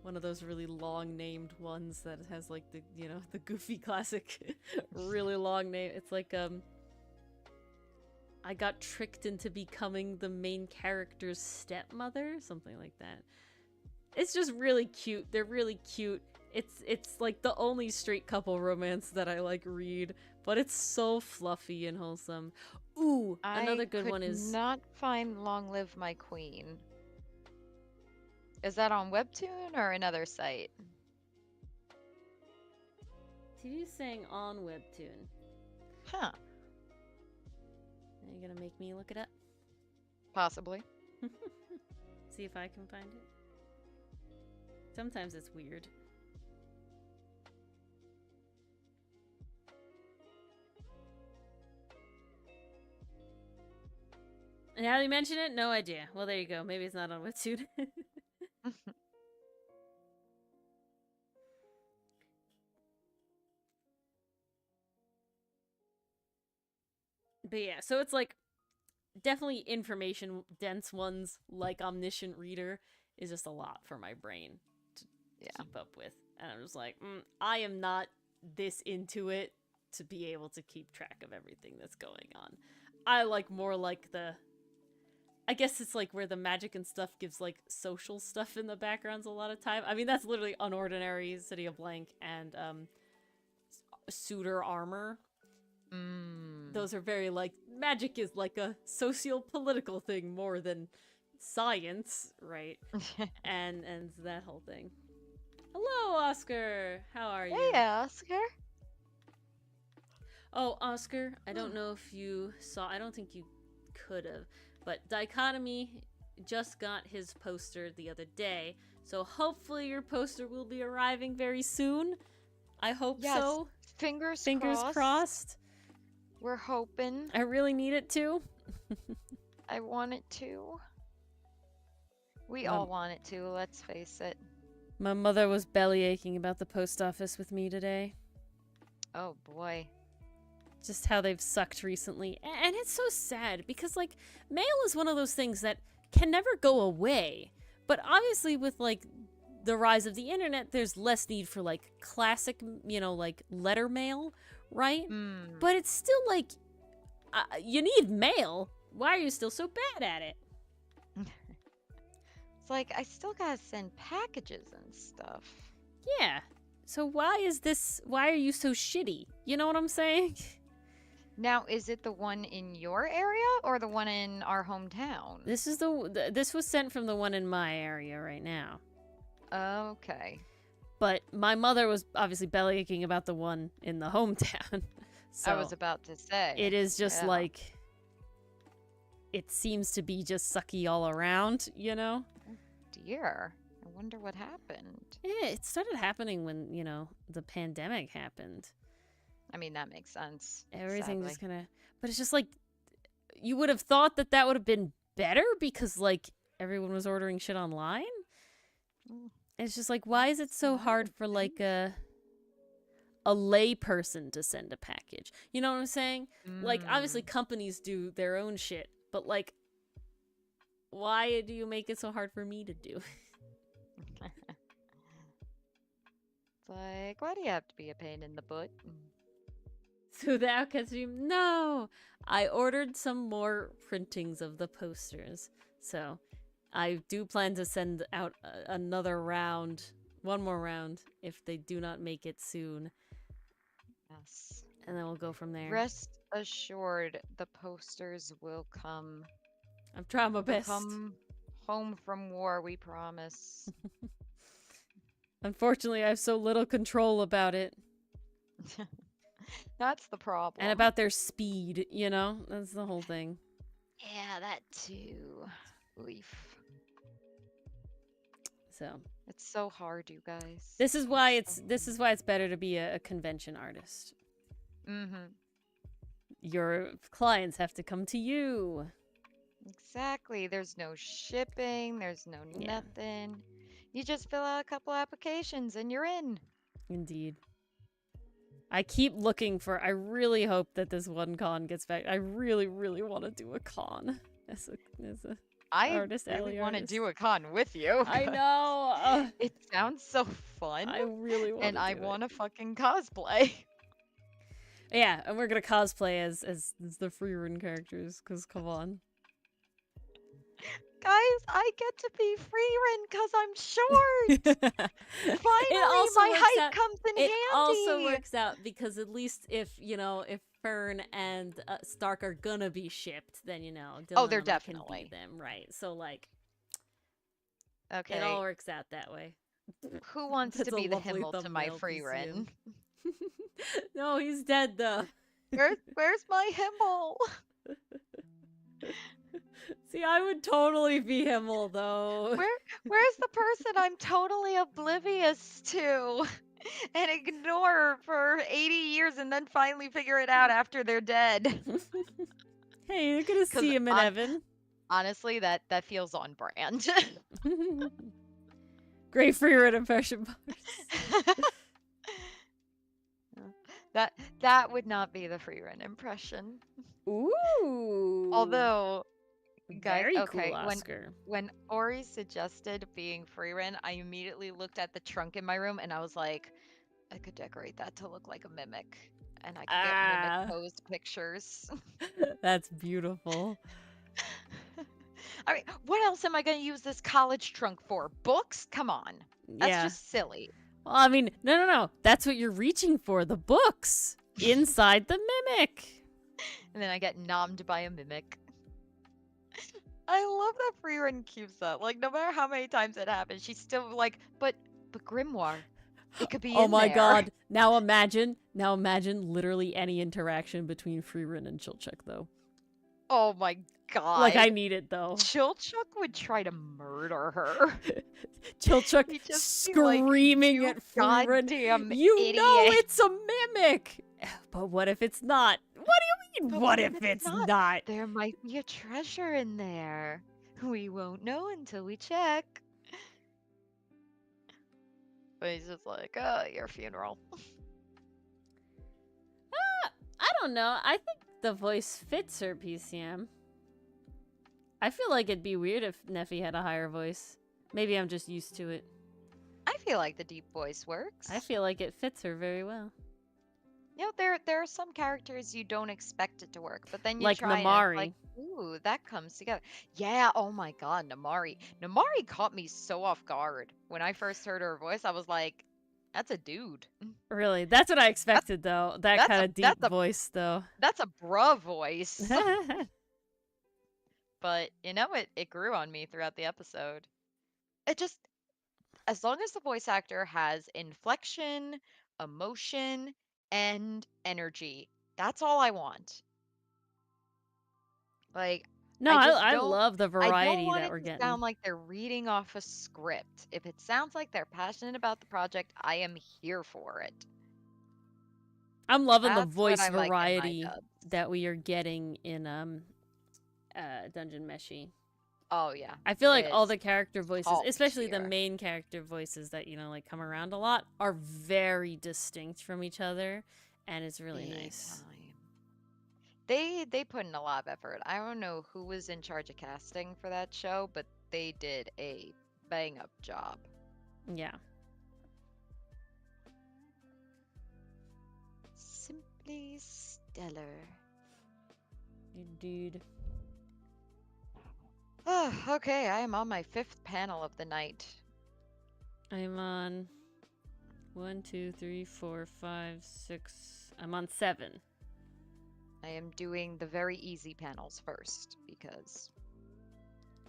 one of those really long named ones that has like the the goofy classic really long name. It's like I got tricked into becoming the main character's stepmother, something like that. It's just really cute. They're really cute. It's like the only straight couple romance that I like read, but it's so fluffy and wholesome. Ooh, another good one is not find Long Live My Queen. Is that on Webtoon or another site? TV saying on Webtoon. Huh. Are you gonna make me look it up? Possibly. See if I can find it. Sometimes it's weird. And now you mention it, no idea. Well, there you go. Maybe it's not on Webtoon. But yeah, so it's like definitely information dense ones like Omniscient Reader is just a lot for my brain to keep up with. And I'm just like, I am not this into it to be able to keep track of everything that's going on. I like more like I guess it's like where the magic and stuff gives like social stuff in the backgrounds a lot of time. I mean, that's literally Unordinary, City of Blank, and Suitor Armor. Those are very like magic is like a socio-political thing more than science, right? and that whole thing. Hello, Oscar. How are you? Hey, Oscar. Oh, Oscar, I don't know if you saw. I don't think you could have, but Dichotomy just got his poster the other day. So hopefully your poster will be arriving very soon. I hope Yes. so. Fingers Fingers crossed. We're hoping. I really need it to. I want it to. We Um, all want it to, let's face it. My mother was belly aching about the post office with me today. Oh boy. Just how they've sucked recently. And it's so sad because, like, mail is one of those things that can never go away. But obviously, with, like, the rise of the internet, there's less need for, like, classic, you know, like, letter mail, right? Mm. But it's still, like, you need mail. Why are you still so bad at it? It's like, I still gotta send packages and stuff. Yeah. So why are you so shitty? You know what I'm saying? Now, is it the one in your area or the one in our hometown? This was sent from the one in my area right now. Okay. But my mother was obviously belly aching about the one in the hometown. So I was about to say. it is just yeah. like, it seems to be just sucky all around, you know? Dear. I wonder what happened. Yeah, it started happening when, you know, the pandemic happened. I mean, that makes sense. Everything just sadly. kind of... But it's just like, you would have thought that that would have been better because, like, everyone was ordering shit online. Mm. It's just like, why is it so That hard would for, think. like, a lay person to send a package? You know what I'm saying? Like, obviously companies do their own shit, but, like, why do you make it so hard for me to do? It's like, why do you have to be a pain in the butt? So the Outcast team, no! I ordered some more printings of the posters. So I do plan to send out another round, one more round, if they do not make it soon. Yes. And then we'll go from there. Rest assured, the posters will come. I'm trying my They'll best. come home from war, we promise. Unfortunately, I have so little control about it. That's the problem. And about their speed, you know? That's the whole thing. Yeah, that too. Leaf. So It's so hard, you guys. this is why it's better to be a convention artist. Mm-hmm. Your clients have to come to you. Exactly. There's no shipping. There's no Yeah. nothing. You just fill out a couple applications and you're in. Indeed. I keep looking for... I really hope that this one con gets back. I really, really want to do a con as a I artist, really alley want to artist. do a con with you. I know. It sounds so fun. I really want and to I do want to fucking cosplay. Yeah, and we're gonna cosplay as the free run characters, because come on. Guys, I get to be Freerin because I'm short. Finally, also my works height out- comes in It handy. also works out because at least if Fern and Stark are gonna be shipped, then Dylan Oh, they're and I can definitely. be them, right? So like, Okay. it all works out that way. Who wants That's to a be the lovely Himmel to my thumbnail to see Freerin? him. No, he's dead though. Where's my Himmel? See, I would totally be Himmel though. Where's the person I'm totally oblivious to and ignore for 80 years and then finally figure it out after they're dead? Hey, you're gonna 'Cause see him in Evan. Honestly, that feels on brand. Great free run impression bars. that would not be the Freerin impression. Ooh. Although, guys, very okay, cool, Oscar. when Ori suggested being Freerin, I immediately looked at the trunk in my room and I was like, I could decorate that to look like a mimic. And I could get mimic posed pictures. That's beautiful. I mean, what else am I going to use this college trunk for? Books? Come on. That's Yeah. just silly. Well, I mean, no. That's what you're reaching for. The books inside the mimic. And then I get nommed by a mimic. I love that Freerin keeps that. Like, no matter how many times it happens, she's still like, but Grimoire, it could be Oh in my there. god. Now imagine literally any interaction between Freerin and Chilchek, though. Oh my Like, I god. need it, though. Chilchuck would try to murder her. Chilchuck He'd just be like, screaming "You at Frieren, goddamn "You know idiot." it's a mimic! But what if it's not? What do you mean, But what what if if it's it's not? not? There might be a treasure in there. We won't know until we check. But he's just like, "Oh, your funeral." I don't know. I think the voice fits her, PCM. I feel like it'd be weird if Neffy had a higher voice. Maybe I'm just used to it. I feel like the deep voice works. I feel like it fits her very well. You know, there are some characters you don't expect it to work, but then you Like try and it's like, Namari. ooh, that comes together. Yeah, oh my god, Namari. Namari caught me so off guard. When I first heard her voice, I was like, that's a dude. Really, that's what I That's expected, though. That that's kind a of deep that's a voice, though. that's a bruh voice. But you know it grew on me throughout the episode. It just as long as the voice actor has inflection, emotion, and energy, that's all I want. Like No, I just I don't love the I don't variety want that it we're to getting. sound like they're reading off a script. If it sounds like they're passionate about the project, I am here for it. I'm loving the That's what voice I like in my variety dubs. that we are getting in Dungeon Meshi. Oh yeah. I feel like all It's the character voices, top especially the tier. main character voices that, like come around a lot, are very distinct from each other, and it's really Big nice. time. They put in a lot of effort. I don't know who was in charge of casting for that show, but they did a bang up job. Yeah. Simply stellar. Dude. Oh, okay, I am on my 5th panel of the night. I'm on 1, 2, 3, 4, 5, 6. I'm on 7. I am doing the very easy panels first because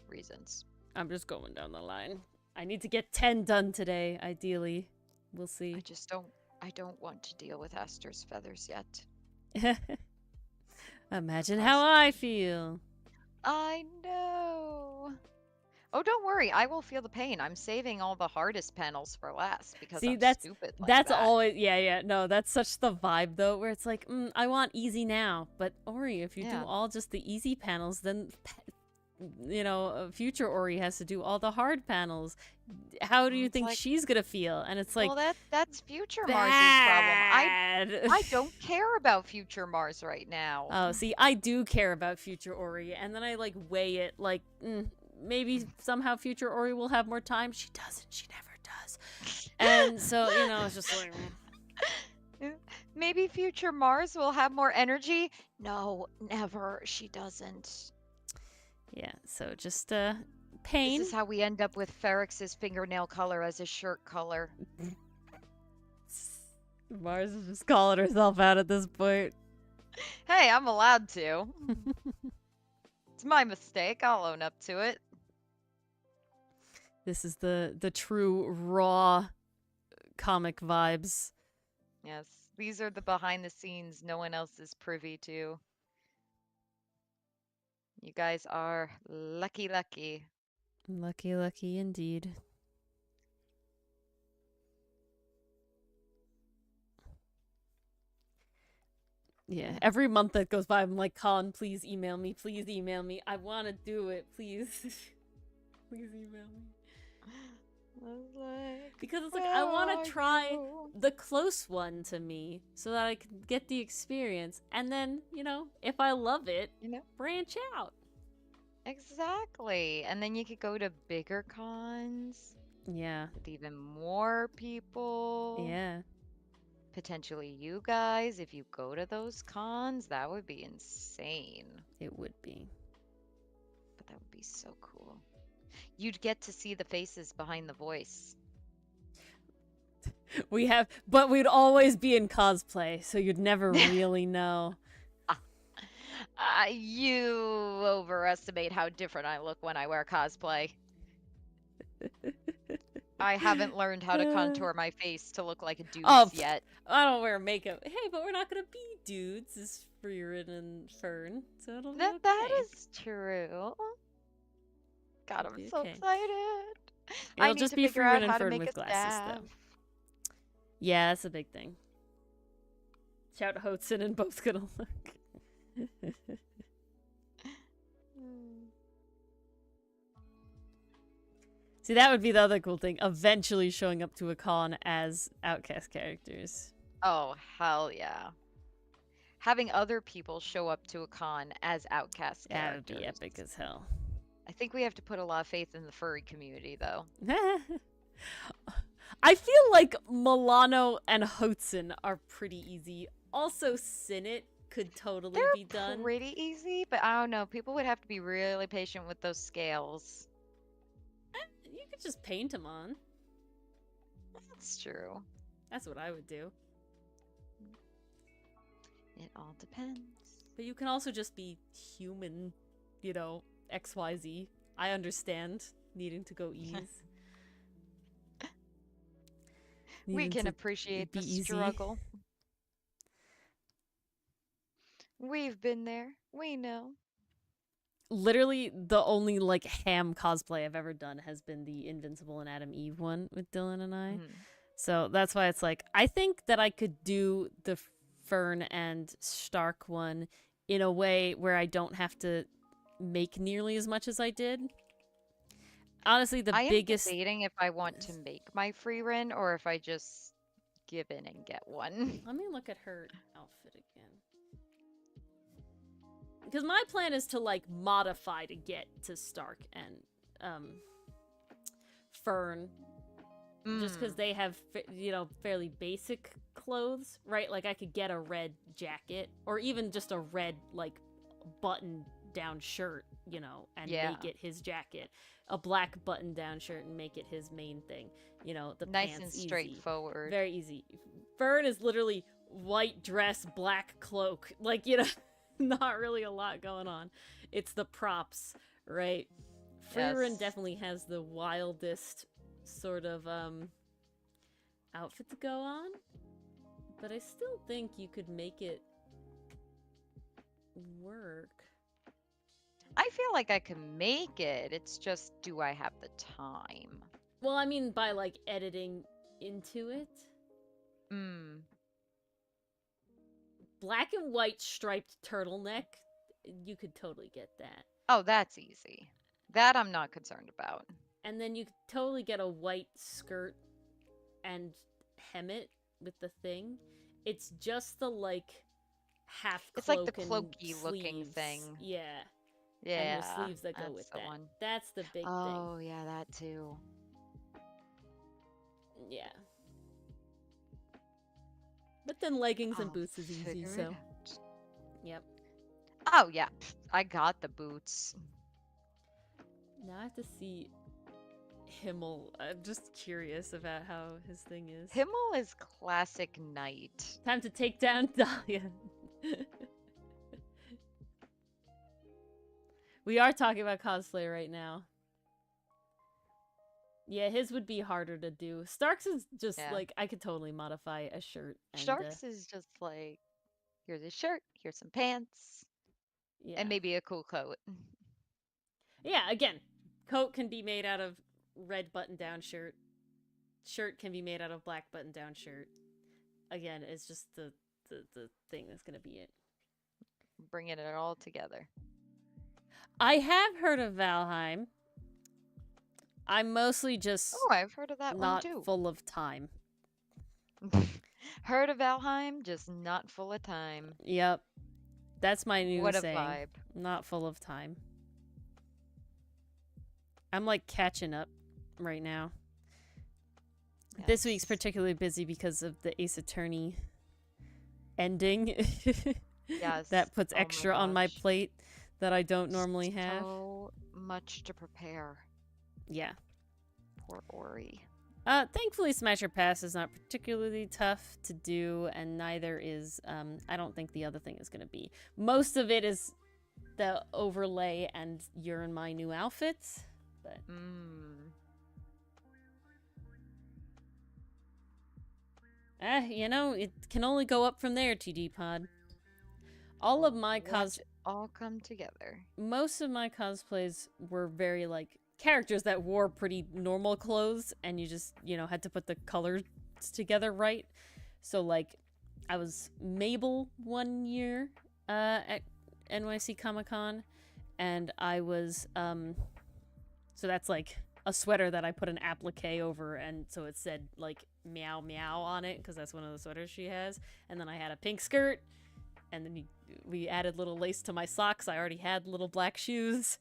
reasons. I'm just going down the line. I need to get 10 done today, ideally. We'll see. I don't want to deal with Aster's feathers yet. Imagine how I feel. I know. Oh, don't worry. I will feel the pain. I'm saving all the hardest panels for last because See, I'm that's stupid like that's that. always no, that's such the vibe though, where it's like, I want easy now, but Ori, if you do Yeah. all just the easy panels, then future Ori has to do all the hard panels. How do you It's think like, she's gonna feel? And it's like, well, that's Future Mars's problem. bad. I don't care about Future Mars right now. Oh, see, I do care about future Ori, and then I like weigh it like, maybe somehow future Ori will have more time. She doesn't. She never does. And so, it's just like, Maybe Future Mars will have more energy. No, never. She doesn't. yeah. So just pain. This is how we end up with Ferrex's fingernail color as his shirt color. Mars is just calling herself out at this point. Hey, I'm allowed to. It's my mistake. I'll own up to it. This is the true raw comic vibes. Yes, these are the behind the scenes no one else is privy to. You guys are lucky. Lucky, lucky indeed. Yeah, every month that goes by, I'm like, Colin, please email me. Please email me. I want to do it. Please. Please email me. Because it's like, I want to try the close one to me so that I can get the experience. And then, if I love it, branch out. Exactly. And then you could go to bigger cons. Yeah. With even more people. Yeah. Potentially you guys, if you go to those cons, that would be insane. It would be. But that would be so cool. You'd get to see the faces behind the voice. But we'd always be in cosplay, so you'd never really know. You overestimate how different I look when I wear cosplay. I haven't learned how to contour my face to look like a dude yet. I don't wear makeup. Hey, but we're not gonna be dudes. It's Frieren and Fern, so it'll be That okay. is true. God, It'll I'm be so okay. excited. I It'll need just to be figure out Frieren and how to Fern make a with glasses, staff. though. Yeah, that's a big thing. Shout Hotson and both gonna look. See, that would be the other cool thing. Eventually showing up to a con as Outcast characters. Oh, hell yeah. Having other people show up to a con as outcast That would characters. be epic as hell. I think we have to put a lot of faith in the furry community, though. I feel like Milano and Hotson are pretty easy. Also, Sinnet could totally be done. They're pretty easy, but I don't know. People would have to be really patient with those scales. You could just paint them on. That's true. That's what I would do. It all depends. But you can also just be human, you know, XYZ. I understand needing to go ease. We can appreciate the struggle. We've been there. We know. Literally, the only like ham cosplay I've ever done has been the Invincible and Adam Eve one with Dylan and I. So that's why it's like, I think that I could do the Fern and Stark one in a way where I don't have to make nearly as much as I did. Honestly, the biggest... I am debating if I want to make my Frieren or if I just give in and get one. Let me look at her outfit again. Because my plan is to, like, modify to get to Stark and, Fern. Just because they have, you know, fairly basic clothes, right? Like, I could get a red jacket, or even just a red, like, button-down shirt, you know, and make it his jacket. A black button-down shirt and make it his main thing. You know, the nice pants, and straightforward. Easy. Very easy. Fern is literally white dress, black cloak. Like, you know, not really a lot going on. It's the props, right? Frieren definitely has the wildest sort of outfit to go on, but I still think you could make it work. I feel like I can make it. It's just, do I have the time? Well, I mean by like editing into it. Black and white striped turtleneck, you could totally get that. Oh, that's easy. That I'm not concerned about. And then you could totally get a white skirt and hem it with the thing. It's just the, like, half cloak. It's like the cloaky looking thing. Yeah. Yeah. And the sleeves that go with that. One. That's the big thing. Oh, yeah, that too. Yeah. But then leggings and boots is easy, so. Yep. Oh, yeah. I got the boots. Now I have to see Himmel. I'm just curious about how his thing is. Himmel is classic knight. Time to take down Dahlia. We are talking about cosplay right now. Yeah, his would be harder to do. Stark's is just like, I could totally modify a shirt. And, Stark's is just like, here's a shirt, here's some pants, and maybe a cool coat. Yeah, again, coat can be made out of red button-down shirt. Shirt can be made out of black button-down shirt. Again, it's just the thing that's gonna be it. Bringing it all together. I have heard of Valheim. I'm mostly just I've heard of that one too. Not full of time. Heard of Valheim, just not full of time. Yep. That's my new what saying. A vibe. Not full of time. I'm like catching up right now. Yes. This week's particularly busy because of the Ace Attorney ending. Yes. That puts extra on my plate that I don't normally have. So much to prepare. Yeah. Poor Ori. Thankfully Smasher Pass is not particularly tough to do, and neither is, I don't think the other thing is going to be. Most of it is the overlay and you're in my new outfits, but... You know, it can only go up from there, TD Pod. All of my Watch it all come together. most of my cosplays were very like characters that wore pretty normal clothes and you just, had to put the colors together right. So like I was Mabel one year at NYC Comic-Con and I was so that's like a sweater that I put an applique over and so it said like meow meow on it because that's one of the sweaters she has. And then I had a pink skirt and then we added little lace to my socks. I already had little black shoes,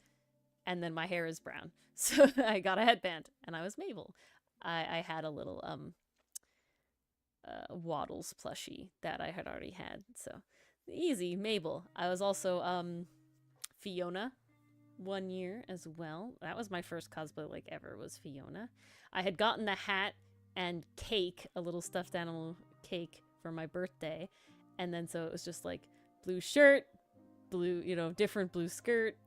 and then my hair is brown. So I got a headband, and I was Mabel. I had a little Waddles plushie that I had already had. So easy, Mabel. I was also Fiona one year as well. That was my first cosplay like ever was Fiona. I had gotten the hat and cake, a little stuffed animal cake for my birthday. And then so it was just like blue shirt, blue, different blue skirt,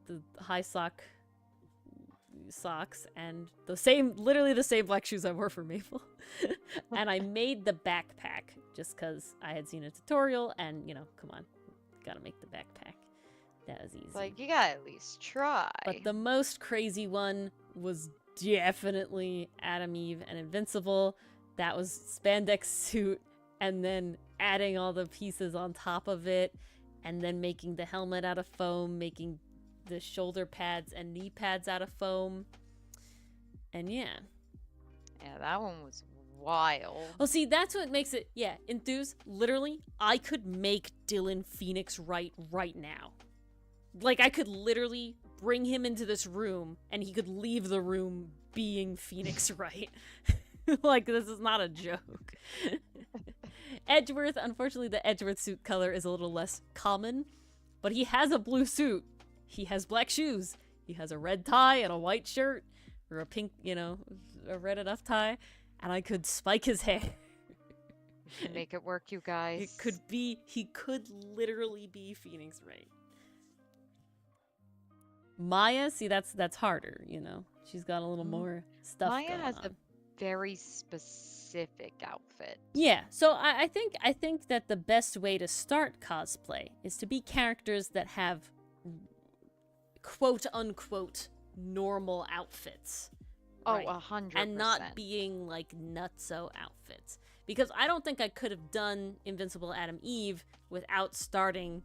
the high socks, and literally the same black shoes I wore for Mabel. And I made the backpack just because I had seen a tutorial and, come on, gotta make the backpack. That was easy. Like, you gotta at least try. But the most crazy one was definitely Adam Eve and Invincible. That was spandex suit and then adding all the pieces on top of it and then making the helmet out of foam, making the shoulder pads and knee pads out of foam. And yeah, that one was wild. Well, see, that's what makes it, Enthuse, literally, I could make Dylan Phoenix right now. Like, I could literally bring him into this room and he could leave the room being Phoenix Wright. Like, this is not a joke. Edgeworth, unfortunately, the Edgeworth suit color is a little less common, but he has a blue suit. He has black shoes. He has a red tie and a white shirt, or a pink, a red enough tie, and I could spike his hair. Make it work, you guys. He could literally be Phoenix Wright. Maya, see, that's harder, She's got a little more stuff Maya going has on. a very specific outfit. Yeah, so I think that the best way to start cosplay is to be characters that have quote unquote normal outfits. Oh, 100%. And not being like nutso outfits. Because I don't think I could have done Invincible Adam Eve without starting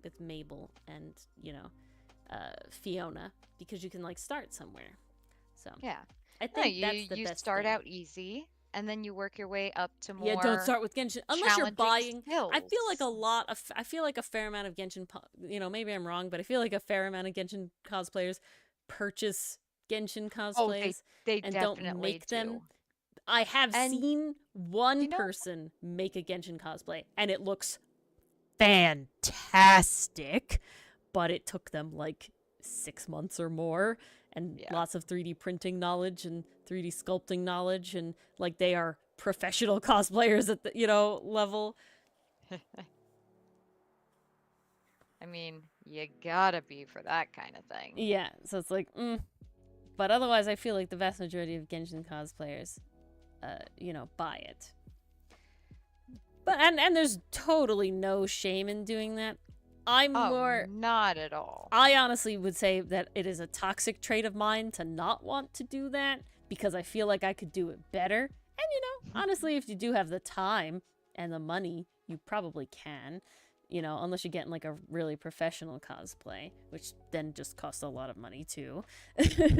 with Mabel and, Fiona. Because you can like start somewhere. So yeah. I think that's the you best start thing. out easy and then you work your way up to more. Yeah, don't start with Genshin unless you're buying. Skills. I feel like a fair amount of Genshin. Maybe I'm wrong, but I feel like a fair amount of Genshin cosplayers purchase Genshin cosplays they and definitely don't make do. them. I have And seen one person make a Genshin cosplay, and it looks fantastic, but it took them like 6 months or more. And lots of 3D printing knowledge and 3D sculpting knowledge, and like they are professional cosplayers at the level. I mean, you gotta be for that kind of thing. Yeah, so it's like, but otherwise, I feel like the vast majority of Genshin cosplayers, buy it. But and there's totally no shame in doing that. Not at all. I honestly would say that it is a toxic trait of mine to not want to do that because I feel like I could do it better. And honestly, if you do have the time and the money, you probably can. Unless you're getting like a really professional cosplay, which then just costs a lot of money too.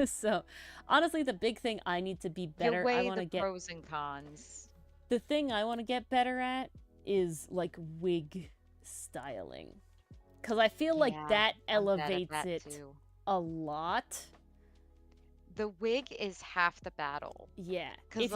So, honestly, the big thing I need to be better. I want to get pros and cons. The thing I want to get better at is like wig styling. Because I feel like that elevates it a lot. The wig is half the battle. Yeah. Because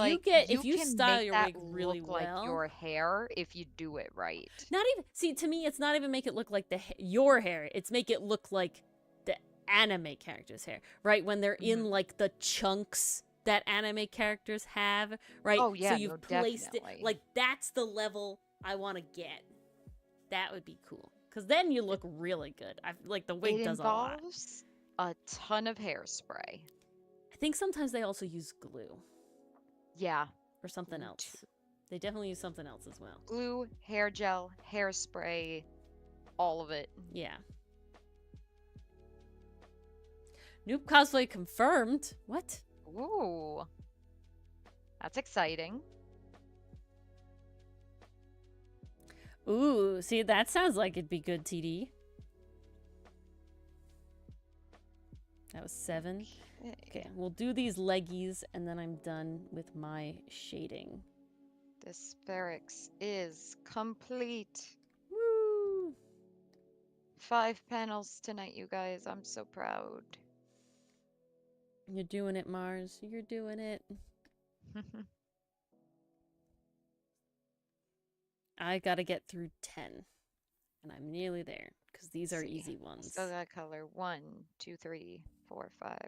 if you style your wig really look well, like your hair if you do it right. To me, it's not even make it look like your hair. It's make it look like the anime character's hair, right? When they're in like the chunks that anime characters have, right? Oh yeah, so you've placed definitely. it like that's the level I want to get. That would be cool. Because then you look really good. The wig does a lot. It involves a ton of hairspray. I think sometimes they also use glue. Yeah. Or something else. They definitely use something else as well. Glue, hair gel, hairspray. all of it. Yeah. Noob cosplay confirmed. What? Ooh. That's exciting. Ooh, see, that sounds like it'd be good, TD. That was 7. Okay, we'll do these leggies, and then I'm done with my shading. This barracks is complete. Woo! 5 panels tonight, you guys. I'm so proud. You're doing it, Mars. You're doing it. I gotta get through 10. And I'm nearly there, because these are easy ones. Still got color 1, 2, 3, 4, 5,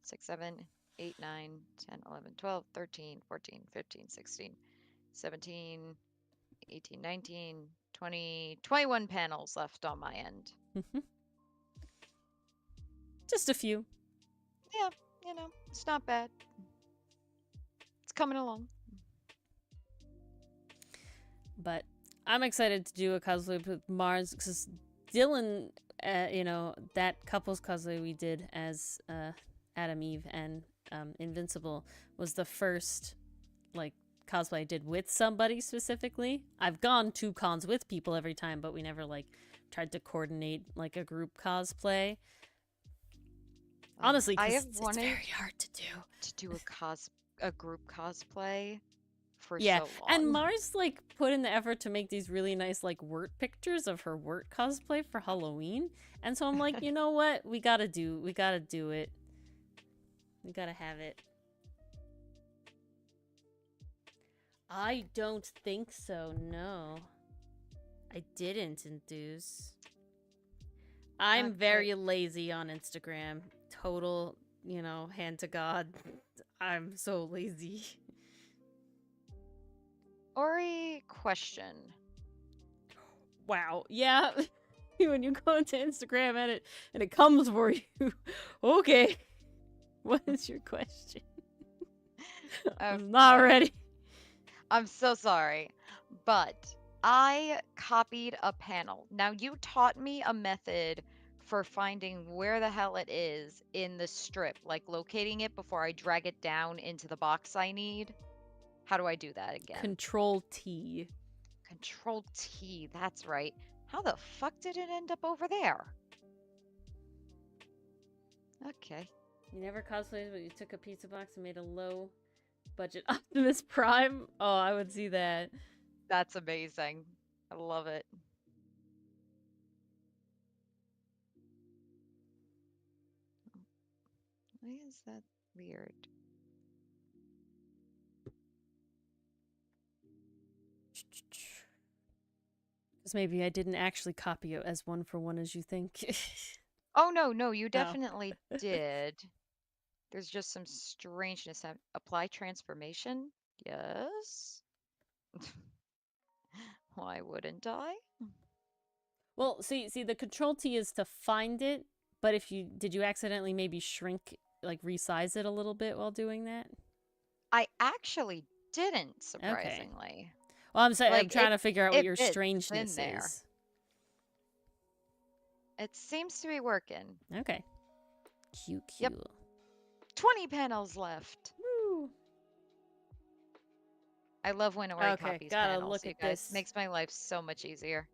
6, 7, 8, 9, 10, 11, 12, 13, 14, 15, 16, 17, 18, 19, 20, 21 panels left on my end. Just a few. Yeah, you know, it's not bad. It's coming along. But I'm excited to do a cosplay with Mars, because Dylan, you know, that couple's cosplay we did as Adam, Eve, and Invincible was the first, like, cosplay I did with somebody specifically. I've gone to cons with people every time, but we never, like, tried to coordinate, like, a group cosplay. Honestly, because it's very hard to do. To do a group cosplay for Yeah, so long. and Mars, like, put in the effort to make these really nice, like, Wirt pictures of her Wirt cosplay for Halloween. And so I'm like, you know what? We gotta do it. We gotta have it. I don't think so, no. I didn't enthuse. I'm very lazy on Instagram. Total, you know, hand to God. I'm so lazy. Ori, question. Wow. Yeah. When you go into Instagram and it comes for you. Okay. What is your question? I'm not ready. I'm so sorry, but I copied a panel. Now, you taught me a method for finding where the hell it is in the strip, like locating it before I drag it down into the box I need. How do I do that again? Control T. Control T, that's right. How the fuck did it end up over there? Okay. You never cosplayed, but you took a pizza box and made a low budget Optimus Prime? Oh, I would see that. That's amazing. I love it. Why is that weird? Because maybe I didn't actually copy it as one for one as you think. Oh, no, you definitely did. There's just some strangeness. Apply transformation? Yes. Why wouldn't I? Well, see, the Control T is to find it, but if you did you accidentally maybe shrink, like resize it a little bit while doing that? I actually didn't, Okay. surprisingly. Well, I'm saying Like, I'm trying to figure out what your fits strangeness in there. is. It seems to be working. Okay. Cute. Yep. 20 panels left. Woo. I love when Ori copies gotta panels, look you at guys. this. Makes my life so much easier.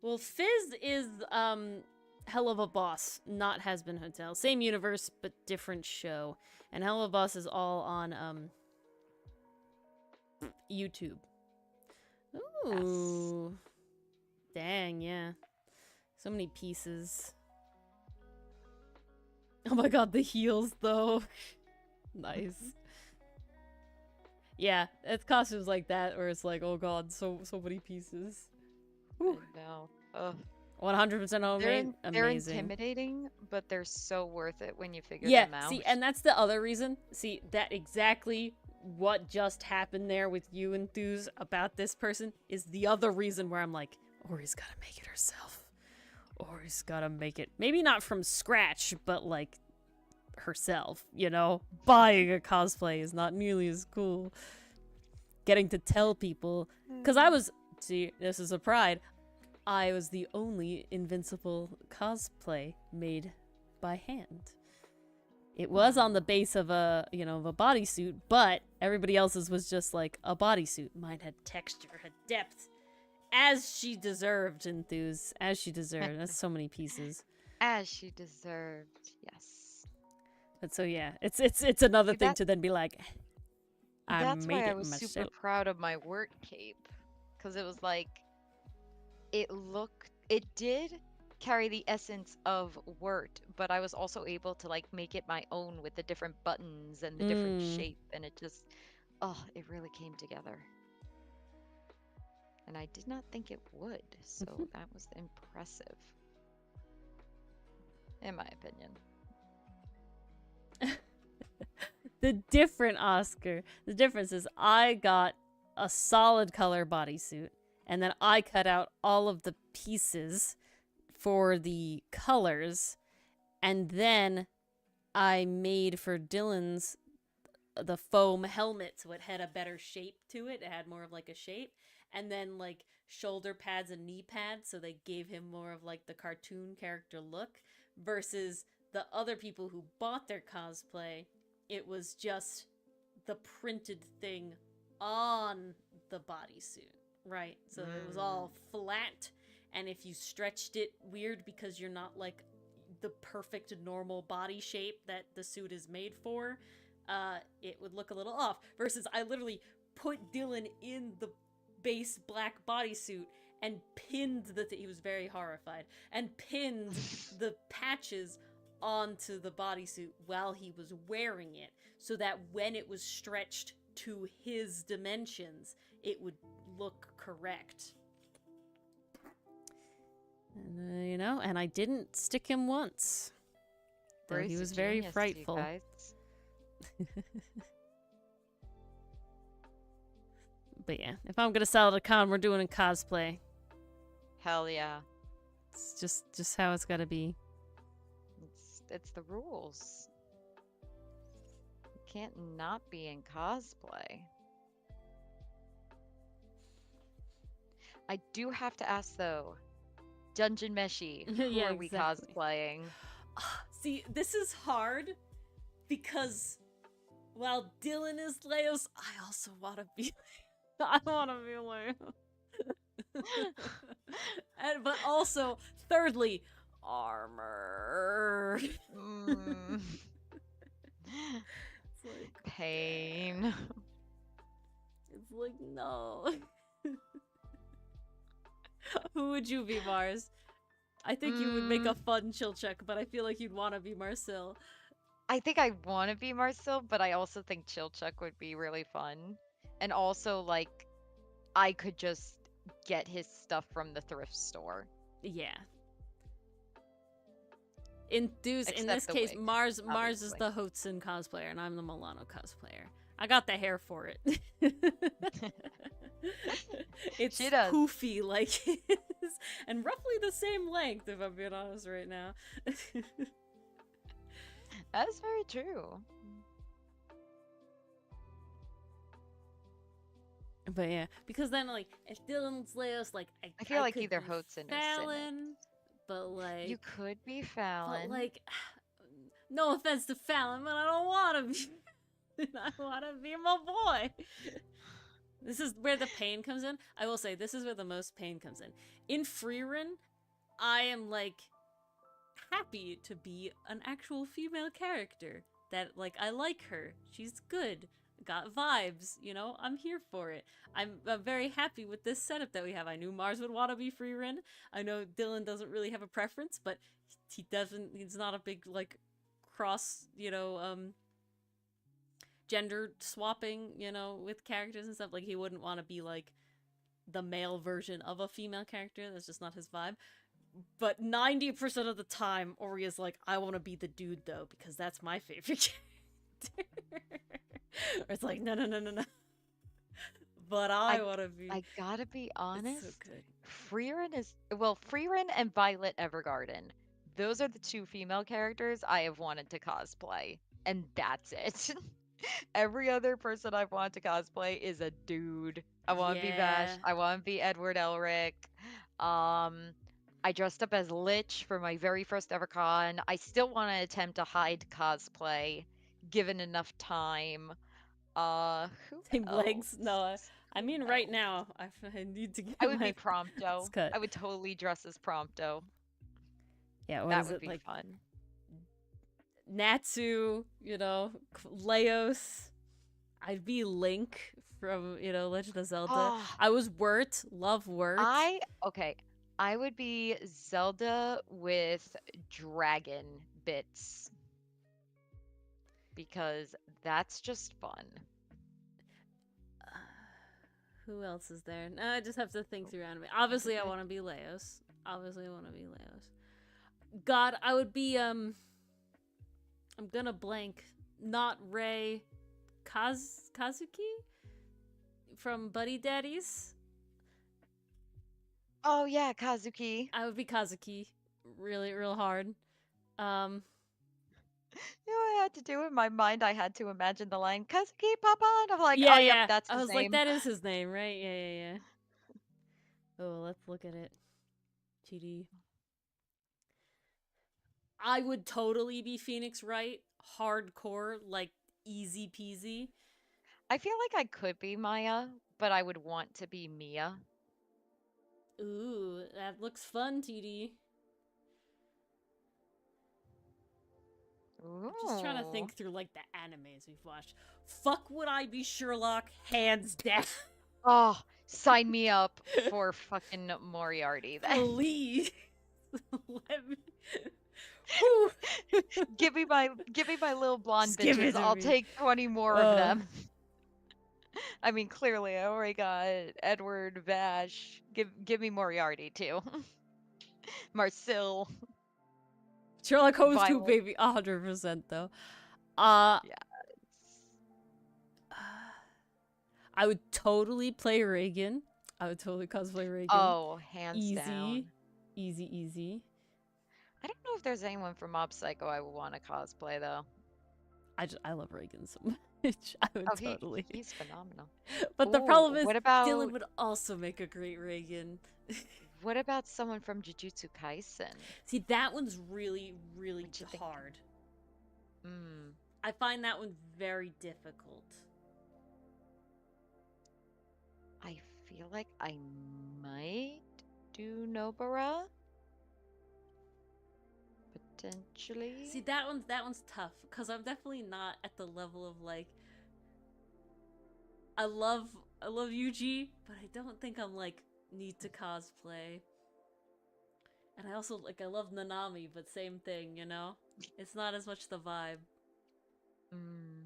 Well, Fizz is Hell of a Boss, not Has-Been Hotel. Same universe, but different show. And Hell of a Boss is all on YouTube. Ooh. Yes. Dang, yeah. So many pieces. Oh my god, the heels though. Nice. Yeah, it's costumes like that where it's like, oh god, so many pieces. Whew. I know. Ugh. 100% homemade. They're Amazing. intimidating, but they're so worth it when you figure Yeah, them out. see, and that's the other reason. See, that exactly what just happened there with you, Enthuse, about this person is the other reason where I'm like, Ori's gotta make it herself. Ori's gotta make it. Maybe not from scratch, but like herself, you know? Buying a cosplay is not nearly as cool. Getting to tell people. Because I was, see, this is a pride. I was the only Invincible cosplay made by hand. It was on the base of a, of a bodysuit, but everybody else's was just like a bodysuit. Mine had texture, had depth, as she deserved, Enthuse. As she deserved. That's so many pieces. As she deserved, yes. But so yeah, it's another See, thing to then be like, I that's made why I it was super myself. proud of my work cape, because it was like it did carry the essence of Wirt, but I was also able to like make it my own with the different buttons and the different shape, and it just, oh, it really came together. And I did not think it would, so that was impressive, in my opinion. The difference is I got a solid color bodysuit, and then I cut out all of the pieces for the colors, and then I made for Dylan's the foam helmet, so it had a better shape to it. It had more of like a shape, and then like shoulder pads and knee pads, so they gave him more of like the cartoon character look, versus the other people who bought their cosplay, it was just the printed thing on the bodysuit, right? So it was all flat, and if you stretched it weird because you're not like the perfect normal body shape that the suit is made for, it would look a little off. Versus I literally put Dylan in the base black bodysuit and pinned he was very horrified, and pinned the patches onto the bodysuit while he was wearing it, so that when it was stretched to his dimensions, it would look correct. And, and I didn't stick him once. Though he was very frightful. But yeah, if I'm gonna sell at a con, we're doing a cosplay. Hell yeah. It's just how it's gotta be. It's the rules. You can't not be in cosplay. I do have to ask though, Dungeon Meshi, who yeah, are we cosplaying? See, this is hard because while Dylan is Leos, I also want to be. I want to be Leo. But also, thirdly, armor. It's like pain. It's like, no. Who would you be, Mars? I think you would make a fun Chilchek, but I feel like you'd want to be Marcel. I think I want to be Marcel, but I also think Chilchek would be really fun. And also, like, I could just get his stuff from the thrift store. Yeah. In this case, wig, Mars is the Hotsun cosplayer, and I'm the Milano cosplayer. I got the hair for it. It's poofy like his, and roughly the same length, if I'm being honest right now. That's very true. But yeah, because then like if Dylan's Leos, like I feel like either Hotsun or Fallon, but like you could be Fallon. But like, no offense to Fallon, but I don't want to be. I want to be my boy. This is where the pain comes in. I will say, this is where the most pain comes in. In Frieren, I am, like, happy to be an actual female character. That, like, I like her. She's good. Got vibes, I'm here for it. I'm very happy with this setup that we have. I knew Mars would want to be Frieren. I know Dylan doesn't really have a preference, but he's not a big, like, cross, gender swapping, with characters and stuff. Like, he wouldn't want to be, like, the male version of a female character. That's just not his vibe. But 90% of the time, Ori is like, I want to be the dude, though, because that's my favorite character. Or it's like, no. But I want to be... I gotta be honest. It's so good. Frieren and Violet Evergarden. Those are the two female characters I have wanted to cosplay. And that's it. Every other person I've wanted to cosplay is a dude. I want to be Vash. I want to be Edward Elric. I dressed up as Lich for my very first ever con. I still want to attempt a Hyde cosplay, given enough time. Who Same legs? No, else? I Who mean right else? now I need to get I would be my Prompto. cut. I would totally dress as Prompto. Yeah, what That is would it be like? fun. Natsu, Leos. I'd be Link from, Legend of Zelda. Oh, I was Wirt, love Wirt. okay. I would be Zelda with dragon bits because that's just fun. Who else is there? No, I just have to think through anime. Think Obviously, of I it. want to be Leos. Obviously, I want to be Leos. God, I would be I'm gonna blank. Not Ray. Kazuki from Buddy Daddies. Oh yeah, Kazuki. I would be Kazuki. Really, real hard. Um, You know what I had to do in my mind? I had to imagine the line Kazuki Papa, and I'm like, yeah, oh yep, yeah. that's I his was like, name. that is his name, right? Yeah, yeah, yeah. Oh, let's look at it. GD. I would totally be Phoenix Wright. Hardcore, like easy peasy. I feel like I could be Maya, but I would want to be Mia. Ooh, that looks fun, TD. I'm just trying to Ooh. think through like the animes we've watched. Fuck would I be Sherlock, hands down. Oh, sign me up for fucking Moriarty then. Please. Let me. Give me my little blonde Just give bitches. it to I'll me. take 20 more of them. I mean, clearly I already got Edward Vash. Give me Moriarty too. Marcel. Sherlock Holmes 2, Violet. baby. 100% though. Uh, Yeah. I would totally play Reagan. I would totally cosplay Reagan. Oh, hands Easy. down. Easy. I don't know if there's anyone from Mob Psycho I would want to cosplay though. I love Reagan so much. I would Oh, totally. he's phenomenal. But the Ooh, problem is, what about Dylan would also make a great Reagan. what about someone from Jujutsu Kaisen? See, that one's really, really What you think? hard. Hmm. I find that one very difficult. I feel like I might do Nobara. Potentially. See, that one's tough because I'm definitely not at the level of like. I love Yuji, but I don't think I'm like need to cosplay. And I also I love Nanami, but same thing, It's not as much the vibe. Hmm.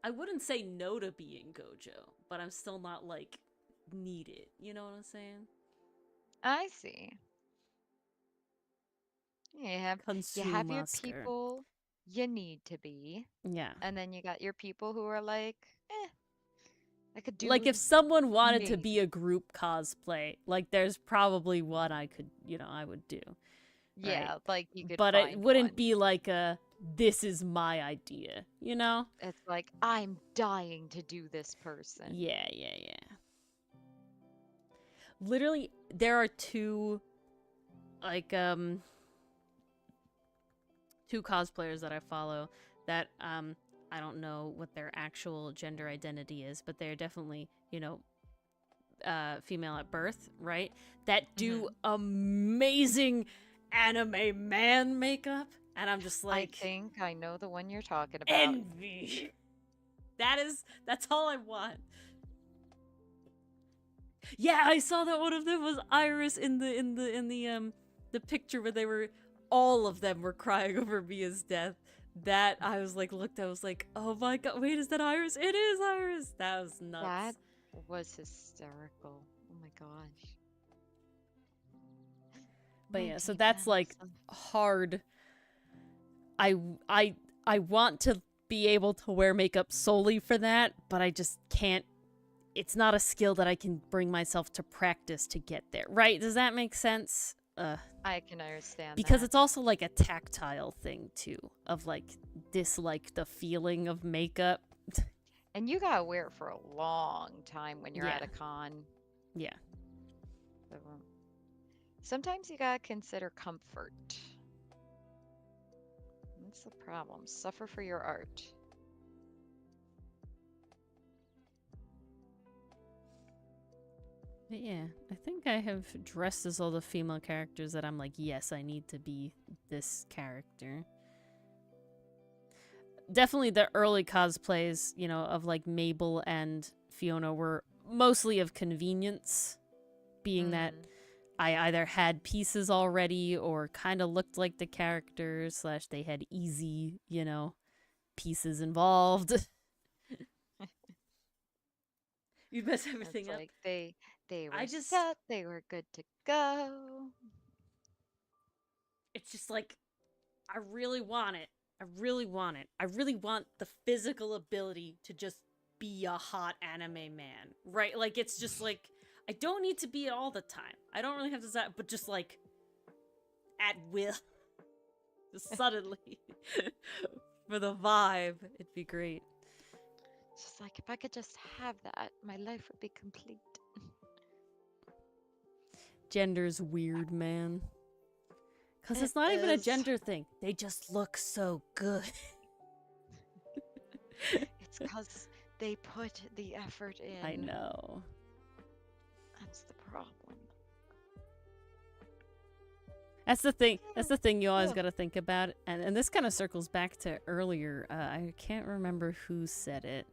I wouldn't say no to being Gojo, but I'm still not like need it. You know what I'm saying? I see. You have Consume your Oscar. people you need to be. Yeah. And then you got your people who are like, I could do Like if someone wanted to me. be a group cosplay, like there's probably one I could, I would do. Yeah, right? like you could But find it wouldn't one. be like a this is my idea, It's like I'm dying to do this person. Yeah. Literally, there are two cosplayers that I follow that I don't know what their actual gender identity is, but they're definitely, female at birth, right? That do amazing anime man makeup, and I'm just like, I think I know the one you're talking about. envy. That's all I want. Yeah, I saw that one of them was Iris in the picture where all of them were crying over Mia's death. That I was like, oh my god, wait, is that Iris? It is Iris. That was nuts. That was hysterical. Oh my gosh. But yeah, so that's like hard. I want to be able to wear makeup solely for that, but I just can't. It's not a skill that I can bring myself to practice to get there. Right? Does that make sense? I can understand because that. it's also like a tactile thing too, of like dislike the feeling of makeup. And you gotta wear it for a long time when you're at a con. Yeah. So, sometimes you gotta consider comfort. That's the problem. Suffer for your art. But yeah, I think I have dressed as all the female characters that I'm like, yes, I need to be this character. Definitely the early cosplays, you know, of like Mabel and Fiona were mostly of convenience, being that I either had pieces already or kind of looked like the characters, slash they had easy, you know, pieces involved. You mess everything It's up. like they I were just, set, they were good to go. it's just like, I really want it. I really want it. I really want the physical ability to just be a hot anime man, right? Like, it's just like, I don't need to be it all the time. I don't really have to, but just like, at will. Just suddenly. For the vibe, it'd be great. It's just like if I could just have that, my life would be complete. Gender's weird, man. Because It it's not even a is. gender thing. They just look so good. It's because they put the effort in. I know. That's the problem. That's the thing. That's the thing you always got to think about. And this kind of circles back to earlier. I can't remember who said it,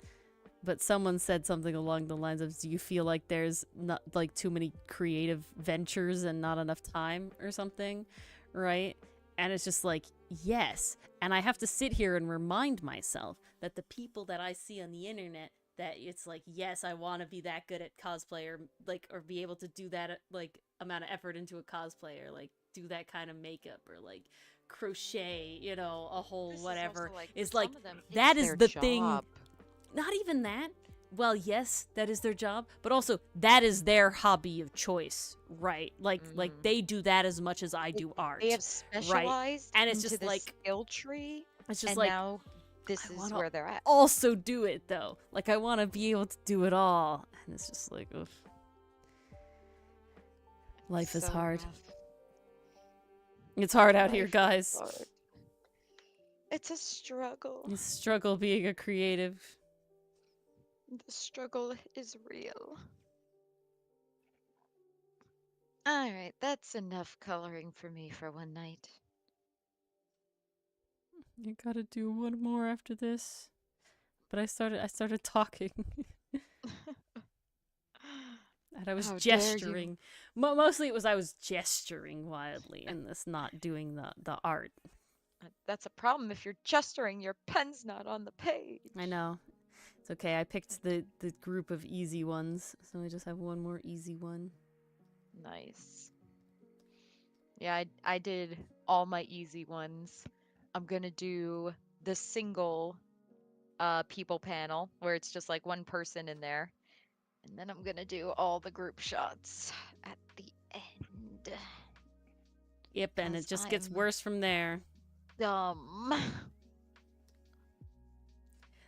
but someone said something along the lines of, do you feel like there's not like too many creative ventures and not enough time or something, right? And it's just like, yes. And I have to sit here and remind myself that the people that I see on the internet, that it's like, yes, I want to be that good at cosplay, or like, or be able to do that like amount of effort into a cosplay, or like do that kind of makeup, or like crochet, you know, a whole This whatever. Is Is like, some of them, that it's is their the thing. job. Not even that. Well, yes, that is their job, but also that is their hobby of choice, right? Like they do that as much as I do art. They have specialized And it's into just the like, skill tree, it's just and like, now this I is wanna where they're at. also do it though. Like, I want to be able to do it all, and it's just like, oof. Life is So hard. rough. It's hard out here, Life is guys. hard. It's a struggle. You struggle being a creative. The struggle is real. Alright, that's enough coloring for me for one night. You gotta do one more after this. But I started talking. And I was How dare you. gesturing. Mostly it was I was gesturing wildly in this, not doing the art. That's a problem if you're gesturing, your pen's not on the page. I know. It's okay. I picked the group of easy ones, so we just have one more easy one. Nice. Yeah, I did all my easy ones. I'm gonna do the single people panel where it's just like one person in there. And then I'm gonna do all the group shots at the end. Yep, and it 'Cause just gets I'm worse from there. dumb.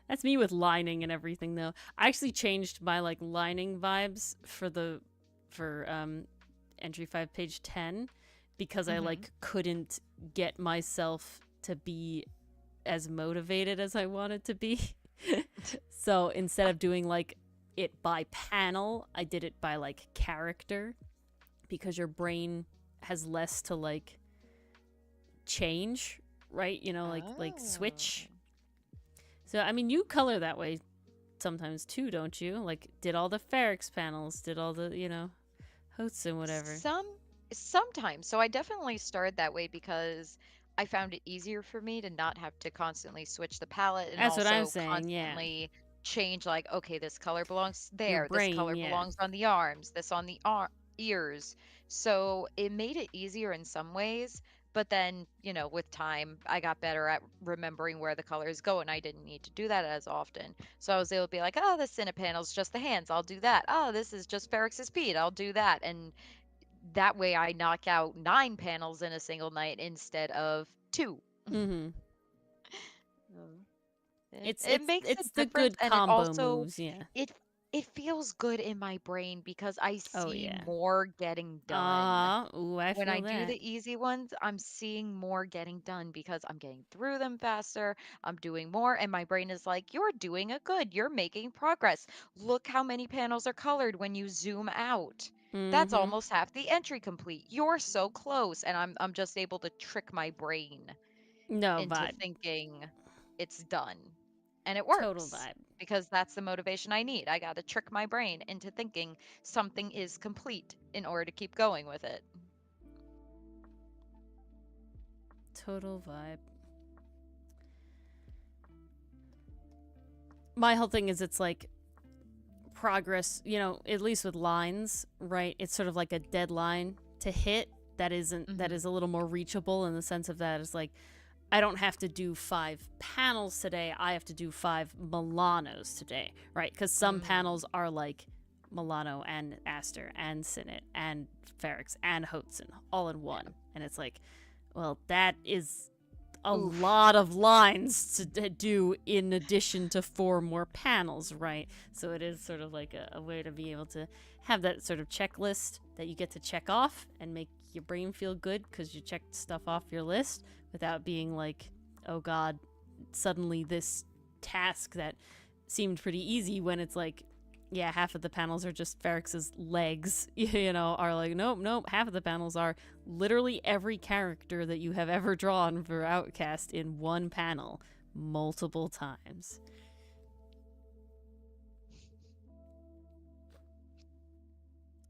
That's me with lining and everything, though. I actually changed my like lining vibes for entry 5 page 10 because I like couldn't get myself to be as motivated as I wanted to be. So instead of doing like it by panel, I did it by like character, because your brain has less to like change, right? You know, like switch. So I mean, you color that way sometimes too, don't you? Like, did all the Ferrix panels, did all the, you know, Hots and whatever. Sometimes. So I definitely started that way because I found it easier for me to not have to constantly switch the palette and That's what I'm also saying, yeah. constantly change, like, okay, this color belongs Your there, brain, this color yeah. belongs on the arms, this on the ears. So it made it easier in some ways, but then, you know, with time, I got better at remembering where the colors go, and I didn't need to do that as often. So I was able to be like, oh, this Cinna panel's just the hands, I'll do that. Oh, this is just Ferrix's feet, I'll do that. And that way I knock out 9 panels in a single night instead of 2. Mm-hmm. It makes it's a the difference, good and it combo also moves, yeah. it it feels good in my brain because I Oh see yeah. more getting done. Ooh, I When I feel do that. the easy ones, I'm seeing more getting done because I'm getting through them faster. I'm doing more, and my brain is like, "You're doing it good. You're making progress. Look how many panels are colored when you zoom out. That's Mm-hmm. almost half the entry complete. You're so close." And I'm just able to trick my brain No into vibe. thinking it's done. And it Total works vibe. because that's the motivation I need. I got to trick my brain into thinking something is complete in order to keep going with it. Total vibe. My whole thing is it's like progress, at least with lines, right? It's sort of like a deadline to hit that is Mhm. a little more reachable in the sense of that it's like I don't have to do 5 panels today. I have to do 5 Milanos today, right? Because some panels Mm. are like Milano and Aster and Sinnet and Ferrix and Hotzen all in Yeah. one. And it's like, well, that is a Oof. lot of lines to do in addition to 4 more panels, right? So it is sort of like a way to be able to have that sort of checklist that you get to check off and make your brain feel good because you checked stuff off your list without being like, oh God, suddenly this task that seemed pretty easy when it's like, yeah, half of the panels are just Ferrix's legs, are like, nope, nope. Half of the panels are literally every character that you have ever drawn for Outcast in one panel multiple times.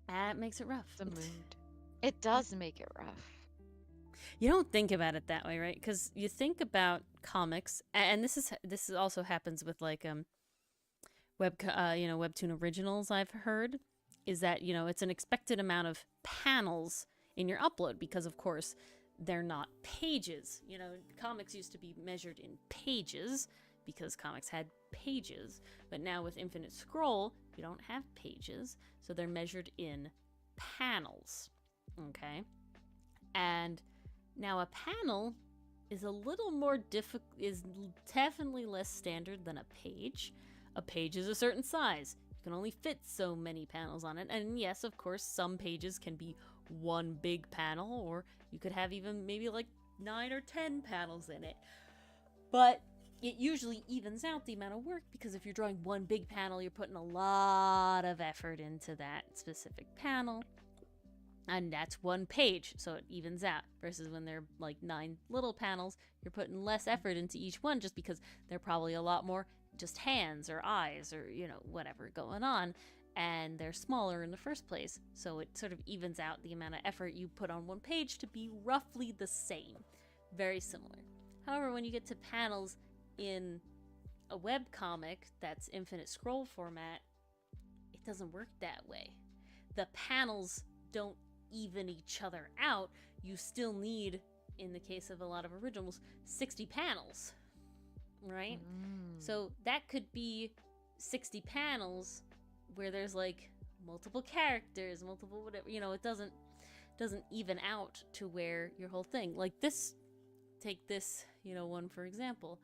That makes it rough. The mood. It does make it rough. You don't think about it that way, right? Because you think about comics, and this also happens with like webtoon originals. I've heard is that it's an expected amount of panels in your upload because of course they're not pages. Comics used to be measured in pages because comics had pages, but now with Infinite Scroll you don't have pages, so they're measured in panels. Okay, and now a panel is a little more difficult, is definitely less standard than a page. A page is a certain size. You can only fit so many panels on it. And yes, of course, some pages can be one big panel, or you could have even maybe like 9 or 10 panels in it. But it usually evens out the amount of work because if you're drawing one big panel, you're putting a lot of effort into that specific panel. And that's one page, so it evens out. Versus when they're like 9 little panels, you're putting less effort into each one just because they're probably a lot more just hands or eyes or, whatever going on. And they're smaller in the first place. So it sort of evens out the amount of effort you put on one page to be roughly the same. Very similar. However, when you get to panels in a web comic that's Infinite Scroll format, it doesn't work that way. The panels don't even each other out. You still need, in the case of a lot of originals, 60 panels, right? So that could be 60 panels where there's like multiple characters, multiple whatever, it doesn't even out to where your whole thing, like this, take this, one for example.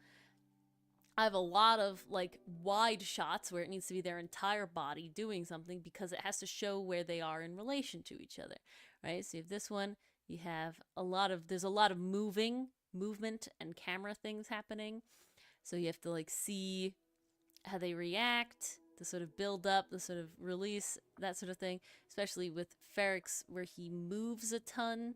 I have a lot of like wide shots where it needs to be their entire body doing something because it has to show where they are in relation to each other, right? So if this one, you have there's a lot of movement and camera things happening. So you have to like see how they react, the sort of build up, the sort of release, that sort of thing, especially with Ferrix where he moves a ton.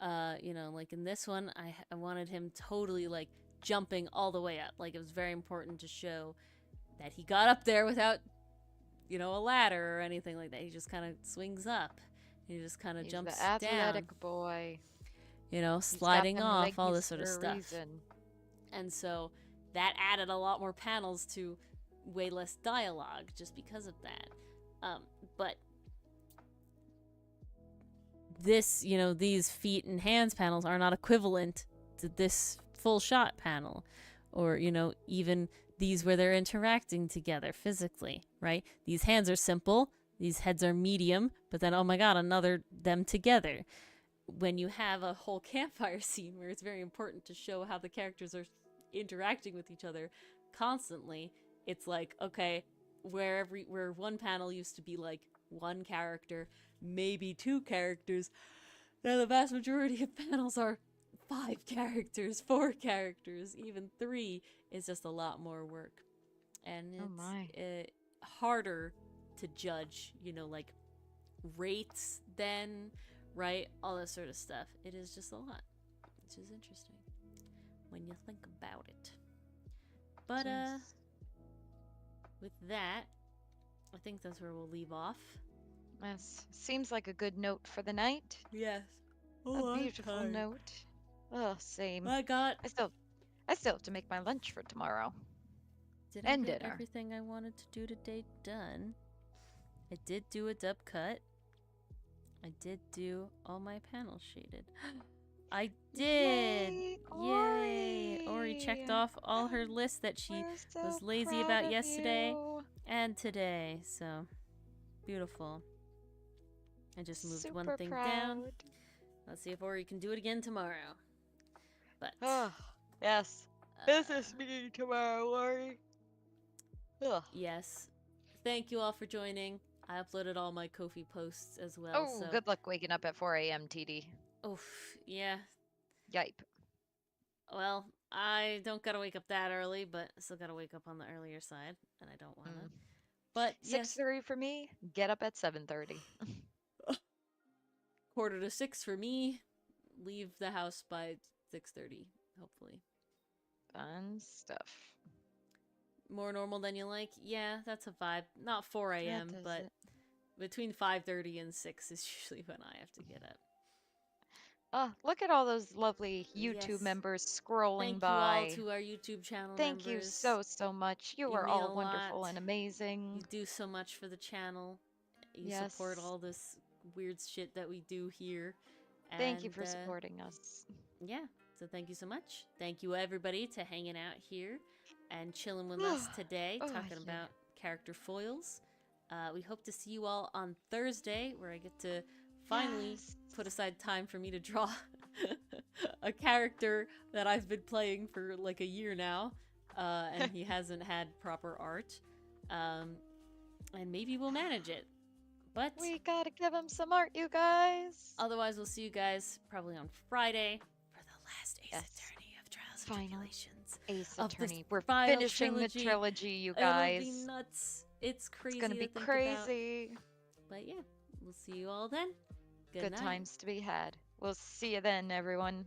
Like in this one, I wanted him totally like jumping all the way up. Like it was very important to show that he got up there without, a ladder or anything like that. He just kind of swings up. He just kind of He's the jumps down, athletic boy. He's got sliding them off, all leggies this sort of for a stuff. reason. And so that added a lot more panels to way less dialogue just because of that. But this, these feet and hands panels are not equivalent to this full shot panel, or, even these where they're interacting together physically, right? These hands are simple, these heads are medium, but then, oh my god, another them together. When you have a whole campfire scene where it's very important to show how the characters are interacting with each other constantly, it's like, okay, where one panel used to be like one character, maybe two characters. Now the vast majority of panels are 5 characters, 4 characters, even 3 is just a lot more work. And Oh it's my. harder to judge, like rates then, right? All that sort of stuff. It is just a lot, which is interesting when you think about it. But Jeez. with that, I think that's where we'll leave off. Yes. Seems like a good note for the night. Yes. A beautiful note. Oh, same. I got. I still have to make my lunch for tomorrow. Did And I get dinner. everything I wanted to do today done? I did do a dub cut. I did do all my panels shaded. I did! Yay! Ori checked off all her lists that she We're so was lazy proud about of yesterday you. and today. So, beautiful. I just moved Super one thing proud. down. Let's see if Ori can do it again tomorrow. But, Oh, yes. Business meeting tomorrow, Lori. Ugh. yes. Thank you all for joining. I uploaded all my Ko-fi posts as well. Oh, so. good luck waking up at 4 a.m., TD. Oof, yeah. Yipe. Well, I don't gotta wake up that early, but I still gotta wake up on the earlier side, and I don't wanna. Mm. But yes, 6:30 for me. Get up at 7:30. 5:45 for me. Leave the house by 6:30, hopefully. Fun stuff. More normal than you like? Yeah, that's a vibe. Not 4 a.m., does but it. between 5:30 and 6 is usually when I have to get up. Oh, look at all those lovely YouTube Yes. members scrolling Thank by. you all to our YouTube channel Thank you members. so much. You You are mean all a wonderful lot. and amazing. You do so much for the channel. You Yes. support all this weird shit that we do here. Thank you And, for supporting us. Yeah, so thank you so much. Thank you everybody to hanging out here and chilling with us today, Oh, talking yeah. about character foils. We hope to see you all on Thursday, where I get to finally Yes. put aside time for me to draw a character that I've been playing for like a year now, and he hasn't had proper art. And maybe we'll manage it. But We gotta give him some art, you guys. otherwise, we'll see you guys probably on Friday for the last Ace Yes. Attorney of Trials and Final Tribulations. Ace of this Attorney. We're final finishing trilogy. the trilogy, you It'll guys. be nuts. It's crazy. It's gonna be to think crazy. About. But yeah, we'll see you all then. Good night. times to be had. We'll see you then, everyone.